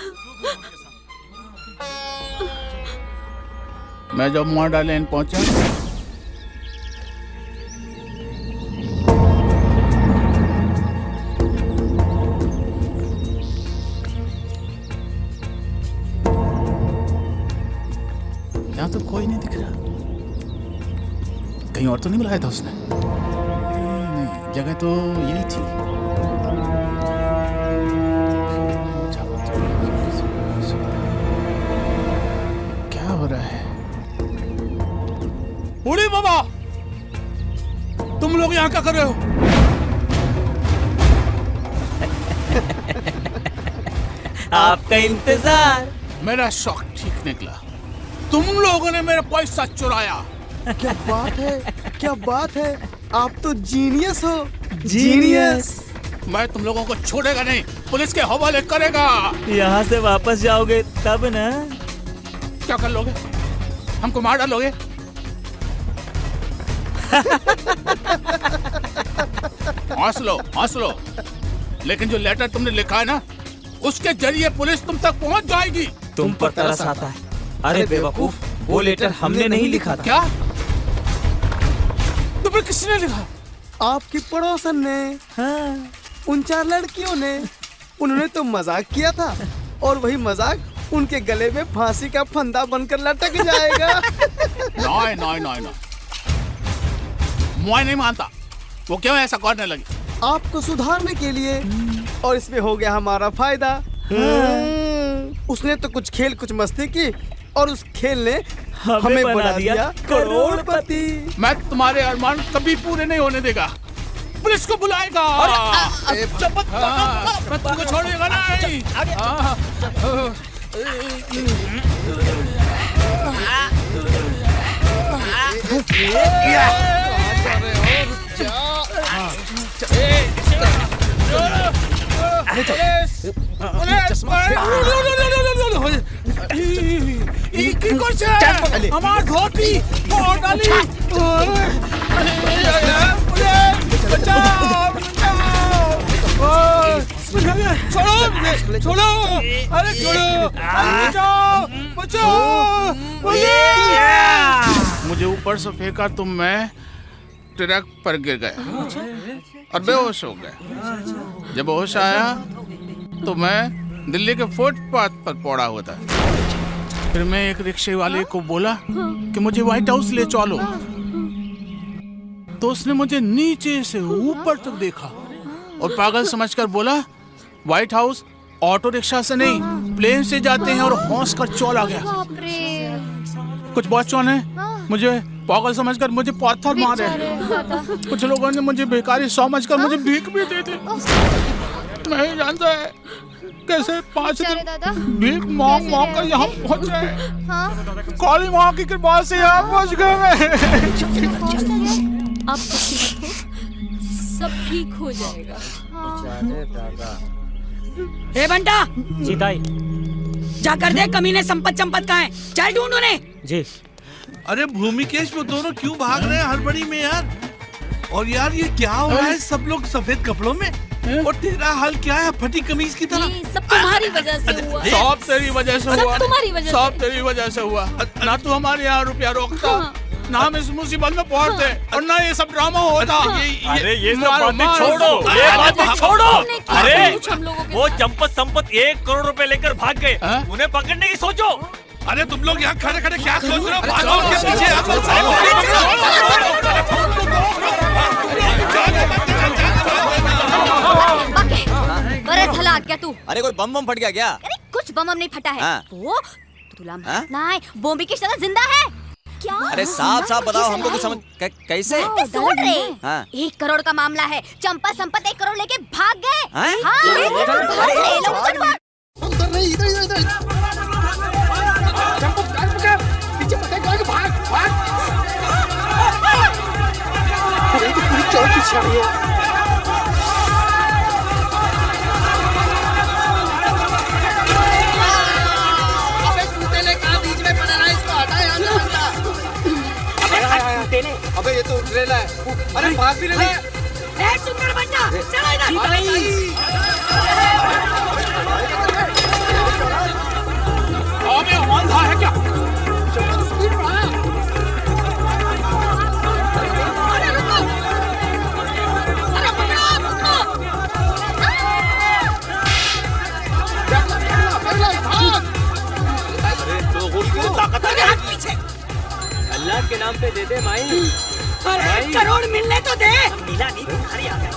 Speaker 24: मैं जब मोहाडा लेन पहुंचा यहाँ तो कोई नहीं दिख रहा। कहीं और तो नहीं बुलाया था उसने? नहीं, जगह तो यही थी। क्या हो रहा है?
Speaker 15: बूढ़ी बाबा, तुम लोग यहाँ क्या कर रहे हो?
Speaker 13: आपका इंतजार।
Speaker 24: मेरा शौक ठीक निकला। तुम लोगों ने मेरा पैसा चुराया।
Speaker 12: क्या बात है, क्या बात है, आप तो जीनियस हो। जीनियस।
Speaker 24: मैं तुम लोगों को छोड़ेगा नहीं, पुलिस के हवाले करेगा।
Speaker 13: यहाँ से वापस जाओगे तब ना।
Speaker 24: क्या कर लोगे? हमको मार डालोगे? हंस लो। लेकिन जो लेटर तुमने लिखा है ना, उसके जरिए पुलिस तुम तक पहुंच जाएगी।
Speaker 13: तुम पर तरस आता है। अरे बेवकूफ, वो लेटर हमने नहीं लिखा था।
Speaker 24: क्या? तुम्हें किसने लिखा?
Speaker 12: आपकी पड़ोसन ने। हाँ। उन 4 लड़कियों ने। उन्होंने तो मजाक किया था, और वही मजाक उनके गले में फांसी का फंदा बनकर लटक जाएगा।
Speaker 24: नहीं, मैं नहीं मानता। वो क्यों ऐसा करने लगी?
Speaker 12: आपको सुधारने के लिए, और इसमें हो गया हमारा फायदा। उसने तो कुछ खेल कुछ मस्ती की, और उस खेल ने हमें बना दिया करोड़पति।
Speaker 24: मैं तुम्हारे अरमान कभी पूरे नहीं होने देगा। पुलिस को बुलाएगा। मैं तुमको छोड़ेगा नहीं। हमार धोती डाली। छोड़ो छोड़ो, अरे छोड़ो, बचाओ बचाओ। मुझे ऊपर से फेंका तो मैं ट्रक पर गिर गया और बेहोश हो गया। जब होश आया तो मैं दिल्ली के फुटपाथ पर पड़ा हुआ था। फिर मैं एक रिक्शे वाले को बोला कि मुझे व्हाइट हाउस ले चलो, तो उसने मुझे नीचे से ऊपर तक देखा और पागल समझकर बोला व्हाइट हाउस ऑटो रिक्शा से नहीं प्लेन से जाते हैं, और हौस कर चौल आ गया। कुछ बच्चों ने मुझे पागल समझकर मुझे पत्थर मारे। कुछ लोगों ने मुझे बेकारी समझकर मुझे भीख भी दे दी। नहीं जानता है कैसे 5 दिन भीख मांग मांग कर यहाँ पहुँच गए। काली माँ की कृपा से यहाँ पहुँच गए मैं।
Speaker 2: आप सब ठीक हो जाएगा।
Speaker 25: ए बंटा
Speaker 20: जी ताई,
Speaker 25: जाकर देख कमीने संपत कहाँ है, चल ढूंढ उन्हें।
Speaker 20: जी।
Speaker 16: अरे भूमिकेश वो दोनों क्यों भाग रहे हैं हड़बड़ी में यार? और यार ये क्या हो रहा है? सब लोग सफेद कपड़ों में और तेरा हाल क्या है फटी कमीज की तरह?
Speaker 2: सब तुम्हारी वजह से हुआ।
Speaker 24: सब तेरी वजह से हुआ।
Speaker 2: तुम्हारी वजह से।
Speaker 24: सब तेरी वजह से हुआ। ना तू हमारे यहाँ रुपया रोकता, ना हम इस मुसीबत में पड़ते, और ना ये सब ड्रामा होता।
Speaker 13: अरे ये सब बातें छोड़ो, ये बातें छोड़ो। अरे वो चंपत संपत 1 करोड़ रुपए लेकर भाग गए, उन्हें पकड़ने की सोचो।
Speaker 16: अरे तुम लोग यहाँ खड़े खड़े क्या सोच रहे हो? भागो के पीछे।
Speaker 18: बरस हला क्या तू?
Speaker 3: अरे कोई बम फट गया क्या?
Speaker 18: अरे कुछ बम नहीं फटा है।
Speaker 3: हाँ।
Speaker 18: वो तुला मारना है, बॉम्बे की तरह जिंदा है क्या?
Speaker 3: अरे साफ साफ बताओ हमको कुछ समझ कैसे?
Speaker 18: सुन रहे?
Speaker 3: हाँ।
Speaker 18: 1 करोड़ का मामला है, चंपा संपत 1 करोड़ लेके भाग गए।
Speaker 3: हाँ?
Speaker 12: अबे ये तो ट्रेल है। अरे भाग भी रहा है।
Speaker 25: ए सुंदर बंटा, चलो इधर।
Speaker 24: अबे अंधा है क्या?
Speaker 12: स्पीड बढ़ा।
Speaker 25: अरे रुको, अरे पकड़ो
Speaker 12: पकड़ो।
Speaker 25: ताकत है पीछे।
Speaker 9: अल्लाह के नाम पे दे दे माई।
Speaker 25: अरे 1 करोड़ मिलने तो दे।
Speaker 9: मिला नहीं, भिखारी आ गया।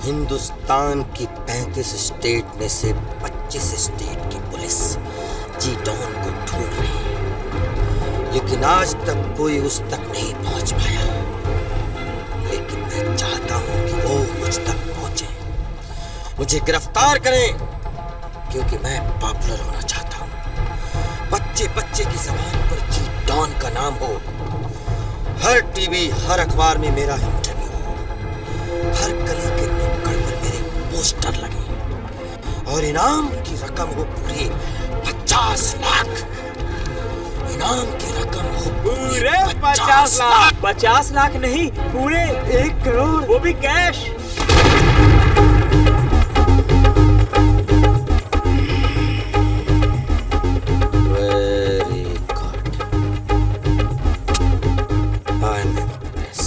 Speaker 10: हिंदुस्तान की 35 स्टेट में से 25 स्टेट की पुलिस जी डॉन को ढूंढ रही है, लेकिन आज तक कोई उस तक नहीं पहुंच पाया। लेकिन मैं चाहता हूं कि वो मुझ तक पहुंचे, मुझे गिरफ्तार करें, क्योंकि मैं पॉपुलर होना चाहता हूं। बच्चे बच्चे की ज़बान पर जी डॉन का नाम हो, हर टीवी हर अखबार में मेरा इंटरव्यू हो, हर गली के नुक्कड़ पर मेरे पोस्टर लगे, और इनाम की रकम हो पूरी 50 लाख। इनाम की रकम हो पूरे 50 लाख।
Speaker 9: 50 लाख नहीं, पूरे 1 करोड़, वो भी cash.
Speaker 10: Very good, I am impress.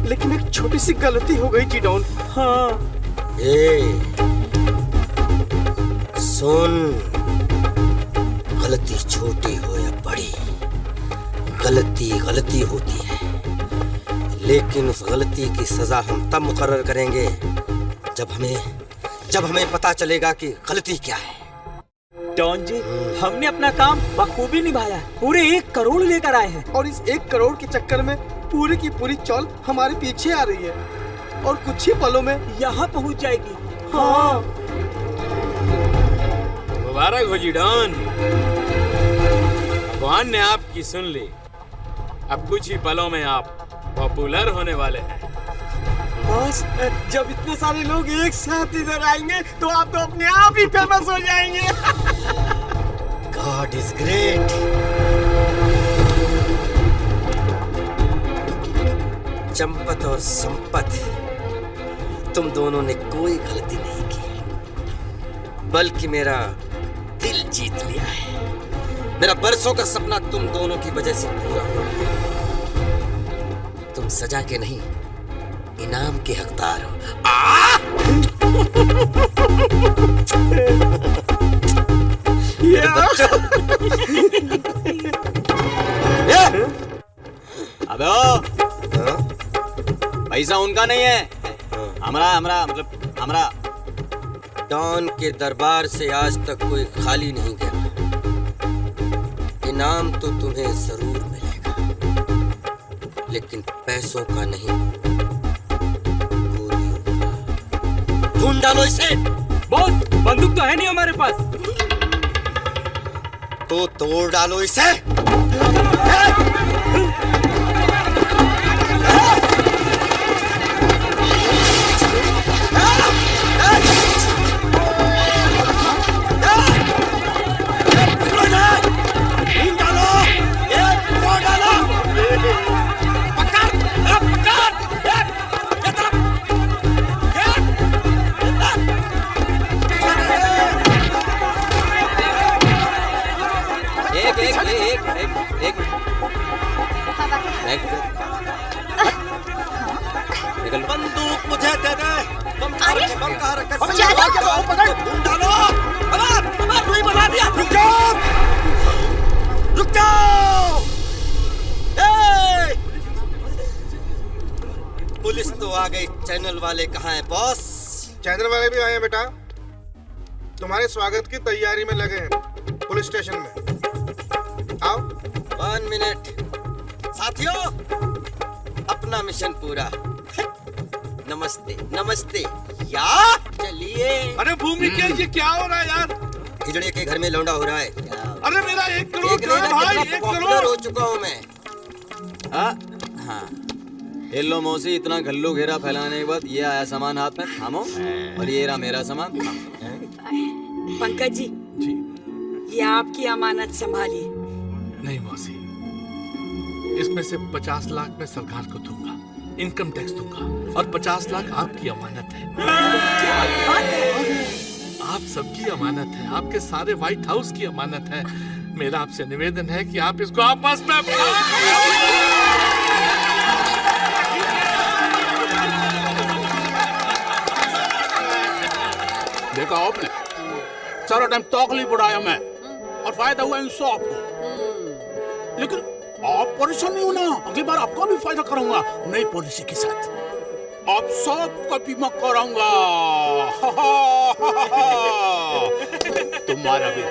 Speaker 12: लेकिन एक छोटी सी गलती हो गई जी डॉन।
Speaker 9: हाँ।
Speaker 10: सुन, गलती छोटी हो या बड़ी, गलती गलती होती है, लेकिन उस गलती की सजा हम तब मुकर्रर करेंगे जब हमें पता चलेगा कि गलती क्या है।
Speaker 14: डॉन जी, हमने अपना काम बखूबी निभाया है। पूरे 1 करोड़ लेकर आए हैं।
Speaker 12: और इस 1 करोड़ के चक्कर में पूरी की पूरी चौल हमारे पीछे आ रही है और कुछ ही पलों में
Speaker 14: यहाँ पहुँच जाएगी।
Speaker 12: हाँ।
Speaker 17: मुबारक हो जी डॉन, भगवान ने आपकी सुन ली। अब कुछ ही पलों में आप पॉपुलर होने वाले हैं।
Speaker 14: बॉस, जब इतने सारे लोग एक साथ इधर आएंगे तो आप तो अपने आप ही फेमस हो जाएंगे।
Speaker 10: God is great. चंपत और संपत, तुम दोनों ने कोई गलती नहीं की, बल्कि मेरा दिल जीत लिया है। मेरा बरसों का सपना तुम दोनों की वजह से पूरा हुआ है। तुम सजा के नहीं, इनाम के हकदार हो। मेरे बच्चों।
Speaker 3: अबे पैसा उनका नहीं है, हमरा मतलब हमरा।
Speaker 10: डॉन के दरबार से आज तक कोई खाली नहीं गया। इनाम तो तुम्हें जरूर मिलेगा, लेकिन पैसों का नहीं, ढूंढ डालो इसे।
Speaker 14: बॉस, बंदूक तो है नहीं हमारे पास।
Speaker 10: तो तोड़ डालो इसे। बंदूक मुझे दे दे। बम कहाँ रखा है? डालो। रुई बना दिया। रुक जाओ, रुक जाओ। पुलिस तो आ गई, चैनल वाले कहाँ हैं बॉस?
Speaker 1: चैनल वाले भी आए हैं बेटा, तुम्हारे स्वागत की तैयारी में लगे हैं पुलिस स्टेशन में। आओ।
Speaker 10: 1 मिनट साथियों, अपना मिशन पूरा। नमस्ते नमस्ते। या चलिए।
Speaker 16: अरे भूमिकेश, ये क्या हो रहा है यार?
Speaker 10: हिजड़े के घर में लौंडा हो रहा है।
Speaker 16: अरे मेरा 1 करोड़
Speaker 10: देख लेना
Speaker 16: भाई,
Speaker 10: कितना
Speaker 16: 1
Speaker 10: पॉपुलर
Speaker 16: करोड़
Speaker 10: हो चुका हूँ मैं।
Speaker 3: हाँ, हेलो मौसी, इतना घल्लू घेरा फैलाने के बाद ये आया सामान हाथ में, थामो। और ये रहा मेरा सामान।
Speaker 25: पंकज जी, ये आपकी अमानत संभालिए।
Speaker 16: नहीं मौसी, इसमें से 50 लाख मैं सरकार को दूंगा, इनकम टैक्स दूंगा, और 50 लाख आपकी अमानत है। आप सबकी अमानत है, आपके सारे व्हाइट हाउस की अमानत है। मेरा आपसे निवेदन है कि आप इसको आपस में
Speaker 24: देखा आपने, सारा टाइम तकलीफ उड़ाया मैं और फायदा हुआ इन सबको। लेकिन आप परेशान नहीं होना, अगली बार आपका भी फायदा करूंगा नई पॉलिसी के साथ। आप सबका बीमा कराऊंगा। तुम्हारा भी।